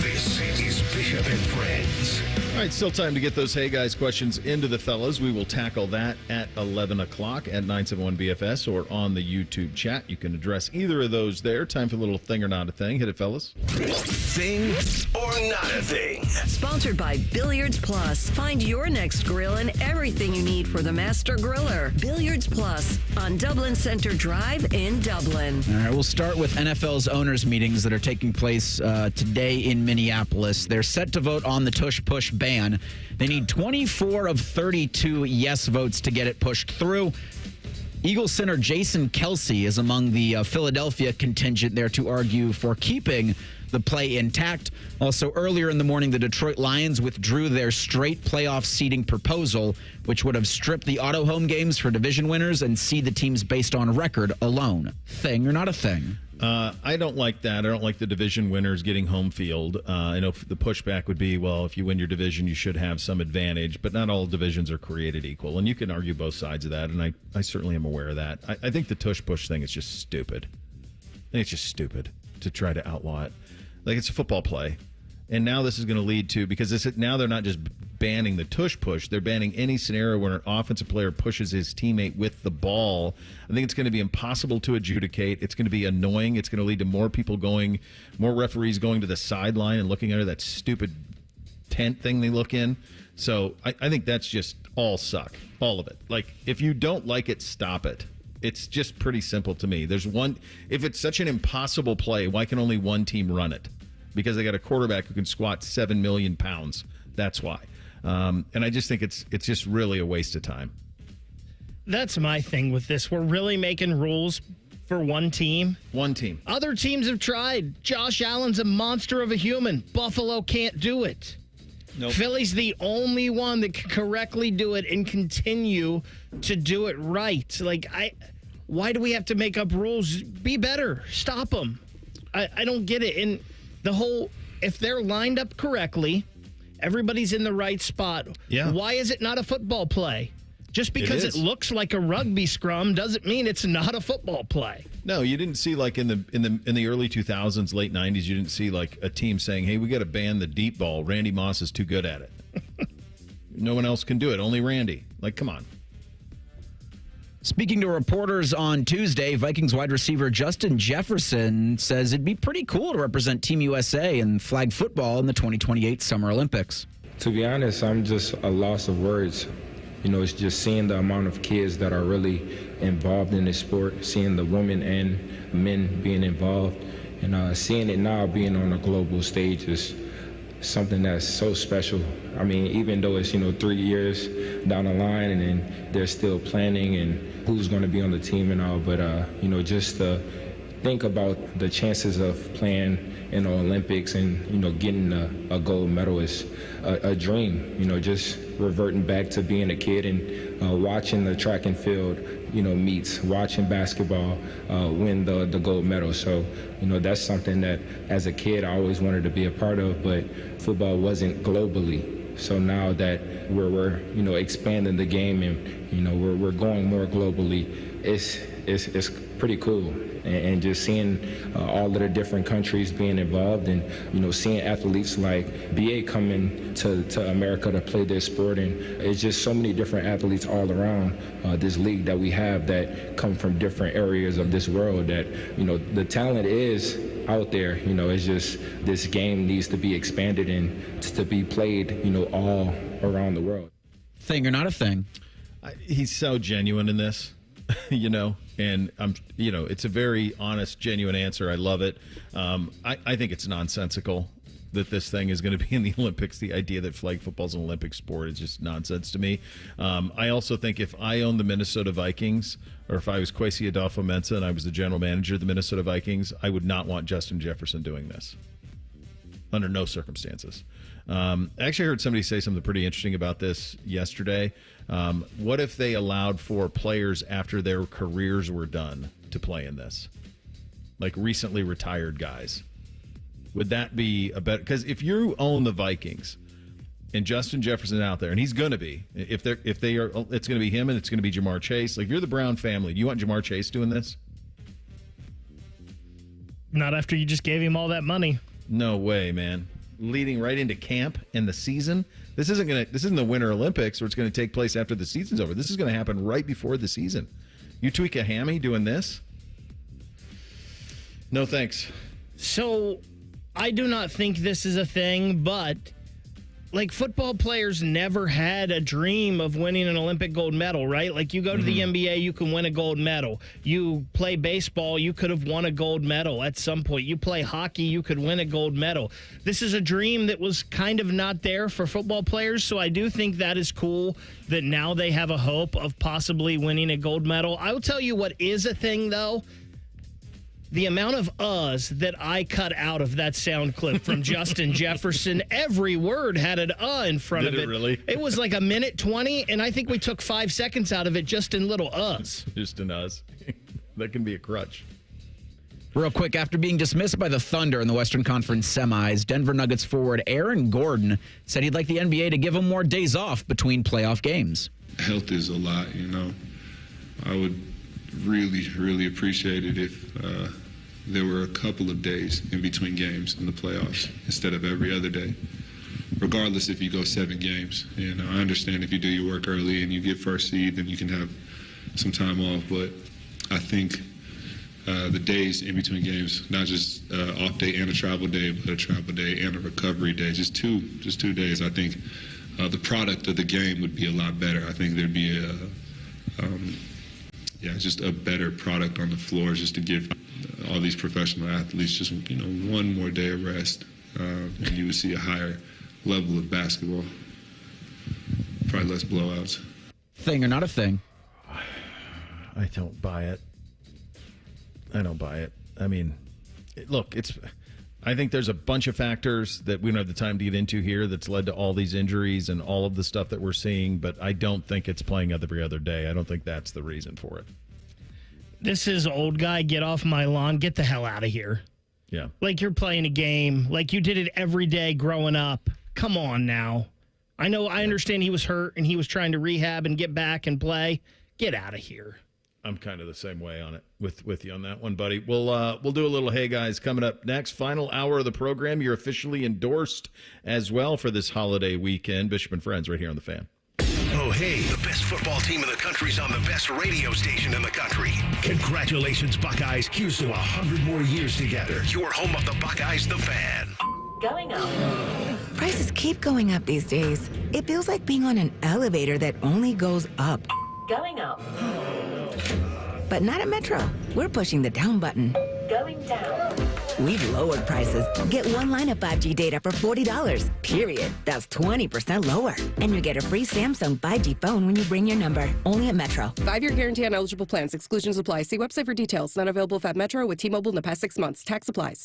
This is Bishop and Friends. All right, still time to get those Hey Guys questions into the fellas. We will tackle that at 11 o'clock at 971BFS or on the YouTube chat. You can address either of those there. Time for a little thing or not a thing. Hit it, fellas. Thing or not a thing. Sponsored by Billiards Plus. Find your next grill and everything you need for the master griller. Billiards Plus on Dublin Center Drive in Dublin. All right, we'll start with NFL's owners' meetings that are taking place today in Minneapolis. They're set to vote on the tush-push ban. They need 24 of 32 yes votes to get it pushed through. Eagles center Jason Kelce is among the Philadelphia contingent there to argue for keeping the play intact. Also, earlier in the morning, the Detroit Lions withdrew their straight playoff seeding proposal, which would have stripped the auto home games for division winners and seed the teams based on record alone. Thing or not a thing? I don't like that. I don't like the division winners getting home field. I know the pushback would be, well, if you win your division, you should have some advantage, but not all divisions are created equal. And you can argue both sides of that, and I certainly am aware of that. I think the tush-push thing is just stupid. I think it's just stupid to try to outlaw it. Like, it's a football play. And now this is going to lead to, because now they're not just banning the tush-push, they're banning any scenario where an offensive player pushes his teammate with the ball. I think it's going to be impossible to adjudicate. It's going to be annoying. It's going to lead to more referees going to the sideline and looking under that stupid tent thing they look in. So I think that's just all suck, all of it. Like, if you don't like it, stop it. It's just pretty simple to me. If it's such an impossible play, why can only one team run it? Because they got a quarterback who can squat 7 million pounds. That's why. And I just think it's just really a waste of time. That's my thing with this. We're really making rules for one team. One team. Other teams have tried. Josh Allen's a monster of a human. Buffalo can't do it. Nope. Philly's the only one that can correctly do it and continue to do it right. Why do we have to make up rules? Be better. Stop them. I don't get it. And if they're lined up correctly, everybody's in the right spot. Yeah. Why is it not a football play? Just because it looks like a rugby scrum doesn't mean it's not a football play. No, you didn't see in the early 2000s, late 90s, you didn't see a team saying, "Hey, we got to ban the deep ball. Randy Moss is too good at it. No one else can do it. Only Randy." Come on. Speaking to reporters on Tuesday, Vikings wide receiver Justin Jefferson says it'd be pretty cool to represent Team USA in flag football in the 2028 Summer Olympics. To be honest, I'm just a loss of words. It's just seeing the amount of kids that are really involved in this sport, seeing the women and men being involved, and seeing it now being on a global stage is something that's so special. I mean, even though it's 3 years down the line and then they're still planning and who's going to be on the team and all, but just to think about the chances of playing in the Olympics and getting a gold medal is a dream. Just reverting back to being a kid and watching the track and field meets, watching basketball win the gold medal. So that's something that as a kid I always wanted to be a part of, but football wasn't globally. So now that we're expanding the game and we're going more globally, it's pretty cool. And just seeing all of the different countries being involved and seeing athletes like BA coming to America to play their sport, and it's just so many different athletes all around this league that we have that come from different areas of this world that the talent is out there. It's just this game needs to be expanded and to be played all around the world. Thing or not a thing? He's so genuine in this. And it's a very honest, genuine answer. I love it. I think it's nonsensical that this thing is going to be in the Olympics. The idea that flag football is an Olympic sport is just nonsense to me. I also think if I owned the Minnesota Vikings, or if I was Kwesi Adolfo-Mensah and I was the general manager of the Minnesota Vikings, I would not want Justin Jefferson doing this under no circumstances. I actually heard somebody say something pretty interesting about this yesterday. What if they allowed for players after their careers were done to play in this? Like recently retired guys. Would that be a better? Because if you own the Vikings and Justin Jefferson out there, and he's going to be, if they are, it's going to be him and it's going to be Jamar Chase. Like, you're the Brown family. Do you want Jamar Chase doing this? Not after you just gave him all that money. No way, man. Leading right into camp and the season. This isn't the Winter Olympics where it's going to take place after the season's over. This is going to happen right before the season. You tweak a hammy doing this? No thanks. So I do not think this is a thing, but football players never had a dream of winning an Olympic gold medal, right? Like, you go to the NBA, you can win a gold medal. You play baseball, you could have won a gold medal at some point. You play hockey, you could win a gold medal. This is a dream that was kind of not there for football players, so I do think that is cool that now they have a hope of possibly winning a gold medal. I will tell you what is a thing, though. The amount of uhs that I cut out of that sound clip from Justin Jefferson, every word had an in front of it. Did it really? It was like a minute 20, and I think we took 5 seconds out of it just in little uhs. Just an uhs. That can be a crutch. Real quick, after being dismissed by the Thunder in the Western Conference semis, Denver Nuggets forward Aaron Gordon said he'd like the NBA to give him more days off between playoff games. Health is a lot, you know. I would really, really appreciate it if there were a couple of days in between games in the playoffs instead of every other day, regardless if you go 7 games. You know, I understand if you do your work early and you get first seed, then you can have some time off, but I think the days in between games, not just off day and a travel day, but a travel day and a recovery day, just two days. I think the product of the game would be a lot better. I think there'd be just a better product on the floor, just to give all these professional athletes just, you know, one more day of rest, and you would see a higher level of basketball, probably less blowouts. Thing or not a thing? I don't buy it. I mean, look, I think there's a bunch of factors that we don't have the time to get into here that's led to all these injuries and all of the stuff that we're seeing, but I don't think it's playing every other day. I don't think that's the reason for it. This is old guy, get off my lawn, get the hell out of here. Yeah. Like you're playing a game, like you did it every day growing up. Come on now. I understand he was hurt and he was trying to rehab and get back and play. Get out of here. I'm kind of the same way on it with you on that one, buddy. We'll do a little Hey Guys coming up next. Final hour of the program. You're officially endorsed as well for this holiday weekend. Bishop and Friends right here on The Fan. Oh, hey, the best football team in the country's on the best radio station in the country. Congratulations, Buckeyes. Here's to 100 more years together. Your home of the Buckeyes, The Fan. Going up. Prices keep going up these days. It feels like being on an elevator that only goes up. Going up. But not at Metro. We're pushing the down button. Going down. We've lowered prices. Get one line of 5G data for $40, period. That's 20% lower. And you get a free Samsung 5G phone when you bring your number. Only at Metro. 5-year guarantee on eligible plans. Exclusions apply. See website for details. Not available at Metro with T-Mobile in the past 6 months. Tax applies.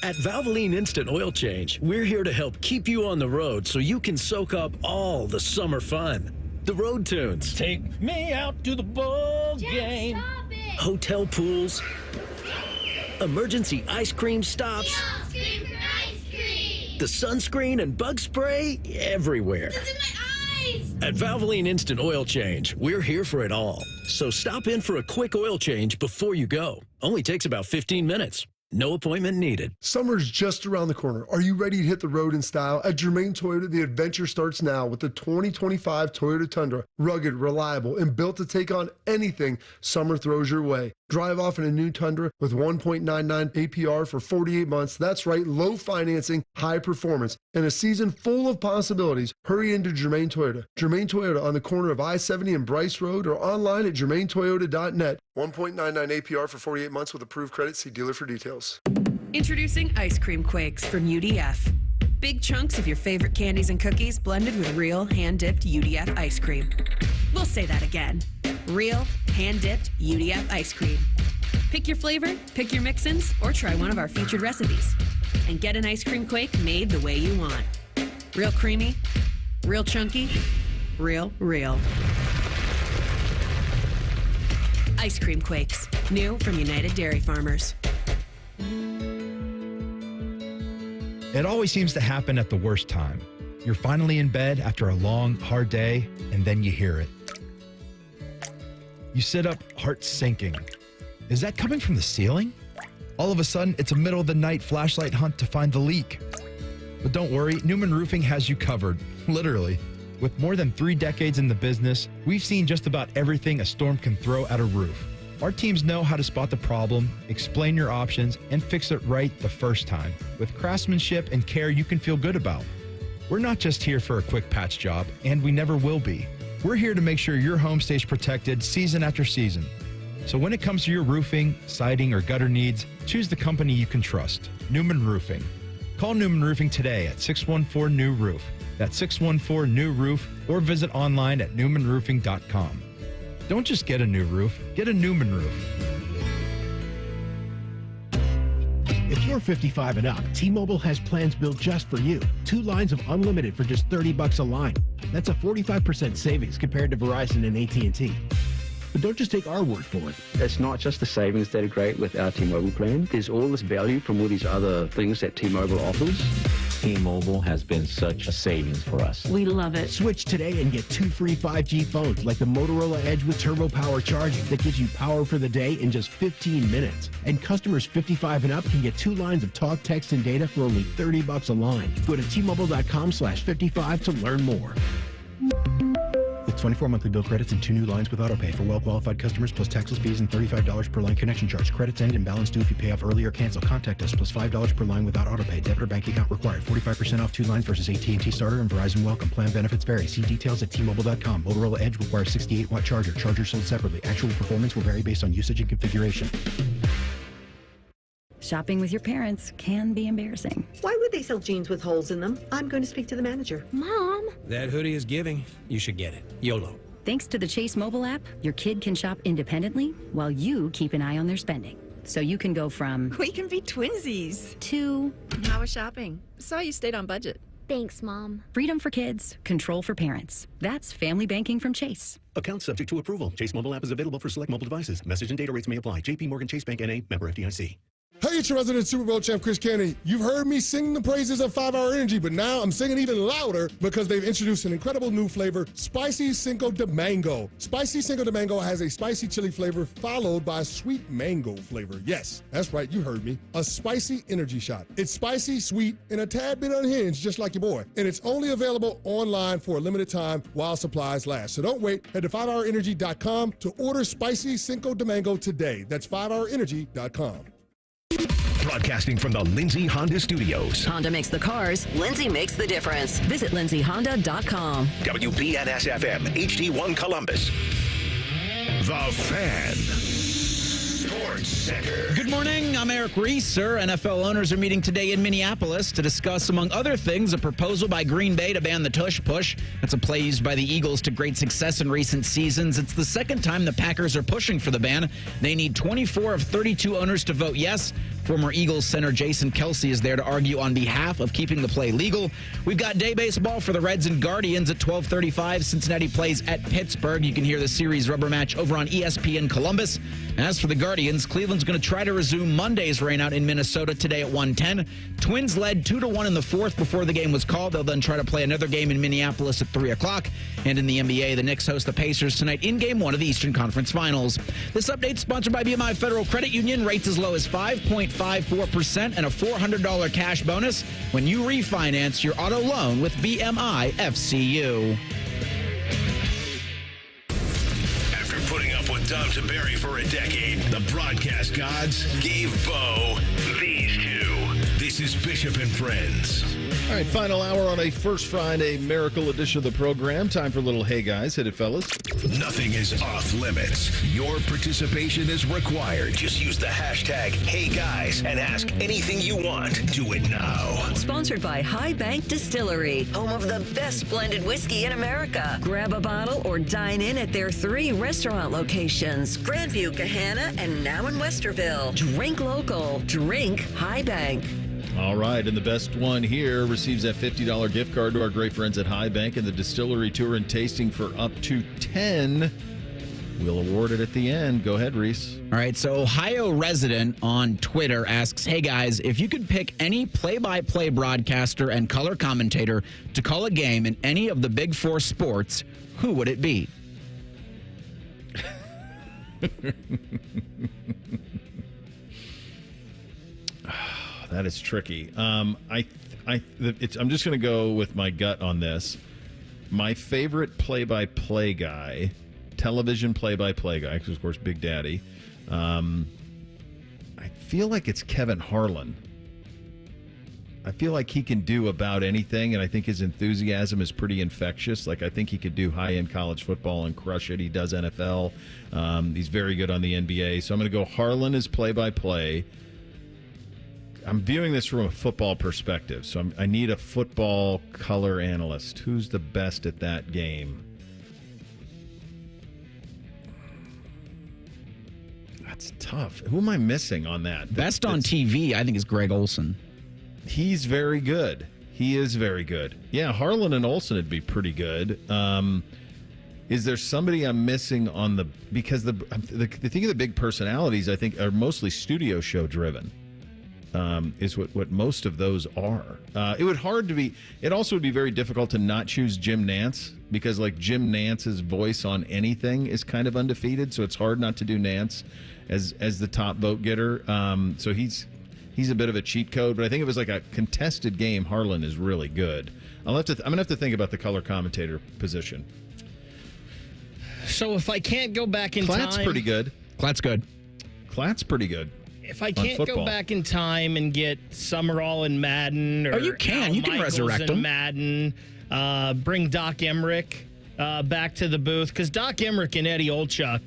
At Valvoline Instant Oil Change, we're here to help keep you on the road so you can soak up all the summer fun. The road tunes. Take me out to the ball game. Hotel pools. Emergency ice cream stops. The sunscreen and bug spray everywhere. It's in my eyes. At Valvoline Instant Oil Change, we're here for it all. So stop in for a quick oil change before you go. Only takes about 15 minutes. No appointment needed. Summer's just around the corner. Are you ready to hit the road in style? At Germain Toyota, the adventure starts now with the 2025 Toyota Tundra. Rugged, reliable, and built to take on anything summer throws your way. Drive off in a new Tundra with 1.99 APR for 48 months. That's right, low financing, high performance, and a season full of possibilities. Hurry into Germain Toyota. Germain Toyota on the corner of I-70 and Bryce Road, or online at germaintoyota.net. 1.99 APR for 48 months with approved credit. See dealer for details. Introducing Ice Cream Quakes from UDF. Big chunks of your favorite candies and cookies blended with real hand-dipped UDF ice cream. We'll say that again. Real hand-dipped UDF ice cream. Pick your flavor, pick your mix-ins, or try one of our featured recipes. And get an ice cream quake made the way you want. Real creamy, real chunky, real. Ice Cream Quakes, new from United Dairy Farmers. It always seems to happen at the worst time. You're finally in bed after a long, hard day, and then you hear it. You sit up, heart sinking. Is that coming from the ceiling? All of a sudden, it's a middle of the night flashlight hunt to find the leak. But don't worry, Newman Roofing has you covered, literally. With more than 3 decades in the business, we've seen just about everything a storm can throw at a roof. Our teams know how to spot the problem, explain your options, and fix it right the first time, with craftsmanship and care you can feel good about. We're not just here for a quick patch job, and we never will be. We're here to make sure your home stays protected season after season. So when it comes to your roofing, siding, or gutter needs, choose the company you can trust, Newman Roofing. Call Newman Roofing today at 614-NEW-ROOF. That's 614-NEW-ROOF, or visit online at newmanroofing.com. Don't just get a new roof, get a Newman roof. If you're 55 and up, T-Mobile has plans built just for you. 2 lines of unlimited for just $30 a line. That's a 45% savings compared to Verizon and AT&T. But don't just take our word for it. It's not just the savings that are great with our T-Mobile plan. There's all this value from all these other things that T-Mobile offers. T-Mobile has been such a savings for us. We love it. Switch today and get 2 free 5G phones like the Motorola Edge with turbo power charging that gives you power for the day in just 15 minutes. And customers 55 and up can get 2 lines of talk, text, and data for only $30 a line. Go to T-Mobile.com/55 to learn more. With 24 monthly bill credits and 2 new lines with autopay for well-qualified customers plus taxes, fees, and $35 per line connection charge. Credits end and balance due if you pay off early or cancel. Contact us plus $5 per line without autopay. Debit or bank account required. 45% off 2 lines versus AT&T Starter and Verizon Welcome. Plan benefits vary. See details at T-Mobile.com. Motorola Edge requires 68-watt charger. Chargers sold separately. Actual performance will vary based on usage and configuration. Shopping with your parents can be embarrassing. Why would they sell jeans with holes in them? I'm going to speak to the manager. Mom! That hoodie is giving. You should get it. YOLO. Thanks to the Chase mobile app, your kid can shop independently while you keep an eye on their spending. So you can go from... We can be twinsies. ...to... How was shopping? Saw you stayed on budget. Thanks, Mom. Freedom for kids, control for parents. That's family banking from Chase. Account subject to approval. Chase mobile app is available for select mobile devices. Message and data rates may apply. JP Morgan Chase Bank N.A. Member FDIC. Hey, it's your resident Super Bowl champ, Chris Canty. You've heard me sing the praises of 5-Hour Energy, but now I'm singing even louder because they've introduced an incredible new flavor, Spicy Cinco de Mango. Spicy Cinco de Mango has a spicy chili flavor followed by a sweet mango flavor. Yes, that's right, you heard me. A spicy energy shot. It's spicy, sweet, and a tad bit unhinged, just like your boy. And it's only available online for a limited time while supplies last. So don't wait. Head to 5hourenergy.com to order Spicy Cinco de Mango today. That's 5hourenergy.com. Broadcasting from the Lindsay Honda Studios. Honda makes the cars. Lindsay makes the difference. Visit lindsayhonda.com. WBNS-FM, HD1 Columbus. The Fan. Sports Center. Good morning. I'm Eric Reeser. NFL owners are meeting today in Minneapolis to discuss, among other things, a proposal by Green Bay to ban the tush push. That's a play used by the Eagles to great success in recent seasons. It's the second time the Packers are pushing for the ban. They need 24 of 32 owners to vote yes. Former Eagles center Jason Kelsey is there to argue on behalf of keeping the play legal. We've got day baseball for the Reds and Guardians at 12:35. Cincinnati plays at Pittsburgh. You can hear the series rubber match over on ESPN Columbus. As for the Guardians, Cleveland's going to try to resume Monday's rainout in Minnesota today at 1:10. Twins led 2-1 in the fourth before the game was called. They'll then try to play another game in Minneapolis at 3 o'clock. And in the NBA, the Knicks host the Pacers tonight in Game 1 of the Eastern Conference Finals. This update sponsored by BMI Federal Credit Union. Rates as low as 5.54% and a $400 cash bonus when you refinance your auto loan with BMI FCU. After putting up with Tom Tiberi for a decade, the broadcast gods gave Bo these two. This is Bishop and Friends. All right, final hour on a First Friday Miracle edition of the program. Time for a little Hey Guys. Hit it, fellas. Nothing is off limits. Your participation is required. Just use the hashtag HeyGuys and ask anything you want. Do it now. Sponsored by High Bank Distillery, home of the best blended whiskey in America. Grab a bottle or dine in at their 3 restaurant locations, Grandview, Gahanna, and now in Westerville. Drink local. Drink High Bank. All right, and the best one here receives that $50 gift card to our great friends at High Bank and the distillery tour and tasting for up to 10. We'll award it at the end. Go ahead, Reese. All right, so Ohio resident on Twitter asks, hey guys, if you could pick any play-by-play broadcaster and color commentator to call a game in any of the big 4 sports, who would it be? That is tricky. I'm just going to go with my gut on this. My favorite play-by-play guy, television play-by-play guy, because of course Big Daddy. I feel like it's Kevin Harlan. I feel like he can do about anything, and I think his enthusiasm is pretty infectious. Like, I think he could do high-end college football and crush it. He does NFL. He's very good on the NBA. So I'm going to go Harlan as play-by-play. I'm viewing this from a football perspective, so I need a football color analyst. Who's the best at that game? That's tough. Who am I missing on that? Best on TV, I think, is Greg Olson. He's very good. He is very good. Yeah, Harlan and Olsen would be pretty good. Is there somebody I'm missing on the because the thing of the big personalities I think are mostly studio show driven. Is what most of those are. It also would be very difficult to not choose Jim Nantz because like Jim Nantz's voice on anything is kind of undefeated, so it's hard not to do Nantz as the top vote getter. So he's a bit of a cheat code, but I think if it was like a contested game, Harlan is really good. I'm gonna have to think about the color commentator position. So if I can't go back in time, Klatt's pretty good. Klatt's good. Klatt's pretty good. If I can't go back in time and get Summerall and Madden, or you can Michaels resurrect and them. Madden, bring Doc Emmerich back to the booth because Doc Emmerich and Eddie Olchuk,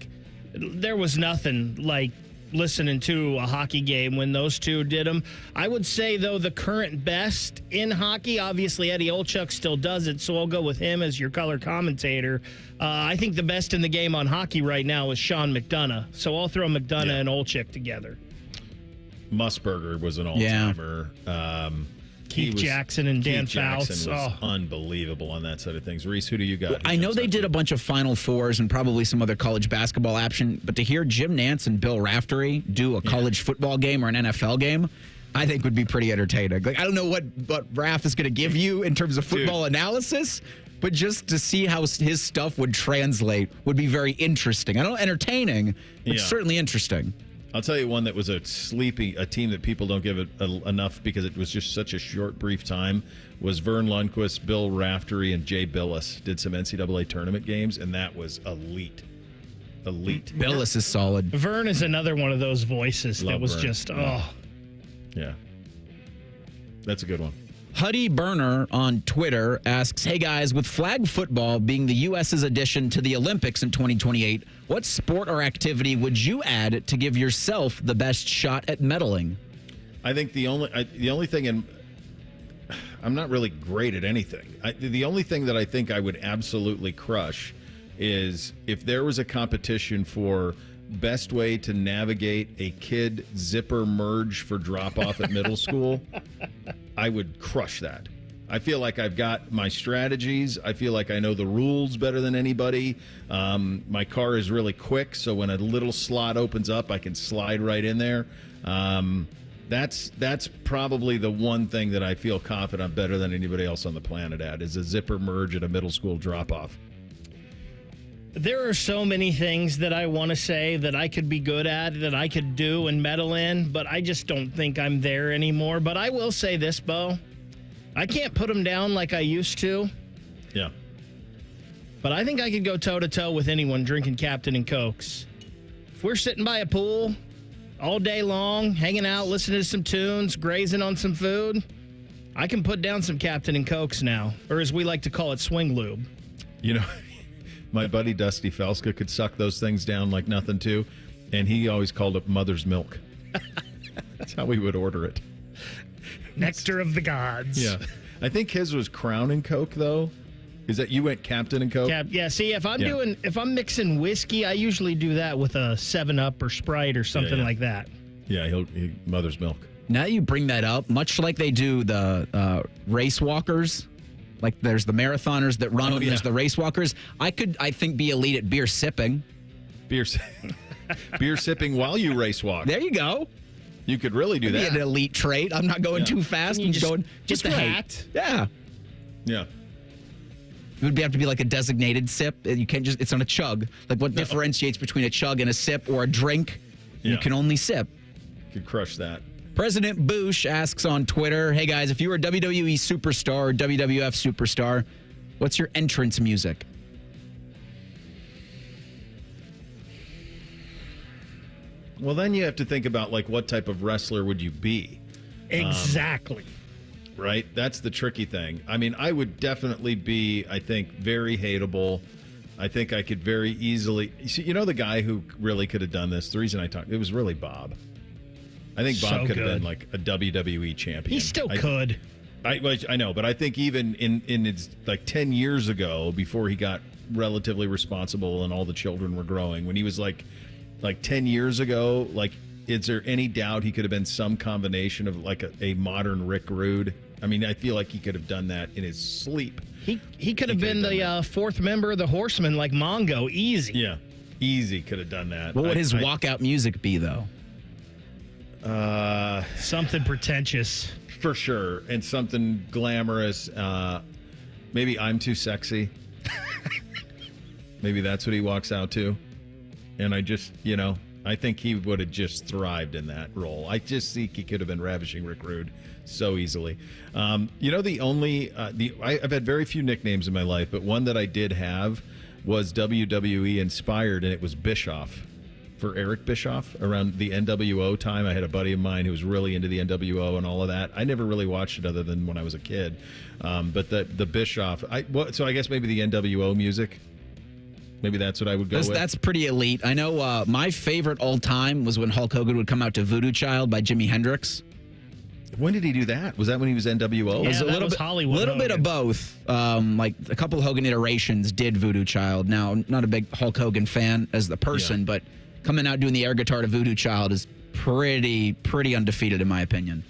there was nothing like listening to a hockey game when those two did them. I would say though the current best in hockey, obviously Eddie Olchuk still does it, so I'll go with him as your color commentator. I think the best in the game on hockey right now is Sean McDonough, so I'll throw McDonough and Olchuk together. Musburger was an all-timer. Keith Jackson and Dan Fouts. Fouts. Was unbelievable on that side of things. Reese, who do you got? Well, I know they did a bunch of Final Fours and probably some other college basketball action, but to hear Jim Nantz and Bill Raftery do a college football game or an NFL game, I think would be pretty entertaining. Like I don't know what Raf is going to give you in terms of football analysis, but just to see how his stuff would translate would be very interesting. I don't know, entertaining, but certainly interesting. I'll tell you one that was a team that people don't give it enough because it was just such a short, brief time, was Vern Lundquist, Bill Raftery, and Jay Billis did some NCAA tournament games, and that was elite. Billis is solid. Vern is another one of those voices that was Vern. Yeah. That's a good one. Huddy Burner on Twitter asks, hey guys, with flag football being the U.S.'s addition to the Olympics in 2028, what sport or activity would you add to give yourself the best shot at medaling? I think the only thing, and I'm not really great at anything. The only thing that I think I would absolutely crush is if there was a competition for best way to navigate a kid zipper merge for drop-off at middle school, I would crush that. I feel like I've got my strategies. I feel like I know the rules better than anybody. My car is really quick, so when a little slot opens up, I can slide right in there. That's probably the one thing that I feel confident better than anybody else on the planet at, is a zipper merge at a middle school drop-off. There are so many things that I want to say that I could be good at, that I could do and medal in, but I just don't think I'm there anymore. But I will say this, Bo. I can't put them down like I used to. Yeah. But I think I could go toe-to-toe with anyone drinking Captain and Cokes. If we're sitting by a pool all day long, hanging out, listening to some tunes, grazing on some food, I can put down some Captain and Cokes now, or as we like to call it, swing lube. You know, my buddy Dusty Felska could suck those things down like nothing, too, and he always called it mother's milk. That's how we would order it. Nectar of the gods. Yeah. I think his was Crown and Coke, though. Is that you went Captain and Coke? Yeah, see, if I'm mixing whiskey, I usually do that with a 7-Up or Sprite or something like that. Yeah, he mother's milk. Now you bring that up, much like they do the race walkers. Like there's the marathoners that run, and there's the race walkers. I think, be elite at beer sipping. Beer sipping while you race walk. There you go. You could really do that. Be an elite trait. I'm not going too fast. I'm going just the hat. Yeah. Yeah. It would have to be like a designated sip. You can't just, it's on a chug. Like what differentiates between a chug and a sip or a drink? Yeah. You can only sip. Could crush that. President Bush asks on Twitter, hey guys, if you were a WWE superstar or WWF superstar, what's your entrance music? Well, then you have to think about like what type of wrestler would you be? Exactly. Right? That's the tricky thing. I mean, I would definitely be, I think, very hateable. I think I could very easily... You know the guy who really could have done this? The reason I talked... It was really Bob. I think Bob could have been like a WWE champion. He still could. I know, but I think even in its like 10 years ago, before he got relatively responsible and all the children were growing, when he was like 10 years ago, like, is there any doubt he could have been some combination of like a modern Rick Rude? I mean, I feel like he could have done that in his sleep. He could have been the fourth member of the Horsemen, like Mongo. Easy. Yeah, easy could have done that. What would his walkout music be, though? Something pretentious. For sure. And something glamorous. Maybe I'm Too Sexy. Maybe that's what he walks out to. And I just, I think he would have just thrived in that role. I just think he could have been Ravishing Rick Rude so easily. The only, I've had very few nicknames in my life, but one that I did have was WWE inspired, and it was Bischoff. For Eric Bischoff around the NWO time. I had a buddy of mine who was really into the NWO and all of that. I never really watched it other than when I was a kid. But the Bischoff, so I guess maybe the NWO music. Maybe that's what I would go with. That's pretty elite. I know my favorite all time was when Hulk Hogan would come out to Voodoo Child by Jimi Hendrix. When did he do that? Was that when he was NWO? Yeah, it was that was Hollywood. A little bit of both. Like a couple Hogan iterations did Voodoo Child. Now, not a big Hulk Hogan fan as the person, but coming out doing the air guitar to Voodoo Child is pretty undefeated in my opinion.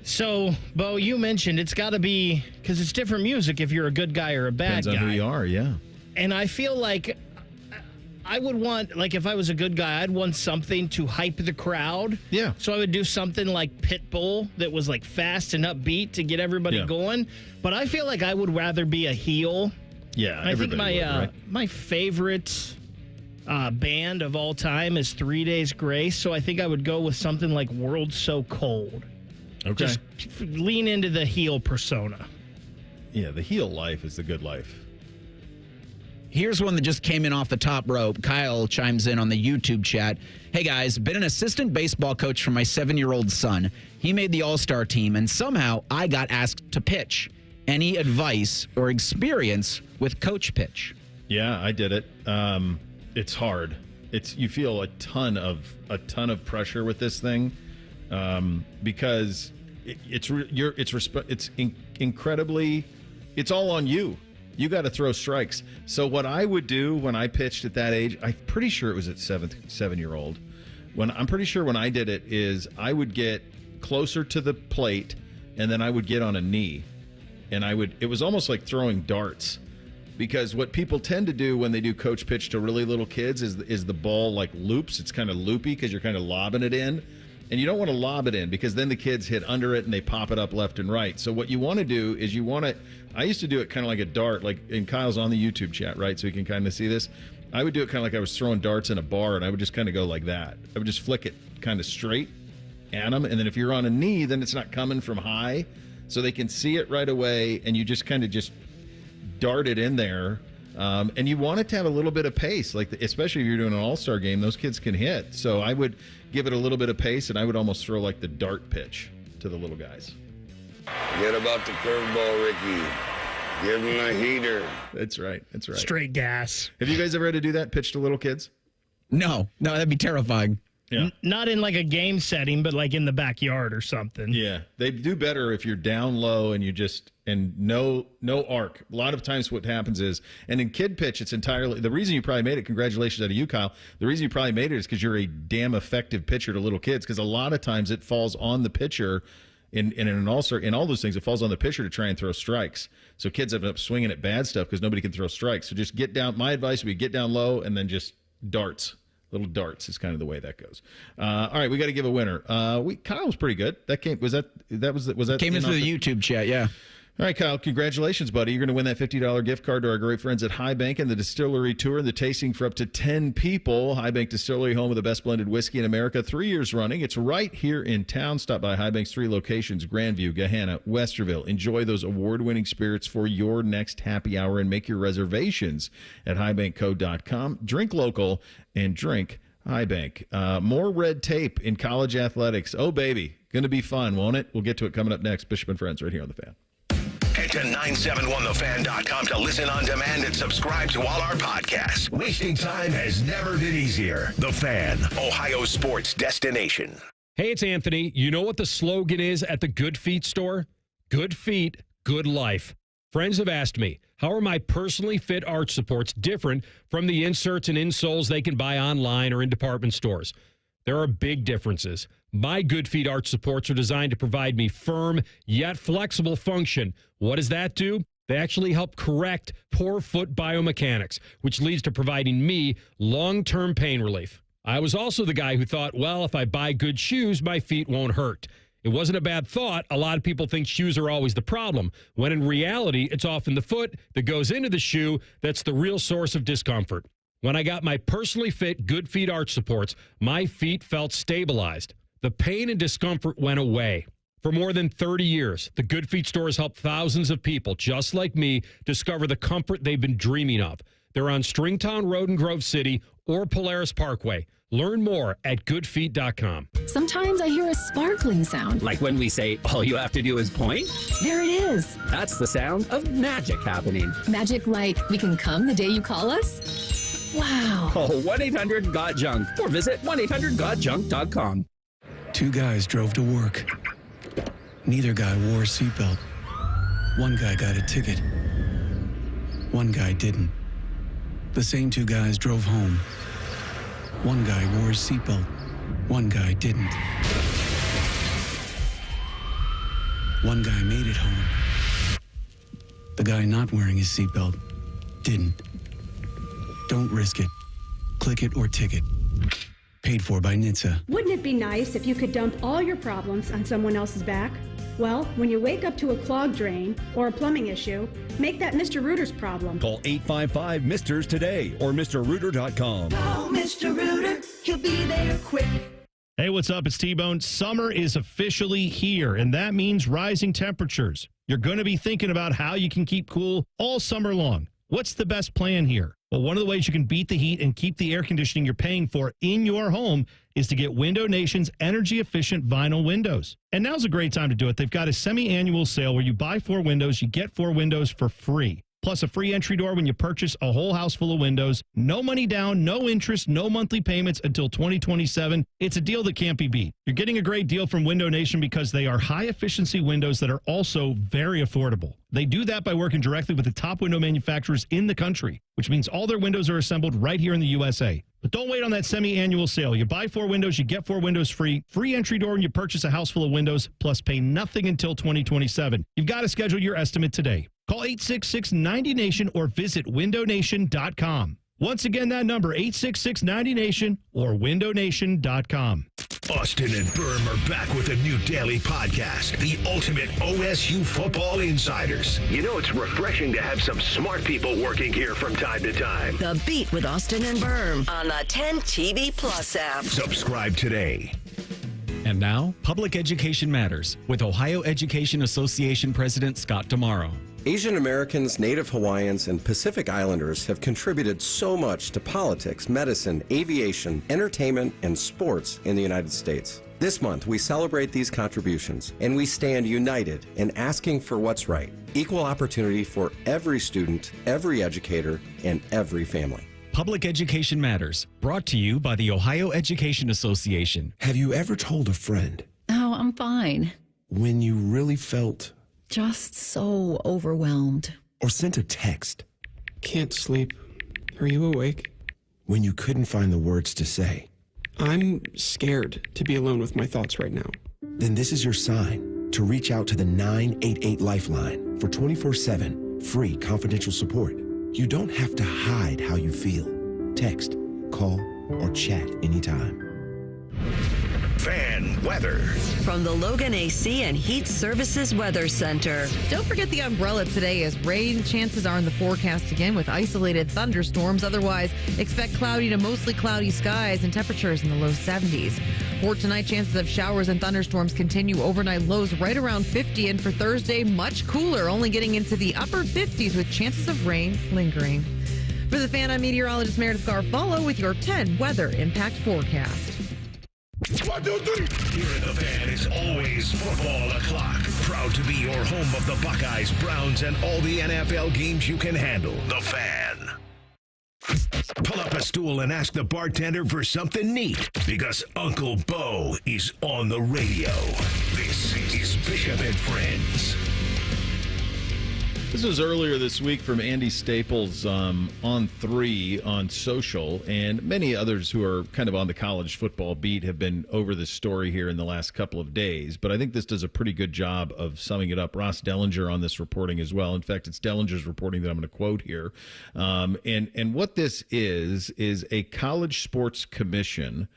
So, Bo, you mentioned it's got to be, because it's different music if you're a good guy or a bad guy. Depends on who you are, yeah. And I feel like I would want, like if I was a good guy, I'd want something to hype the crowd. Yeah. So I would do something like Pitbull that was like fast and upbeat to get everybody going. But I feel like I would rather be a heel. Yeah, and I think my right? my favorite band of all time is 3 Days Grace, so I think I would go with something like World So Cold. Okay. Just lean into the heel persona. Yeah, the heel life is the good life. Here's one that just came in off the top rope. Kyle chimes in on the YouTube chat. Hey, guys, been an assistant baseball coach for my 7-year-old son. He made the all-star team, and somehow I got asked to pitch. Any advice or experience with coach pitch? Yeah, I did it. It's hard. You feel a ton of pressure with this thing because it's incredibly. It's all on you. You got to throw strikes. So what I would do when I pitched at that age, I'm pretty sure it was at 7-year-old. I'm pretty sure when I did it is I would get closer to the plate and then I would get on a knee, and it was almost like throwing darts. Because what people tend to do when they do coach pitch to really little kids is the ball like loops. It's kind of loopy because you're kind of lobbing it in. And you don't want to lob it in because then the kids hit under it and they pop it up left and right. So what you want to do is I used to do it kind of like a dart, and Kyle's on the YouTube chat, right? So you can kind of see this. I would do it kind of like I was throwing darts in a bar, and I would just kind of go like that. I would just flick it kind of straight at them. And then if you're on a knee, then it's not coming from high. So they can see it right away, and you just kind of just dart it in there. And you want it to have a little bit of pace, especially if you're doing an all-star game, those kids can hit. So I would give it a little bit of pace, and I would almost throw like the dart pitch to the little guys. Forget about the curveball, Ricky. Give him a heater. That's right. Straight gas. Have you guys ever had to do that, pitch to little kids? No, that'd be terrifying. Yeah. Not in like a game setting, but like in the backyard or something. Yeah. They do better if you're down low and no arc. A lot of times what happens is, and in kid pitch, it's entirely, the reason you probably made it, congratulations out of you, Kyle, the reason you probably made it is because you're a damn effective pitcher to little kids, because a lot of times it falls on the pitcher in an all-star, in all those things, it falls on the pitcher to try and throw strikes. So kids end up swinging at bad stuff because nobody can throw strikes. So just get down, my advice would be get down low and then just darts. Little darts is kind of the way that goes. All right, we got to give a winner. Kyle was pretty good. That came in through the YouTube chat, yeah. All right, Kyle, congratulations, buddy. You're going to win that $50 gift card to our great friends at High Bank and the Distillery Tour and the tasting for up to 10 people. High Bank Distillery, home of the best blended whiskey in America, 3 years running. It's right here in town. Stop by High Bank's 3 locations, Grandview, Gahanna, Westerville. Enjoy those award-winning spirits for your next happy hour and make your reservations at highbankco.com. Drink local and drink High Bank. More red tape in college athletics. Oh, baby. Going to be fun, won't it? We'll get to it coming up next. Bishop and Friends right here on The Fan. Head to 971thefan.com to listen on demand and subscribe to all our podcasts. Wasting time has never been easier. The Fan, Ohio sports destination. Hey, it's Anthony. You know what the slogan is at the Good Feet store? Good feet, good life. Friends have asked me, how are my personally fit arch supports different from the inserts and insoles they can buy online or in department stores? There are big differences. My Good Feet arch supports are designed to provide me firm yet flexible function. What does that do? They actually help correct poor foot biomechanics, which leads to providing me long-term pain relief. I was also the guy who thought, well, if I buy good shoes, my feet won't hurt. It wasn't a bad thought. A lot of people think shoes are always the problem, when in reality, it's often the foot that goes into the shoe that's the real source of discomfort. When I got my personally fit Good Feet arch supports, my feet felt stabilized. The pain and discomfort went away. For more than 30 years, the Good Feet store has helped thousands of people just like me discover the comfort they've been dreaming of. They're on Stringtown Road in Grove City or Polaris Parkway. Learn more at goodfeet.com. Sometimes I hear a sparkling sound. Like when we say, all you have to do is point? There it is. That's the sound of magic happening. Magic like we can come the day you call us? Wow. Call 1-800-GOT-JUNK or visit 1-800-GOT-JUNK.com. Two guys drove to work. Neither guy wore a seatbelt. One guy got a ticket. One guy didn't. The same two guys drove home. One guy wore a seatbelt. One guy didn't. One guy made it home. The guy not wearing his seatbelt didn't. Don't risk it. Click it or ticket. Paid for by NHTSA. Wouldn't it be nice if you could dump all your problems on someone else's back? Well, when you wake up to a clogged drain or a plumbing issue, make that Mr. Rooter's problem. Call 855-MISTERS today or MrRooter.com. Call Mr. Rooter. He'll be there quick. Hey, what's up? It's T-Bone. Summer is officially here, and that means rising temperatures. You're going to be thinking about how you can keep cool all summer long. What's the best plan here? Well, one of the ways you can beat the heat and keep the air conditioning you're paying for in your home is to get Window Nation's energy-efficient vinyl windows. And now's a great time to do it. They've got a semi-annual sale where you buy 4 windows, you get 4 windows for free. Plus a free entry door when you purchase a whole house full of windows. No money down, no interest, no monthly payments until 2027. It's a deal that can't be beat. You're getting a great deal from Window Nation because they are high-efficiency windows that are also very affordable. They do that by working directly with the top window manufacturers in the country, which means all their windows are assembled right here in the USA. But don't wait on that semi-annual sale. You buy 4 windows, you get 4 windows free. Free entry door when you purchase a house full of windows, plus pay nothing until 2027. You've got to schedule your estimate today. Call 866-90-NATION or visit windownation.com. Once again, that number, 866-90-NATION or windownation.com. Austin and Berm are back with a new daily podcast, the ultimate OSU football insiders. You know, it's refreshing to have some smart people working here from time to time. The Beat with Austin and Berm on the 10 TV Plus app. Subscribe today. And now, Public Education Matters with Ohio Education Association President Scott Tomorrow. Asian Americans, Native Hawaiians, and Pacific Islanders have contributed so much to politics, medicine, aviation, entertainment, and sports in the United States. This month, we celebrate these contributions, and we stand united in asking for what's right. Equal opportunity for every student, every educator, and every family. Public Education Matters, brought to you by the Ohio Education Association. Have you ever told a friend? Oh, I'm fine. When you really felt... Just so overwhelmed. Or sent a text? Can't sleep. Are you awake? When you couldn't find the words to say? I'm scared to be alone with my thoughts right now. Then this is your sign to reach out to the 988 Lifeline for 24/7 free confidential support. You don't have to hide how you feel. Text, call, or chat anytime. Fan weather. From the Logan AC and Heat Services Weather Center. Don't forget the umbrella today, as rain chances are in the forecast again with isolated thunderstorms. Otherwise, expect cloudy to mostly cloudy skies and temperatures in the low 70s. For tonight, chances of showers and thunderstorms continue. Overnight lows right around 50. And for Thursday, much cooler, only getting into the upper 50s with chances of rain lingering. For the Fan, I'm meteorologist Meredith Garfalo with your 10 weather impact forecast. 1, 2, 3. Here at the Fan is always football o'clock. Proud to be your home of the Buckeyes, Browns, and all the NFL games you can handle. The Fan. Pull up a stool and ask the bartender for something neat, because Uncle Bo is on the radio. This is Bishop and Friends. This was earlier this week from Andy Staples on 3 on social, and many others who are kind of on the college football beat have been over this story here in the last couple of days. But I think this does a pretty good job of summing it up. Ross Dellinger on this reporting as well. In fact, it's Dellinger's reporting that I'm going to quote here. And what this is a college sports commission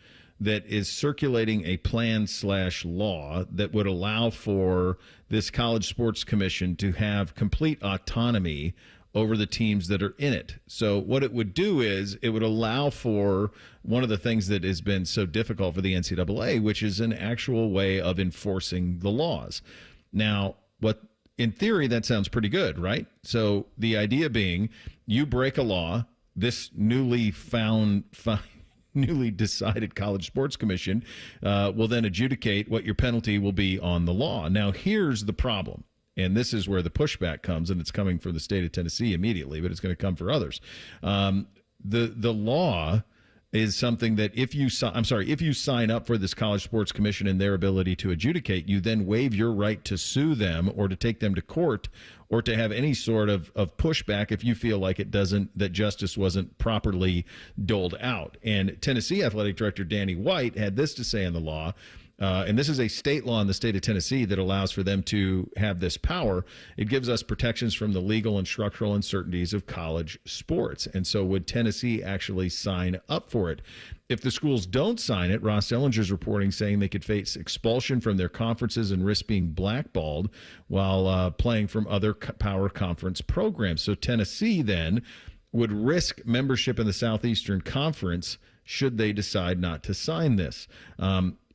that is circulating a plan/law that would allow for this college sports commission to have complete autonomy over the teams that are in it. So what it would do is it would allow for one of the things that has been so difficult for the NCAA, which is an actual way of enforcing the laws. Now, in theory, that sounds pretty good, right? So the idea being you break a law, this newly decided college sports commission will then adjudicate what your penalty will be on the law. Now, here's the problem, and this is where the pushback comes, and it's coming from the state of Tennessee immediately, but it's going to come for others. The law is something that if you sign up for this college sports commission and their ability to adjudicate, you then waive your right to sue them or to take them to court or to have any sort of pushback if you feel like that justice wasn't properly doled out. And Tennessee Athletic Director Danny White had this to say on the law. And this is a state law in the state of Tennessee that allows for them to have this power. It gives us protections from the legal and structural uncertainties of college sports. And so would Tennessee actually sign up for it? If the schools don't sign it, Ross Dellinger's reporting saying they could face expulsion from their conferences and risk being blackballed while playing from other power conference programs. So Tennessee then would risk membership in the Southeastern Conference should they decide not to sign this.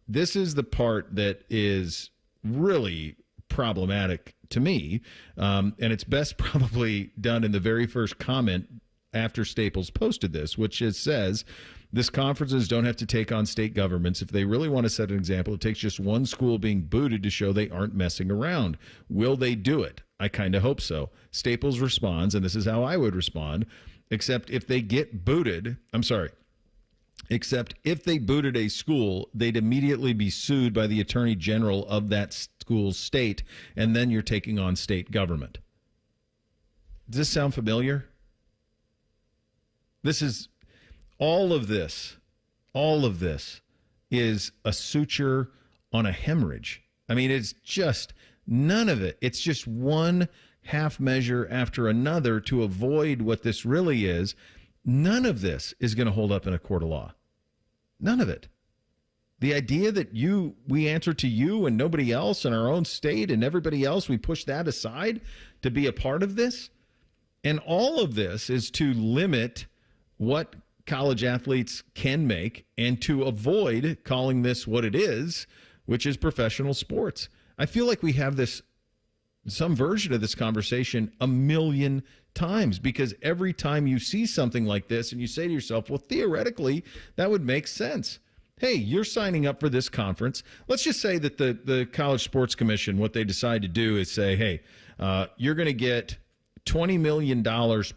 This is the part that is really problematic to me, and it's best probably done in the very first comment after Staples posted this, which says, this conferences don't have to take on state governments. If they really want to set an example, it takes just one school being booted to show they aren't messing around. Will they do it? I kind of hope so. Staples responds, and this is how I would respond, except if they booted a school, they'd immediately be sued by the attorney general of that school's state, and then you're taking on state government. Does this sound familiar? All of this is a suture on a hemorrhage. I mean, it's just none of it. It's just one half measure after another to avoid what this really is. None of this is going to hold up in a court of law. None of it. The idea that we answer to you and nobody else in our own state and everybody else, we push that aside to be a part of this. And all of this is to limit what college athletes can make and to avoid calling this what it is, which is professional sports. I feel like we have some version of this conversation a million times, because every time you see something like this and you say to yourself, well, theoretically, that would make sense. Hey, you're signing up for this conference. Let's just say that the College Sports Commission, what they decide to do is say, hey, you're going to get $20 million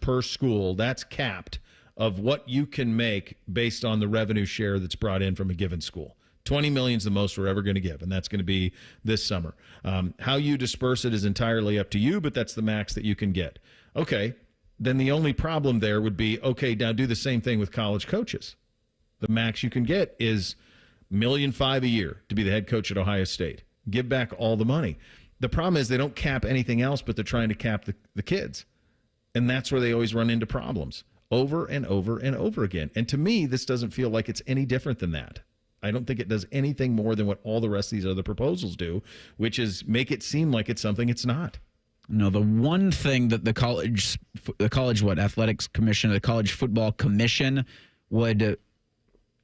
per school. That's capped of what you can make based on the revenue share that's brought in from a given school. 20 million is the most we're ever going to give, and that's going to be this summer. How you disperse it is entirely up to you, but that's the max that you can get. Okay, then the only problem there would be, okay, now do the same thing with college coaches. The max you can get is $1.5 million a year to be the head coach at Ohio State. Give back all the money. The problem is they don't cap anything else, but they're trying to cap the kids. And that's where they always run into problems over and over and over again. And to me, this doesn't feel like it's any different than that. I don't think it does anything more than what all the rest of these other proposals do, which is make it seem like it's something it's not. No, the one thing that the college athletics commission, the college football commission what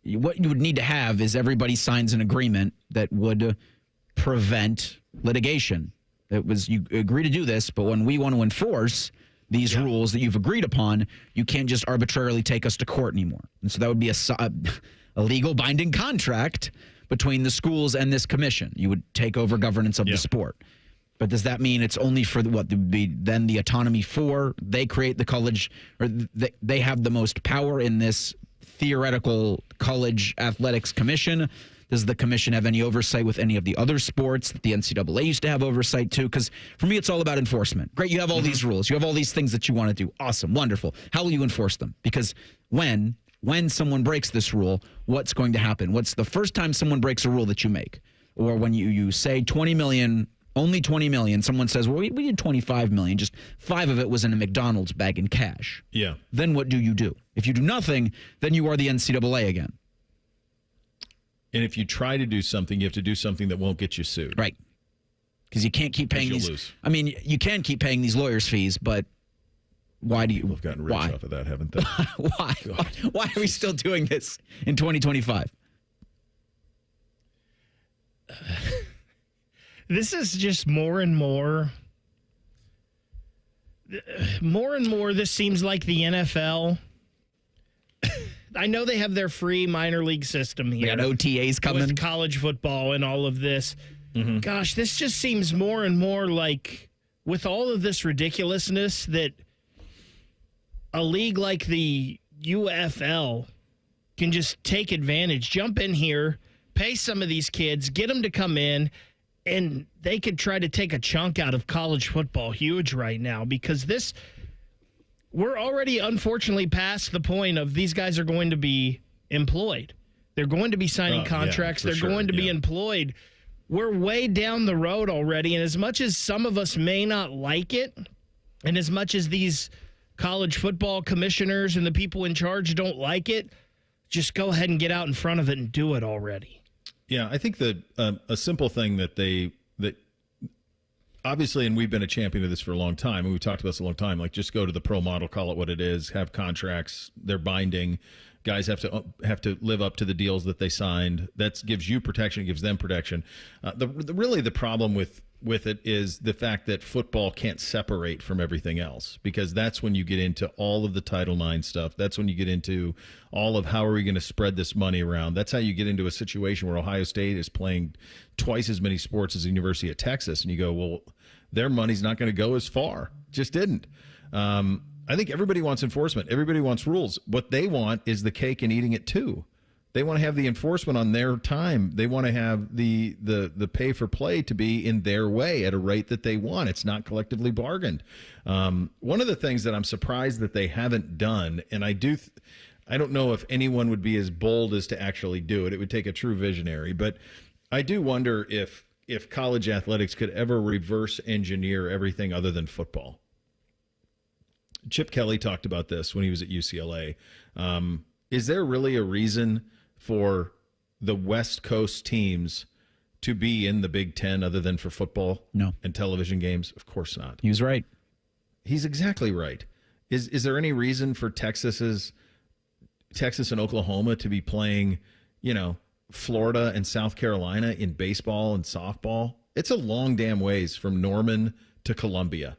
you would need to have is everybody signs an agreement that would prevent litigation. It was, you agree to do this, but when we want to enforce these rules that you've agreed upon, you can't just arbitrarily take us to court anymore. And so that would be a legal binding contract between the schools and this commission. You would take over governance of the sport. But does that mean it's only for what would be then the autonomy for? They create the college, or they have the most power in this theoretical college athletics commission. Does the commission have any oversight with any of the other sports that the NCAA used to have oversight to? Because for me, it's all about enforcement. Great, you have all these rules. You have all these things that you want to do. Awesome, wonderful. How will you enforce them? Because when someone breaks this rule, what's going to happen? What's the first time someone breaks a rule that you make? Or when you say 20 million, only 20 million, someone says, well, we did 25 million, just 5 of it was in a McDonald's bag in cash. Yeah. Then what do you do? If you do nothing, then you are the NCAA again. And if you try to do something, you have to do something that won't get you sued. Right. Because you can't keep paying these. Lose. I mean, you can keep paying these lawyers' fees, but why do you? People have gotten rich off of that, haven't they? Why? Why are we still doing this in 2025? This is just more and more. This seems like the NFL. I know they have their free minor league system here. They got OTAs coming. With college football and all of this. Mm-hmm. Gosh, this just seems more and more like, with all of this ridiculousness, that a league like the UFL can just take advantage, jump in here, pay some of these kids, get them to come in, and they could try to take a chunk out of college football huge right now, because we're already unfortunately past the point of these guys are going to be employed. They're going to be signing contracts. They're going to be employed. We're way down the road already. And as much as some of us may not like it, and as much as these college football commissioners and the people in charge don't like it, just go ahead and get out in front of it and do it already. Yeah, I think that a simple thing that obviously, and we've been a champion of this for a long time, and we've talked about this a long time, like just go to the pro model, call it what it is, have contracts, they're binding. Guys have to live up to the deals that they signed. That gives you protection, gives them protection. Really the problem with it is the fact that football can't separate from everything else, because that's when you get into all of the Title IX stuff. That's when you get into all of how are we going to spread this money around. That's how you get into a situation where Ohio State is playing twice as many sports as the University of Texas, and you go, well, their money's not going to go as far. Just didn't. I think everybody wants enforcement. Everybody wants rules. What they want is the cake and eating it too. They want to have the enforcement on their time. They want to have the pay for play to be in their way at a rate that they want. It's not collectively bargained. One of the things that I'm surprised that they haven't done, and I don't know if anyone would be as bold as to actually do it. It would take a true visionary, but I do wonder if college athletics could ever reverse engineer everything other than football. Chip Kelly talked about this when he was at UCLA. Is there really a reason for the West Coast teams to be in the Big Ten other than for football? No. And television games? Of course not. He was right. He's exactly right. Is there any reason for Texas and Oklahoma to be playing, Florida and South Carolina in baseball and softball? It's a long damn ways from Norman to Columbia.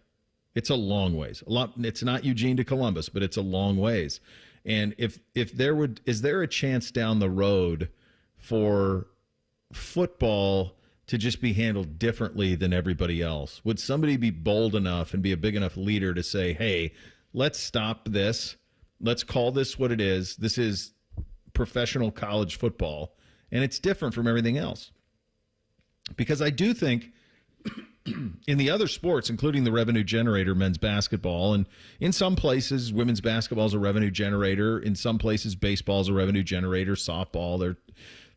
It's a long ways. It's not Eugene to Columbus, but it's a long ways. And is there a chance down the road for football to just be handled differently than everybody else? Would somebody be bold enough and be a big enough leader to say, hey, let's stop this. Let's call this what it is. This is professional college football, and it's different from everything else. Because I do think in the other sports, including the revenue generator, men's basketball, and in some places, women's basketball is a revenue generator. In some places, baseball is a revenue generator. Softball, they're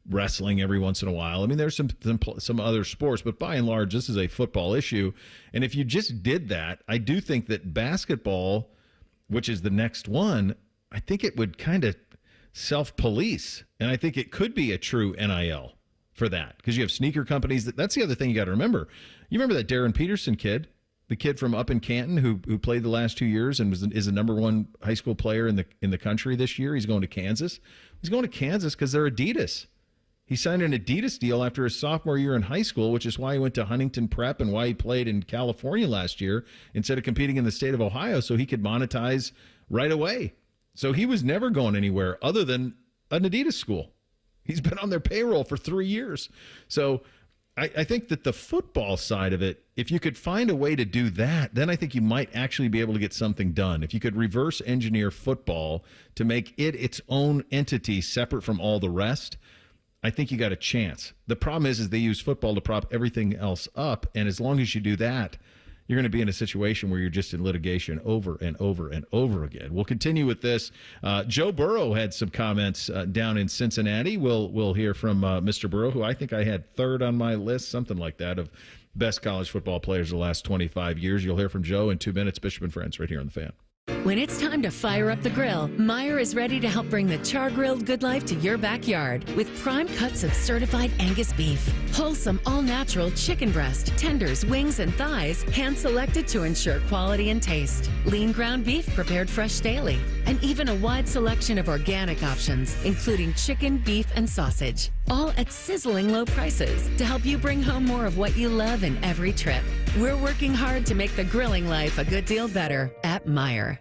wrestling every once in a while. I mean, there's some other sports, but by and large, this is a football issue. And if you just did that, I do think that basketball, which is the next one, I think it would kind of self-police. And I think it could be a true NIL for that, because you have sneaker companies. That's the other thing you got to remember. You remember that Darren Peterson kid, the kid from up in Canton who played the last 2 years and is the number one high school player in the country this year. He's going to Kansas. He's going to Kansas because they're Adidas. He signed an Adidas deal after his sophomore year in high school, which is why he went to Huntington Prep and why he played in California last year instead of competing in the state of Ohio, so he could monetize right away. So he was never going anywhere other than an Adidas school. He's been on their payroll for 3 years. So I think that the football side of it, if you could find a way to do that, then I think you might actually be able to get something done. If you could reverse engineer football to make it its own entity separate from all the rest, I think you got a chance. The problem is they use football to prop everything else up, and as long as you do that, you're going to be in a situation where you're just in litigation over and over and over again. We'll continue with this. Joe Burrow had some comments down in Cincinnati. We'll hear from Mr. Burrow, who I think I had third on my list, something like that, of best college football players of the last 25 years. You'll hear from Joe in 2 minutes. Bishop and Friends right here on The Fan. When it's time to fire up the grill, Meijer is ready to help bring the char-grilled good life to your backyard with prime cuts of certified Angus beef, wholesome all-natural chicken breast, tenders, wings, and thighs, hand-selected to ensure quality and taste, lean ground beef prepared fresh daily, and even a wide selection of organic options, including chicken, beef, and sausage, all at sizzling low prices to help you bring home more of what you love in every trip. We're working hard to make the grilling life a good deal better at Meijer.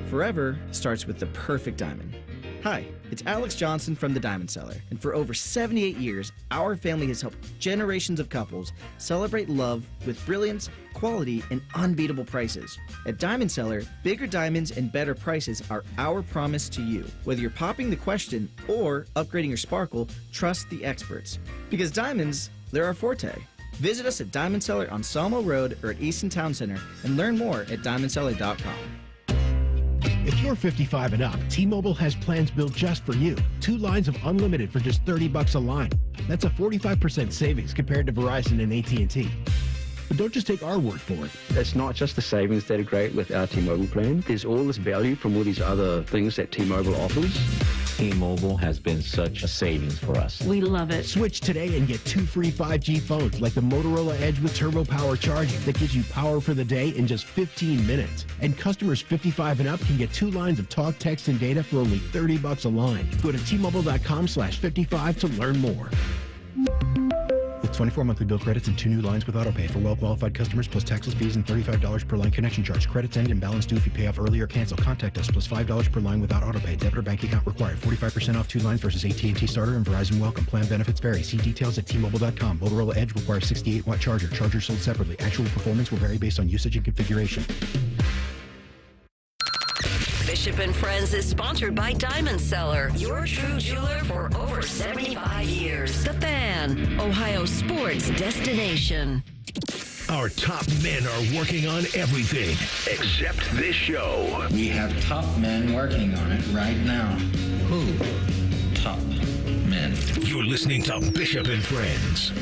Forever starts with the perfect diamond. Hi, it's Alex Johnson from the Diamond Cellar, and for over 78 years, our family has helped generations of couples celebrate love with brilliance, quality, and unbeatable prices. At Diamond Cellar, bigger diamonds and better prices are our promise to you. Whether you're popping the question or upgrading your sparkle, trust the experts. Because diamonds, they're our forte. Visit us at Diamond Cellar on Sawmill Road or at Easton Town Center and learn more at diamondcellar.com. If you're 55 and up, T-Mobile has plans built just for you. 2 lines of unlimited for just $30 a line. That's a 45% savings compared to Verizon and AT&T. But don't just take our word for it. It's not just the savings that are great with our T-Mobile plan. There's all this value from all these other things that T-Mobile offers. T-Mobile has been such a savings for us. We love it. Switch today and get 2 free 5G phones like the Motorola Edge with turbo power charging that gives you power for the day in just 15 minutes. And customers 55 and up can get 2 lines of talk, text, and data for only $30 a line. Go to T-Mobile.com/55 to learn more. With 24 monthly bill credits and 2 new lines with autopay for well-qualified customers plus taxes, fees, and $35 per line connection charge. Credits end and balance due if you pay off early or cancel. Contact us plus $5 per line without autopay. Debit or bank account required. 45% off 2 lines versus AT&T Starter and Verizon Welcome. Plan benefits vary. See details at T-Mobile.com. Motorola Edge requires 68-watt charger. Chargers sold separately. Actual performance will vary based on usage and configuration. Bishop and Friends is sponsored by Diamond Cellar, your true jeweler for over 75 years. The Fan, Ohio sports destination. Our top men are working on everything except this show. We have top men working on it right now. Who? Top men. You're listening to Bishop and Friends.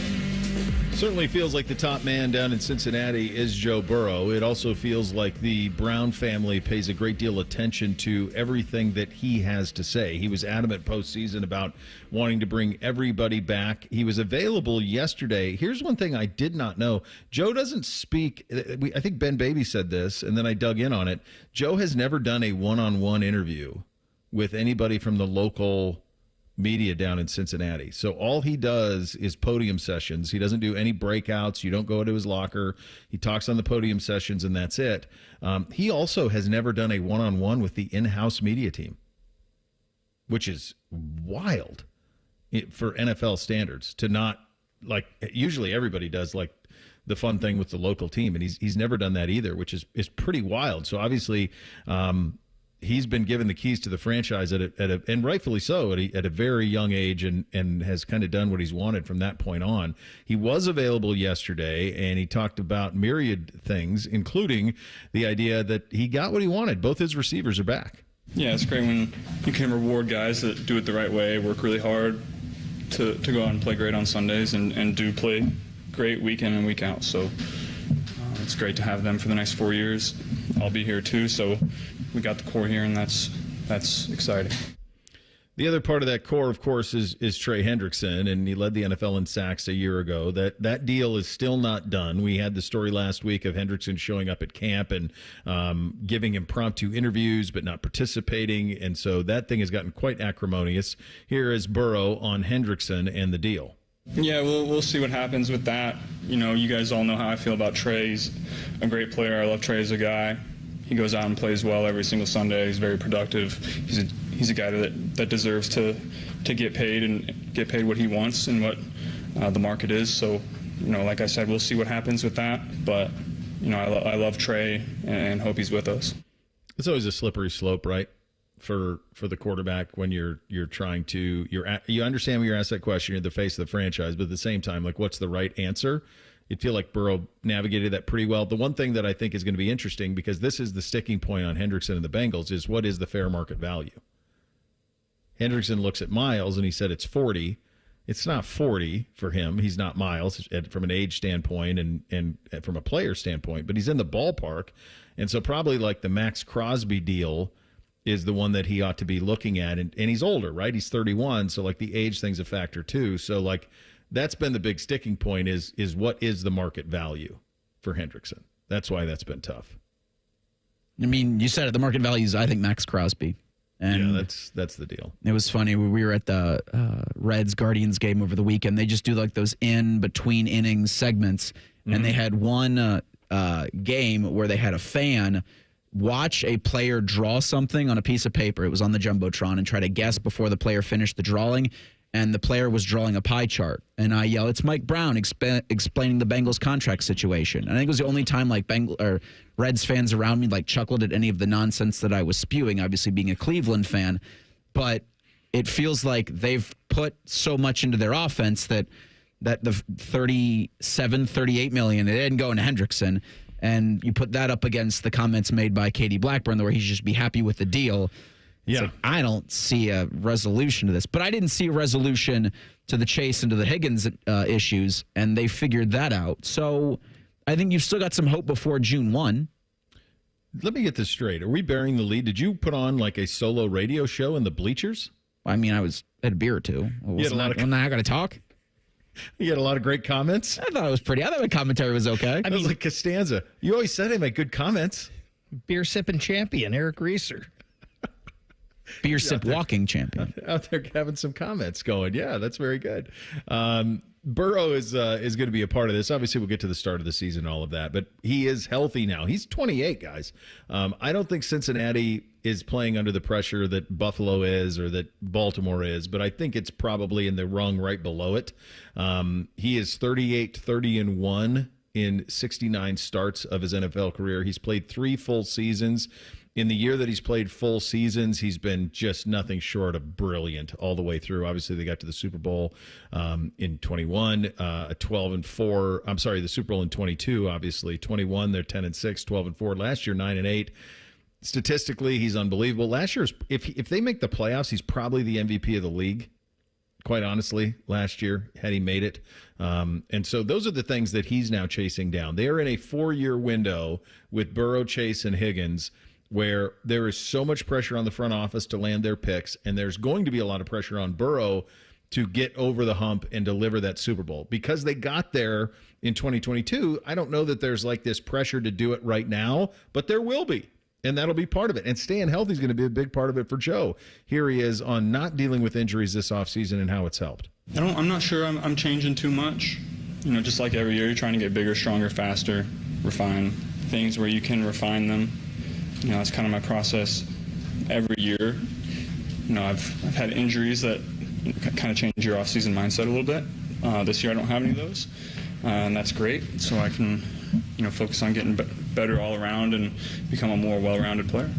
Certainly feels like the top man down in Cincinnati is Joe Burrow. It also feels like the Brown family pays a great deal of attention to everything that he has to say. He was adamant postseason about wanting to bring everybody back. He was available yesterday. Here's one thing I did not know. Joe doesn't speak. I think Ben Baby said this, and then I dug in on it. Joe has never done a one-on-one interview with anybody from the local media down in Cincinnati. So all he does is podium sessions. He doesn't do any breakouts. You don't go into his locker. He talks on the podium sessions, and that's it. He also has never done a one-on-one with the in-house media team, which is wild for NFL standards to not, like, usually everybody does, like, the fun thing with the local team, and he's never done that either, which is pretty wild. So obviously he's been given the keys to the franchise and rightfully so at a very young age, and has kind of done what he's wanted from that point on. He was available yesterday, and he talked about myriad things, including the idea that he got what he wanted. Both his receivers are back. Yeah, it's great when you can reward guys that do it the right way, work really hard to go out and play great on Sundays, and do play great week in and week out. So it's great to have them for the next 4 years. I'll be here too, so we got the core here, and that's exciting. The other part of that core, of course, is Trey Hendrickson, and he led the NFL in sacks a year ago. That deal is still not done. We had the story last week of Hendrickson showing up at camp and giving impromptu interviews but not participating, and so that thing has gotten quite acrimonious. Here is Burrow on Hendrickson and the deal. Yeah, we'll see what happens with that. You know, you guys all know how I feel about Trey. He's a great player. I love Trey as a guy. He goes out and plays well every single Sunday. He's very productive. He's a guy that deserves to get paid and get paid what he wants and what the market is. So, you know, like I said, we'll see what happens with that. But, you know, I love Trey and hope he's with us. It's always a slippery slope, right? for the quarterback when you're trying to you understand when you're asked that question, you're the face of the franchise, but at the same time, like, what's the right answer? You'd feel like Burrow navigated that pretty well. The one thing that I think is going to be interesting, because this is the sticking point on Hendrickson and the Bengals, is what is the fair market value? Hendrickson looks at Miles and he said it's 40. It's not 40 for him. He's not Miles from an age standpoint and from a player standpoint, but he's in the ballpark. And so probably like the Max Crosby deal is the one that he ought to be looking at. And he's older, right? He's 31. So like the age thing's a factor too. So like that's been the big sticking point is what is the market value for Hendrickson? That's why that's been tough. I mean, you said it, the market value is, I think, Max Crosby. And yeah, that's the deal. It was funny. We were at the Reds-Guardians game over the weekend. They just do like those in-between innings segments. Mm-hmm. And they had one game where they had a fan watch a player draw something on a piece of paper. It was on the Jumbotron, and try to guess before the player finished the drawing. And the player was drawing a pie chart. And I yell, "It's Mike Brown explaining the Bengals contract situation." And I think it was the only time like Reds fans around me like chuckled at any of the nonsense that I was spewing, obviously being a Cleveland fan. But it feels like they've put so much into their offense that the 38 million, it didn't go into Hendrickson. And you put that up against the comments made by Katie Blackburn where he should just be happy with the deal. It's like, I don't see a resolution to this. But I didn't see a resolution to the Chase and to the Higgins issues, and they figured that out. So I think you've still got some hope before June 1. Let me get this straight. Are we bearing the lead? Did you put on like a solo radio show in the bleachers? I mean, I had a beer or two. Wasn't I going to talk? You had a lot of great comments. I thought it was pretty. I thought the commentary was okay. I mean, like Costanza. You always said he made good comments. Beer sipping champion, Eric Reeser. Beer sip walking champion. Out there having some comments going. Yeah, that's very good. Burrow is going to be a part of this. Obviously, we'll get to the start of the season and all of that, but he is healthy now. He's 28, guys. I don't think Cincinnati is playing under the pressure that Buffalo is or that Baltimore is, but I think it's probably in the rung right below it. He is 38-30-1 in 69 starts of his NFL career. He's played 3 full seasons. In the year that he's played full seasons, he's been just nothing short of brilliant all the way through. Obviously, they got to the Super Bowl in 21, 12-4. I'm sorry, the Super Bowl in 22, obviously. 21, they're 10-6, 12-4. Last year, 9-8. Statistically, he's unbelievable. Last year, if they make the playoffs, he's probably the MVP of the league. Quite honestly, last year, had he made it. And so those are the things that he's now chasing down. They are in a 4-year window with Burrow, Chase, and Higgins, where there is so much pressure on the front office to land their picks, and there's going to be a lot of pressure on Burrow to get over the hump and deliver that Super Bowl. Because they got there in 2022, I don't know that there's like this pressure to do it right now, but there will be, and that'll be part of it. And staying healthy is going to be a big part of it for Joe. Here he is on not dealing with injuries this offseason and how it's helped. I'm not sure I'm changing too much. You know, just like every year, you're trying to get bigger, stronger, faster, refine things where you can refine them. You know, that's kind of my process every year. You know, I've had injuries that kind of change your off-season mindset a little bit. This year I don't have any of those, and that's great. So I can, you know, focus on getting better all around and become a more well-rounded player.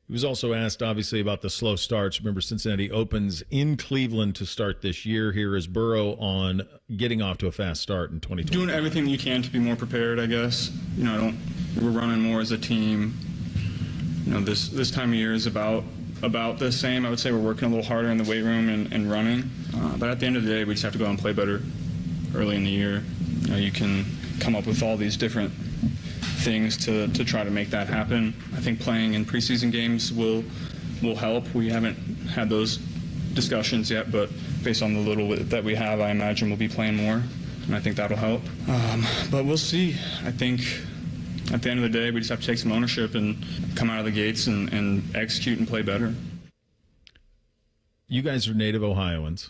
He was also asked, obviously, about the slow starts. Remember, Cincinnati opens in Cleveland to start this year. Here is Burrow on getting off to a fast start in 2020. Doing everything you can to be more prepared, I guess. You know, we're running more as a team. You know, this time of year is about the same. I would say we're working a little harder in the weight room and running. But at the end of the day, we just have to go out and play better early in the year. You know, you can come up with all these different things to try to make that happen. I think playing in preseason games will help. We haven't had those discussions yet, but based on the little that we have, I imagine we'll be playing more, and I think that'll help. But we'll see. I think at the end of the day, we just have to take some ownership and come out of the gates and execute and play better. You guys are native Ohioans.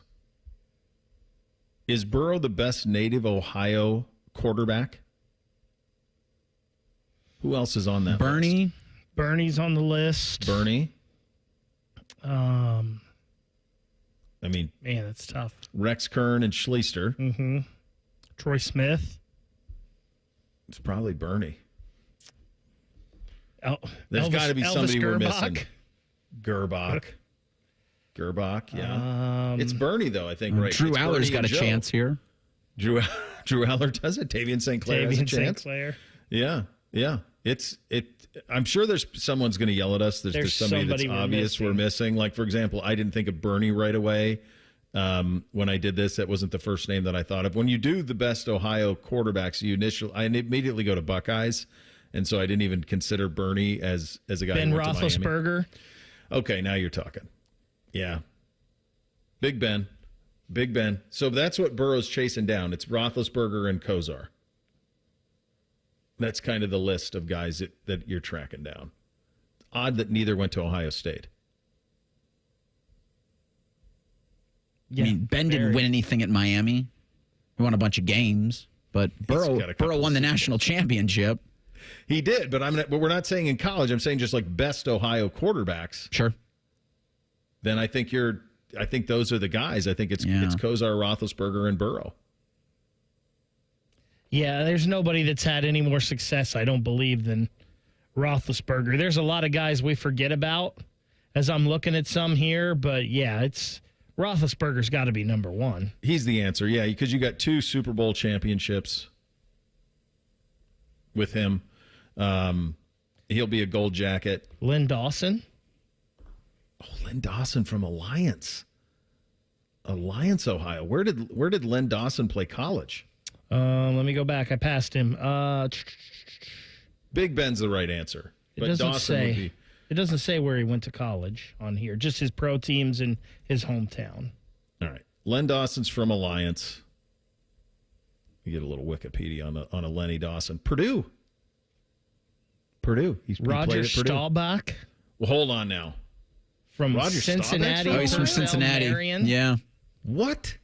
Is Burrow the best native Ohio quarterback? Who else is on that list? Bernie's on the list. Bernie? I mean... Man, that's tough. Rex Kern and Schleister. Mm-hmm. Troy Smith. It's probably Bernie. Oh, There's got to be somebody we're missing. Gerbach, yeah. It's Bernie, though, I think, right? Drew Aller's got a chance here. Drew Aller does it. Tavian St. Clair has a chance. St. Clair. Yeah. I'm sure someone's going to yell at us. There's somebody that's obvious we're missing. Like, for example, I didn't think of Bernie right away when I did this. That wasn't the first name that I thought of. When you do the best Ohio quarterbacks, I immediately go to Buckeyes, and so I didn't even consider Bernie as a guy. Ben who went Roethlisberger. To Miami. Okay, now you're talking. Yeah, Big Ben. So that's what Burrow's chasing down. It's Roethlisberger and Kosar. That's kind of the list of guys that you're tracking down. Odd that neither went to Ohio State. Yeah, I mean, Ben didn't win anything at Miami. He won a bunch of games, but Burrow won the national championship. He did, but we're not saying in college. I'm saying just like best Ohio quarterbacks. Sure. Then I think those are the guys. I think it's Kosar, Roethlisberger, and Burrow. Yeah, there's nobody that's had any more success, I don't believe, than Roethlisberger. There's a lot of guys we forget about as I'm looking at some here, but yeah, it's Roethlisberger's got to be number one. He's the answer, yeah, because you got 2 Super Bowl championships with him. He'll be a gold jacket. Len Dawson. Oh, Len Dawson from Alliance, Ohio. Where did Len Dawson play college? Let me go back. I passed him. Big Ben's the right answer. It doesn't say where he went to college on here. Just his pro teams in his hometown. All right. Len Dawson's from Alliance. You get a little Wikipedia on a Lenny Dawson. Purdue. He's Roger Staubach. Well, hold on now. From Roger Cincinnati. Oh, he's from Cincinnati. Yeah. What?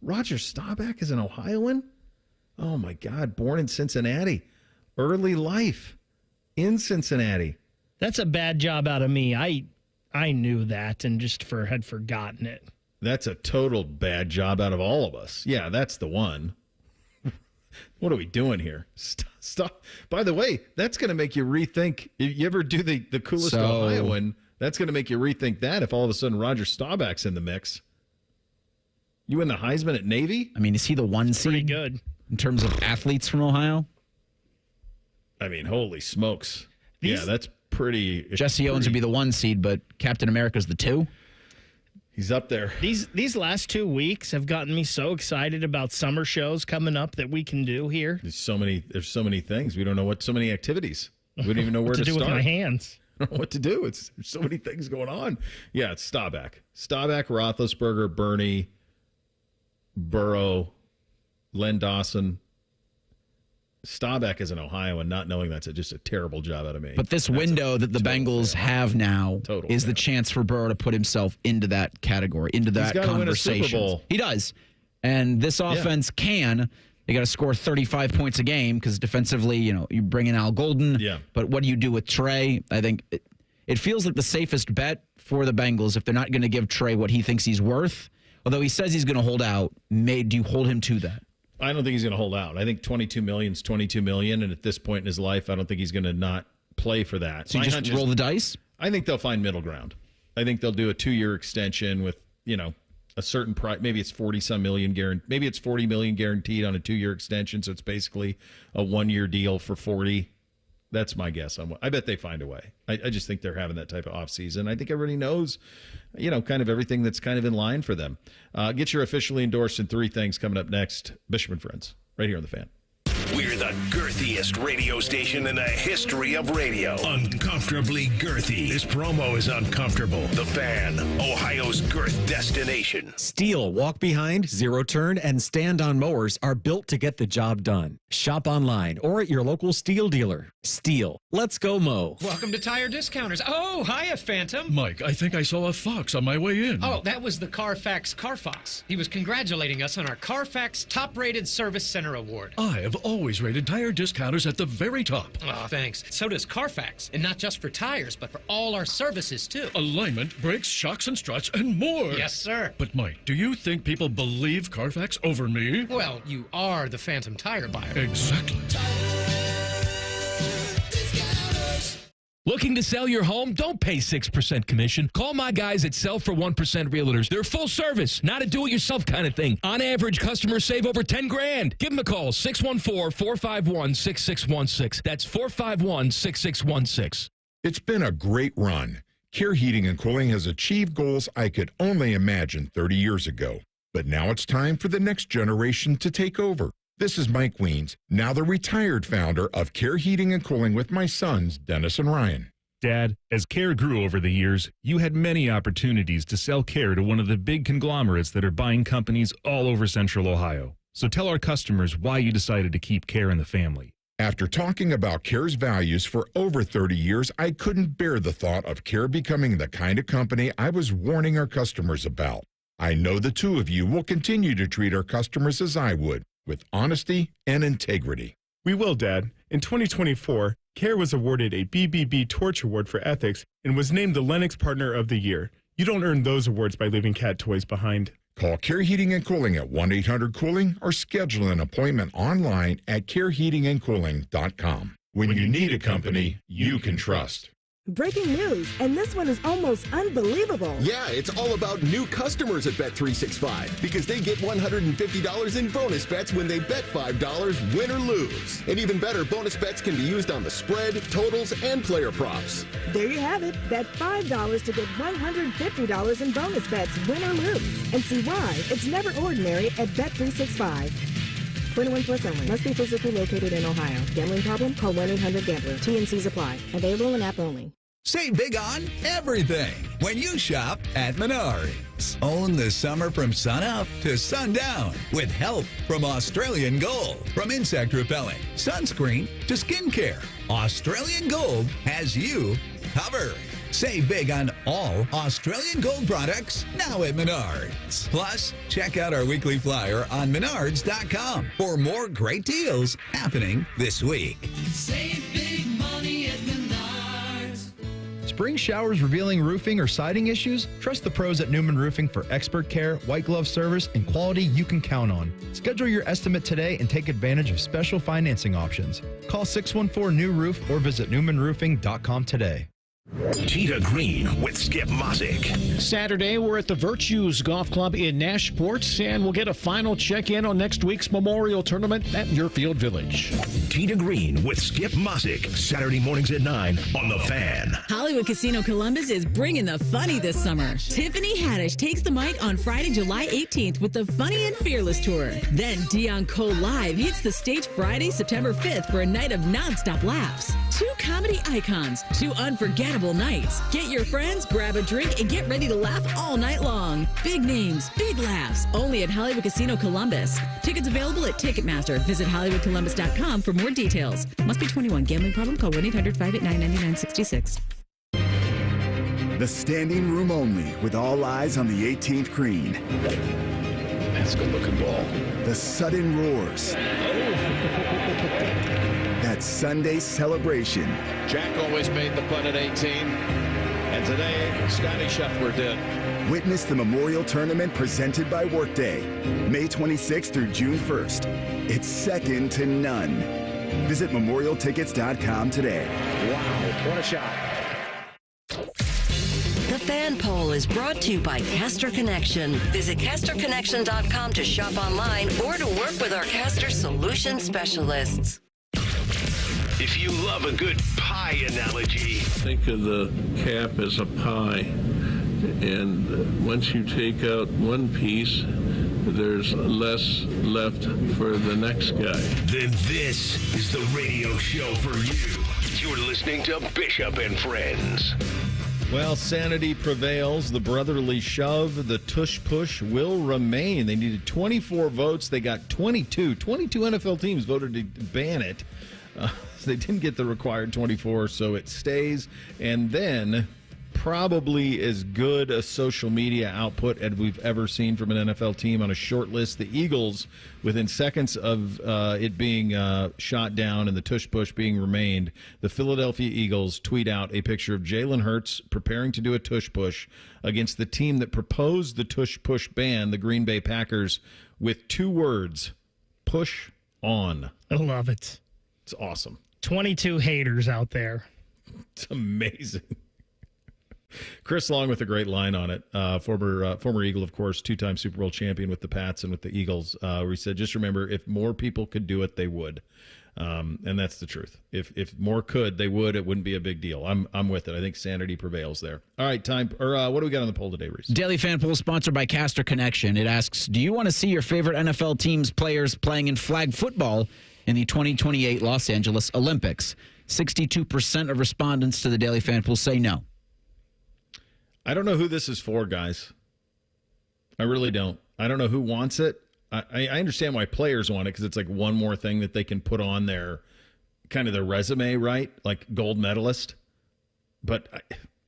Roger Staubach is an Ohioan? Oh, my God. Born in Cincinnati. Early life in Cincinnati. That's a bad job out of me. I knew that and just had forgotten it. That's a total bad job out of all of us. Yeah, that's the one. What are we doing here? Stop. By the way, that's going to make you rethink. If you ever do the coolest Ohioan, that's going to make you rethink that if all of a sudden Roger Staubach's in the mix. You win the Heisman at Navy? I mean, is he the one seed? Pretty good. In terms of athletes from Ohio? I mean, holy smokes. Yeah, that's pretty. Jesse Owens would be the 1 seed, but Captain America's the 2? He's up there. These last 2 weeks have gotten me so excited about summer shows coming up that we can do here. There's so many things. We don't know so many activities. We don't even know where to do start. With my hands. I don't know what to do. There's so many things going on. Yeah, it's Staubach, Roethlisberger, Bernie, Burrow, Len Dawson. Staubach is an Ohioan, not knowing that's just a terrible job out of me. But this window that the Bengals have now is the chance for Burrow to put himself into that category, into that conversation. Win a Super Bowl. He does. And this offense can. They got to score 35 points a game because defensively, you bring in Al Golden. Yeah. But what do you do with Trey? I think it feels like the safest bet for the Bengals if they're not going to give Trey what he thinks he's worth. Although he says he's going to hold out. Do you hold him to that? I don't think he's going to hold out. I think $22 million is $22 million, and at this point in his life, I don't think he's going to not play for that. So you just roll the dice? I think they'll find middle ground. I think they'll do a 2-year extension with, a certain price. Maybe it's $40 million maybe it's $40 million guaranteed on a 2-year extension, so it's basically a 1-year deal for $40. That's my guess. I bet they find a way. I just think they're having that type of offseason. I think everybody knows, kind of everything that's kind of in line for them. Get your officially endorsed in 3 things coming up next. Bishop and Friends, right here on The Fan. We're the girthiest radio station in the history of radio. Uncomfortably girthy. This promo is uncomfortable. The Fan, Ohio's girth destination. Steel walk behind, zero turn, and stand-on mowers are built to get the job done. Shop online or at your local Steel dealer. Steel, let's go mow. Welcome to Tire Discounters. Oh, hiya, Phantom. Mike, I think I saw a fox on my way in. Oh, that was the Carfax Carfox. He was congratulating us on our Carfax Top-Rated Service Center Award. I have always rated Tire Discounters at the very top. Oh, thanks. So does Carfax. And not just for tires, but for all our services, too. Alignment, brakes, shocks, and struts, and more. Yes, sir. But, Mike, do you think people believe Carfax over me? Well, you are the Phantom tire buyer. Exactly. Looking Looking to sell your home? Don't pay 6% commission. Call my guys at Sell for 1% Realtors. They're full service, not a do-it-yourself kind of thing. On average, customers save over $10,000. Give them a call, 614-451-6616. That's 451-6616. It's been a great run. Care Heating and Cooling has achieved goals I could only imagine 30 years ago. But now it's time for the next generation to take over. This is Mike Weens, now the retired founder of Care Heating and Cooling with my sons, Dennis and Ryan. Dad, as Care grew over the years, you had many opportunities to sell Care to one of the big conglomerates that are buying companies all over Central Ohio. So tell our customers why you decided to keep Care in the family. After talking about Care's values for over 30 years, I couldn't bear the thought of Care becoming the kind of company I was warning our customers about. I know the two of you will continue to treat our customers as I would, with honesty and integrity. We will, Dad. In 2024, Care was awarded a BBB Torch Award for Ethics and was named the Lennox Partner of the Year. You don't earn those awards by leaving cat toys behind. Call Care Heating and Cooling at 1-800-COOLING or schedule an appointment online at careheatingandcooling.com. When you need a company you can trust. Breaking news, and this one is almost unbelievable. Yeah, it's all about new customers at Bet365 because they get $150 in bonus bets when they bet $5, win or lose. And even better, bonus bets can be used on the spread, totals, and player props. There you have it. Bet $5 to get $150 in bonus bets, win or lose. And see why it's never ordinary at Bet365. 21 plus only. Must be physically located in Ohio. Gambling problem? Call 1-800-GAMBLER. T&Cs apply. Available in app only. Save big on everything when you shop at Menards. Own the summer from sun up to sundown with help from Australian Gold. From insect repellent, sunscreen to skincare, Australian Gold has you covered. Save big on all Australian Gold products now at Menards. Plus, check out our weekly flyer on Menards.com for more great deals happening this week. Save big money at Menards. Spring showers revealing roofing or siding issues? Trust the pros at Newman Roofing for expert care, white glove service, and quality you can count on. Schedule your estimate today and take advantage of special financing options. Call 614-NEW-ROOF or visit newmanroofing.com today. Tita Green with Skip Mosick. Saturday, we're at the Virtues Golf Club in Nashport, and we'll get a final check-in on next week's Memorial Tournament at Muirfield Village. Tita Green with Skip Mosick. Saturday mornings at 9 on The Fan. Hollywood Casino Columbus is bringing the funny this summer. Tiffany Haddish takes the mic on Friday, July 18th with the Funny and Fearless Tour. Then Dion Cole Live hits the stage Friday, September 5th for a night of nonstop laughs. 2 comedy icons, 2 unforgettable nights. Get your friends, grab a drink, and get ready to laugh all night long. Big names, big laughs, only at Hollywood Casino Columbus. Tickets available at Ticketmaster. Visit HollywoodColumbus.com for more details. Must be 21. Gambling problem? Call 1-800-589-9966. The standing room only, with all eyes on the 18th green. That's a good-looking ball. The sudden roars. That Sunday celebration. Jack always made the putt at 18, and today Scotty Scheffler did. Witness the Memorial Tournament presented by Workday, May 26th through June 1st. It's second to none. Visit memorialtickets.com today. Wow, what a shot. The Fan Poll is brought to you by Caster Connection. Visit CasterConnection.com to shop online or to work with our Caster Solution specialists. If you love a good pie analogy, think of the cap as a pie, and once you take out one piece, there's less left for the next guy. Then this is the radio show for you. You're listening to Bishop and Friends. Well, sanity prevails. The brotherly shove, the tush-push will remain. They needed 24 votes. They got 22. 22 NFL teams voted to ban it. They didn't get the required 24, so it stays. And then probably as good a social media output as we've ever seen from an NFL team on a short list. The Eagles, within seconds of it being shot down and the tush-push being remained, the Philadelphia Eagles tweet out a picture of Jalen Hurts preparing to do a tush-push against the team that proposed the tush-push ban, the Green Bay Packers, with 2 words, push on. I love it. It's awesome. 22 haters out there. It's amazing. Chris Long with a great line on it. Former Eagle, of course, 2-time Super Bowl champion with the Pats and with the Eagles, where he said, just remember, if more people could do it, they would. And that's the truth. If more could, they would. It wouldn't be a big deal. I'm with it. I think sanity prevails there. All right, what do we got on the poll today, Reese? Daily Fan Poll sponsored by Caster Connection. It asks, do you want to see your favorite NFL team's players playing in flag football in the 2028 Los Angeles Olympics? 62% of respondents to the Daily Fan Poll say no. I don't know who this is for, guys. I really don't. I don't know who wants it. I understand why players want it, because it's like one more thing that they can put on their kind of their resume, right? Like gold medalist. But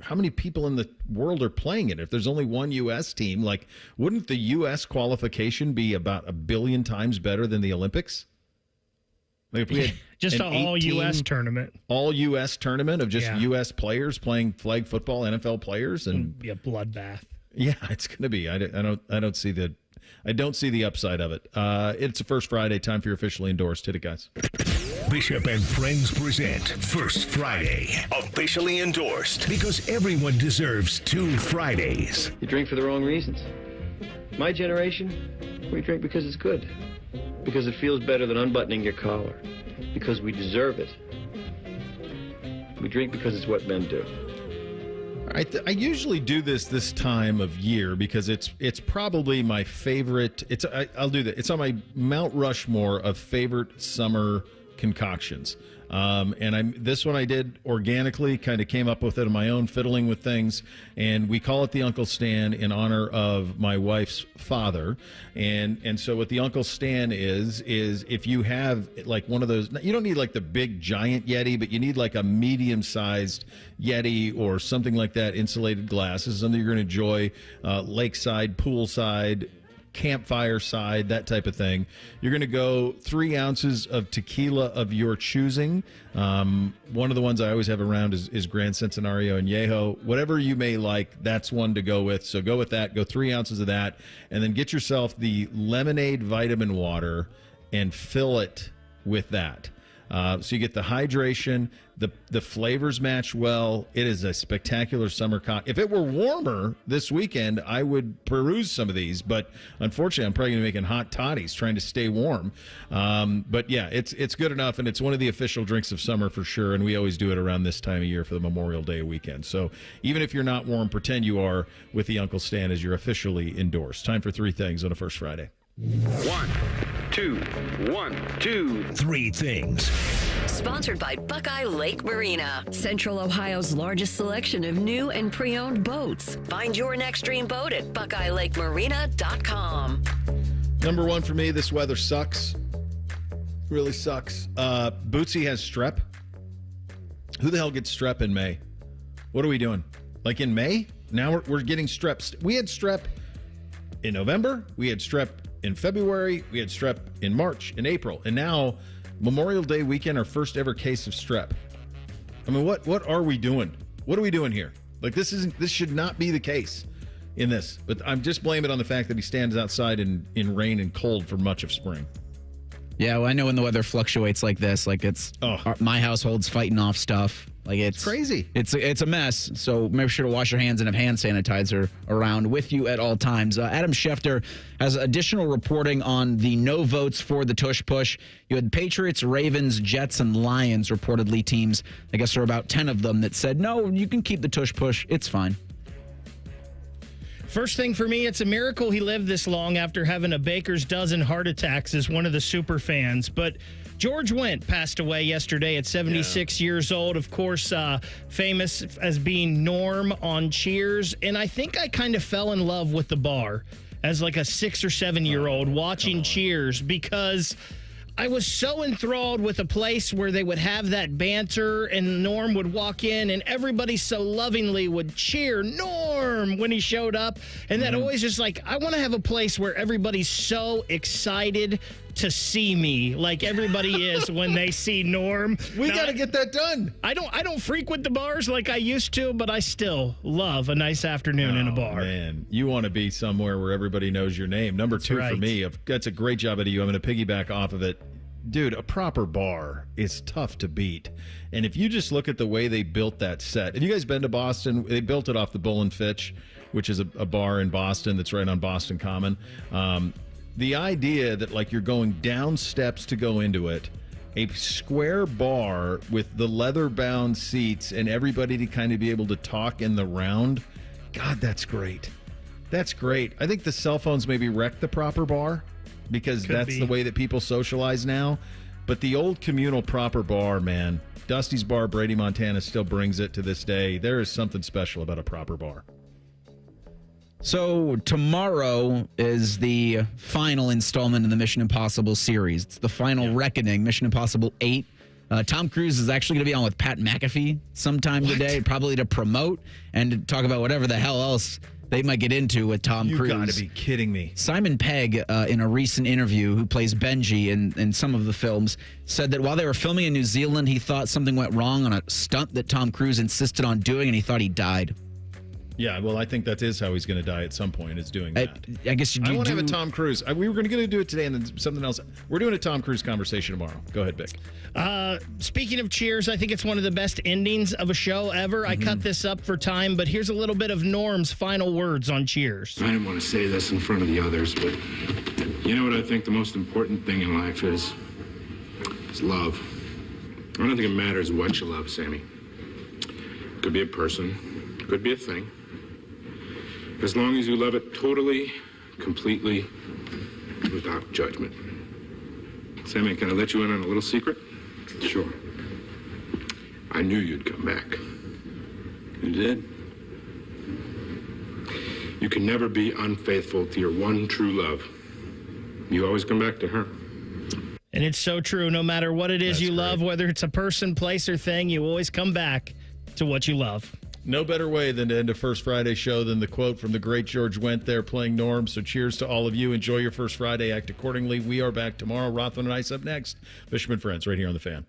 how many people in the world are playing it? If there's only one U.S. team, like, wouldn't the U.S. qualification be about 1 billion times better than the Olympics? Like if we had just an all-U.S. tournament. All-U.S. tournament of just U.S. players playing flag football, NFL players. And be a bloodbath. Yeah, it's going to be. I don't see the upside of it. It's a First Friday. Time for your officially endorsed. Hit it, guys. Bishop and Friends present First Friday. Officially endorsed. Because everyone deserves 2 Fridays. You drink for the wrong reasons. My generation, we drink because it's good. Because it feels better than unbuttoning your collar. Because we deserve it. We drink because it's what men do. I usually do this time of year because it's probably my favorite. I'll do that. It's on my Mount Rushmore of favorite summer concoctions. And this one I did organically, kind of came up with it on my own, fiddling with things. And we call it the Uncle Stan in honor of my wife's father. And so what the Uncle Stan is if you have like one of those, you don't need like the big giant Yeti, but you need like a medium-sized Yeti or something like that, insulated glass. This is something you're going to enjoy, lakeside, poolside, campfire side, that type of thing. You're going to go 3 ounces of tequila of your choosing. One of the ones I always have around is Grand Centenario and Yeho. Whatever you may like, that's one to go with. So go with that. Go 3 ounces of that. And then get yourself the lemonade vitamin water and fill it with that. So you get the hydration, the flavors match well. It is a spectacular summer cocktail. If it were warmer this weekend, I would peruse some of these, but unfortunately, I'm probably going to be making hot toddies trying to stay warm. But yeah, it's good enough, and it's one of the official drinks of summer for sure, and we always do it around this time of year for the Memorial Day weekend. So even if you're not warm, pretend you are with the Uncle Stan as you're officially endorsed. Time for 3 things on a First Friday. 1, 2, 1, 2, 3 things. Sponsored by Buckeye Lake Marina, Central Ohio's largest selection of new and pre-owned boats. Find your next dream boat at BuckeyeLakeMarina.com. Number 1 for me, this weather sucks. Really sucks. Bootsy has strep. Who the hell gets strep in May? What are we doing? Like in May? Now we're getting strep. We had strep in November. We had strep in February. We had strep in March and April. And now Memorial Day weekend, our first ever case of strep. I mean, what are we doing? What are we doing here? Like, this should not be the case in this. But I'm just blaming it on the fact that he stands outside in rain and cold for much of spring. Yeah, well, I know when the weather fluctuates like this, like my household's fighting off stuff. Like it's crazy. It's a mess. So make sure to wash your hands and have hand sanitizer around with you at all times. Adam Schefter has additional reporting on the no votes for the tush push. You had Patriots, Ravens, Jets, and Lions reportedly teams. I guess there are about 10 of them that said, no, you can keep the tush push. It's fine. First thing for me, it's a miracle he lived this long after having a baker's dozen heart attacks as one of the super fans. But George Wendt passed away yesterday at 76 years old. Of course, famous as being Norm on Cheers. And I think I kind of fell in love with the bar as like a 6 or 7 year old watching Cheers because I was so enthralled with a place where they would have that banter and Norm would walk in and everybody so lovingly would cheer Norm when he showed up. And that always just like, I want to have a place where everybody's so excited to see me like everybody is when they see Norm. We got to get that done. I don't frequent the bars like I used to, but I still love a nice afternoon in a bar. Man, you want to be somewhere where everybody knows your name. Number 2 for me, that's a great job out of you. I'm going to piggyback off of it. Dude, a proper bar is tough to beat. And if you just look at the way they built that set, have you guys been to Boston? They built it off the Bull and Fitch, which is a bar in Boston that's right on Boston Common. The idea that, like, you're going down steps to go into it, a square bar with the leather-bound seats and everybody to kind of be able to talk in the round, God, that's great. That's great. I think the cell phones maybe wrecked the proper bar, because that's the way that people socialize now. But the old communal proper bar, man, Dusty's Bar, Brady, Montana still brings it to this day. There is something special about a proper bar. So tomorrow is the final installment in the Mission Impossible series. It's the final reckoning, Mission Impossible 8. Tom Cruise is actually going to be on with Pat McAfee sometime today, probably to promote and to talk about whatever the hell else they might get into with Tom Cruise. You got to be kidding me. Simon Pegg, in a recent interview, who plays Benji in some of the films, said that while they were filming in New Zealand, he thought something went wrong on a stunt that Tom Cruise insisted on doing, and he thought he died. Yeah, well, I think that is how he's going to die at some point, is doing that. I guess I want to have a Tom Cruise. We were going to do it today and then something else. We're doing a Tom Cruise conversation tomorrow. Go ahead, Vic. Speaking of Cheers, I think it's one of the best endings of a show ever. I cut this up for time, but here's a little bit of Norm's final words on Cheers. I didn't want to say this in front of the others, but you know what I think the most important thing in life is? It's love. I don't think it matters what you love, Sammy. It could be a person, it could be a thing. As long as you love it totally, completely, without judgment. Sammy, can I let you in on a little secret? Sure. I knew you'd come back. You did? You can never be unfaithful to your one true love. You always come back to her. And it's so true. No matter what it is you love, whether it's a person, place, or thing, you always come back to what you love. No better way than to end a First Friday show than the quote from the great George Wendt there playing Norm. So cheers to all of you. Enjoy your First Friday. Act accordingly. We are back tomorrow. Rothman and Ice up next. Bishop and Friends right here on The Fan.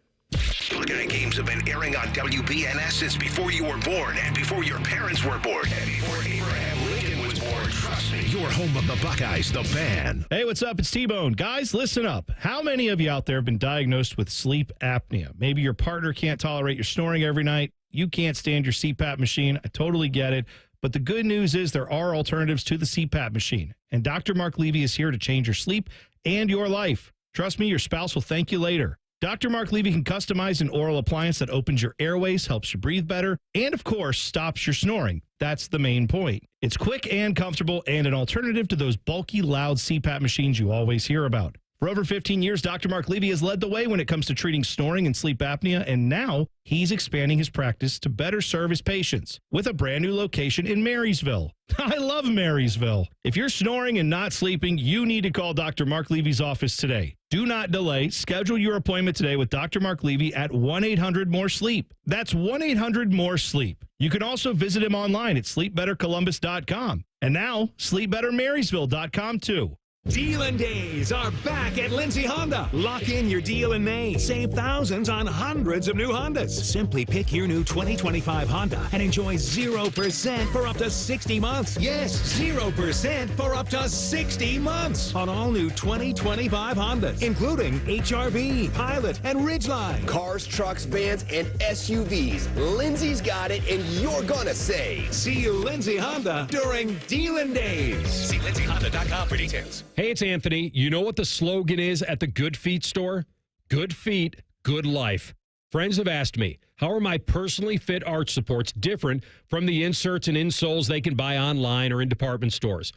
Buckeye games have been airing on WBNS since before you were born and before your parents were born and before Abraham Lincoln was born. Trust me. Your home of the Buckeyes, The Fan. Hey, what's up? It's T-Bone. Guys, listen up. How many of you out there have been diagnosed with sleep apnea? Maybe your partner can't tolerate your snoring every night. You can't stand your CPAP machine. I totally get it. But the good news is there are alternatives to the CPAP machine. And Dr. Mark Levy is here to change your sleep and your life. Trust me, your spouse will thank you later. Dr. Mark Levy can customize an oral appliance that opens your airways, helps you breathe better, and, of course, stops your snoring. That's the main point. It's quick and comfortable and an alternative to those bulky, loud CPAP machines you always hear about. For over 15 years, Dr. Mark Levy has led the way when it comes to treating snoring and sleep apnea, and now he's expanding his practice to better serve his patients with a brand new location in Marysville. I love Marysville. If you're snoring and not sleeping, you need to call Dr. Mark Levy's office today. Do not delay. Schedule your appointment today with Dr. Mark Levy at 1-800-MORE-SLEEP. That's 1-800-MORE-SLEEP. You can also visit him online at sleepbettercolumbus.com. And now, sleepbettermarysville.com too. Dealin' Days are back at Lindsay Honda. Lock in your deal in May. Save thousands on hundreds of new Hondas. Simply pick your new 2025 Honda and enjoy 0% for up to 60 months. Yes, 0% for up to 60 months on all new 2025 Hondas, including HR-V, Pilot, and Ridgeline. Cars, trucks, vans, and SUVs. Lindsay's got it, and you're gonna save. See you, Lindsay Honda, during Dealin' Days. See lindsayhonda.com for details. Hey, it's Anthony. You know what the slogan is at the Good Feet store? Good feet, good life. Friends have asked me, how are my personally fit arch supports different from the inserts and insoles they can buy online or in department stores?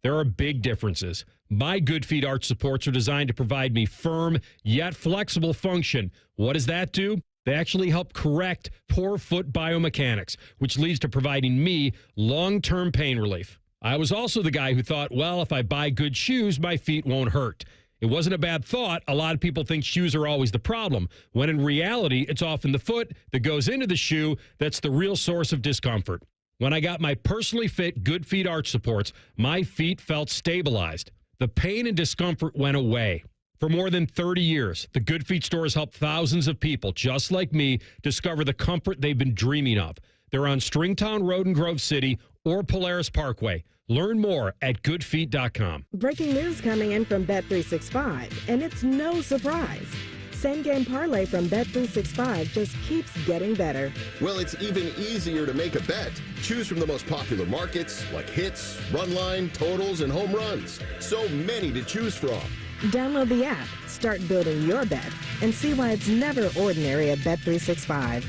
There are big differences. My Good Feet arch supports are designed to provide me firm yet flexible function. What does that do? They actually help correct poor foot biomechanics, which leads to providing me long-term pain relief. I was also the guy who thought, well, if I buy good shoes, my feet won't hurt. It wasn't a bad thought. A lot of people think shoes are always the problem, when in reality, it's often the foot that goes into the shoe that's the real source of discomfort. When I got my personally fit Good Feet arch supports, my feet felt stabilized. The pain and discomfort went away. For more than 30 years, the Good Feet store has helped thousands of people just like me discover the comfort they've been dreaming of. They're on Stringtown Road in Grove City or Polaris Parkway. Learn more at goodfeet.com. Breaking news coming in from Bet365, and it's no surprise. Same-game parlay from Bet365 just keeps getting better. Well, it's even easier to make a bet. Choose from the most popular markets like hits, run line, totals, and home runs. So many to choose from. Download the app, start building your bet, and see why it's never ordinary at Bet365.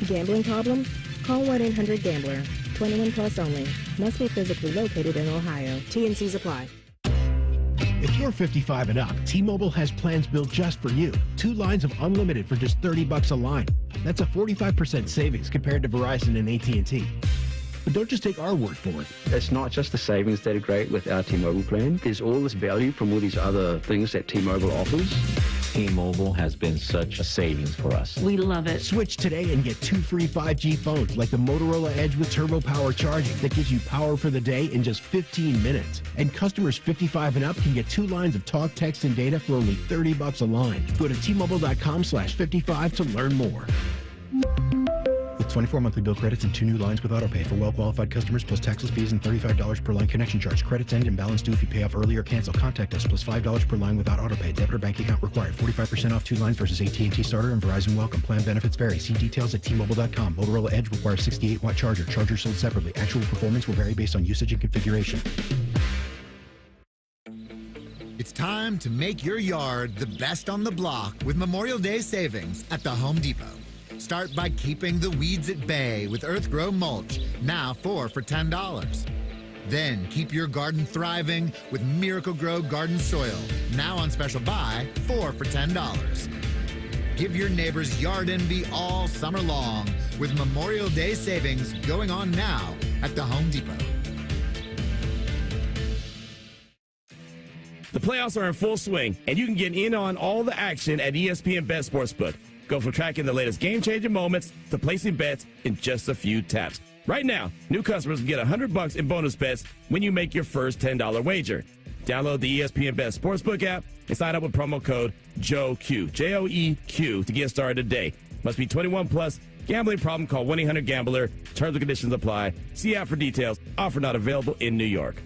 Gambling problem? Call 1-800-GAMBLER. 21 plus only. Must be physically located in Ohio. T&Cs apply. If you're 55 and up, T-Mobile has plans built just for you. 2 lines of unlimited for just $30 a line. That's a 45% savings compared to Verizon and AT&T. But don't just take our word for it. It's not just the savings that are great with our T-Mobile plan. There's all this value from all these other things that T-Mobile offers. T-Mobile has been such a savings for us. We love it. Switch today and get 2 free 5G phones like the Motorola Edge with Turbo Power charging that gives you power for the day in just 15 minutes. And customers 55 and up can get 2 lines of talk, text, and data for only $30 a line. Go to T-Mobile.com/55 to learn more. With 24 monthly bill credits and 2 new lines with autopay for well-qualified customers plus taxes, fees, and $35 per line connection charge. Credits end and balance due if you pay off early or cancel. Contact us plus $5 per line without autopay. Debit or bank account required. 45% off 2 lines versus AT&T Starter and Verizon Welcome. Plan benefits vary. See details at T-Mobile.com. Motorola Edge requires 68-watt charger. Charger sold separately. Actual performance will vary based on usage and configuration. It's time to make your yard the best on the block with Memorial Day savings at the Home Depot. Start by keeping the weeds at bay with Earthgrow mulch, now 4 for $10. Then keep your garden thriving with Miracle-Gro garden soil, now on special buy, 4 for $10. Give your neighbors yard envy all summer long with Memorial Day savings going on now at the Home Depot. The playoffs are in full swing, and you can get in on all the action at ESPN Bet Sportsbook. Go from tracking the latest game-changing moments to placing bets in just a few taps. Right now, new customers can get $100 in bonus bets when you make your first $10 wager. Download the ESPN Bet Sportsbook app and sign up with promo code JOEQ, J-O-E-Q, to get started today. Must be 21 plus. Gambling problem? Call 1-800-GAMBLER. Terms and conditions apply. See app for details. Offer not available in New York.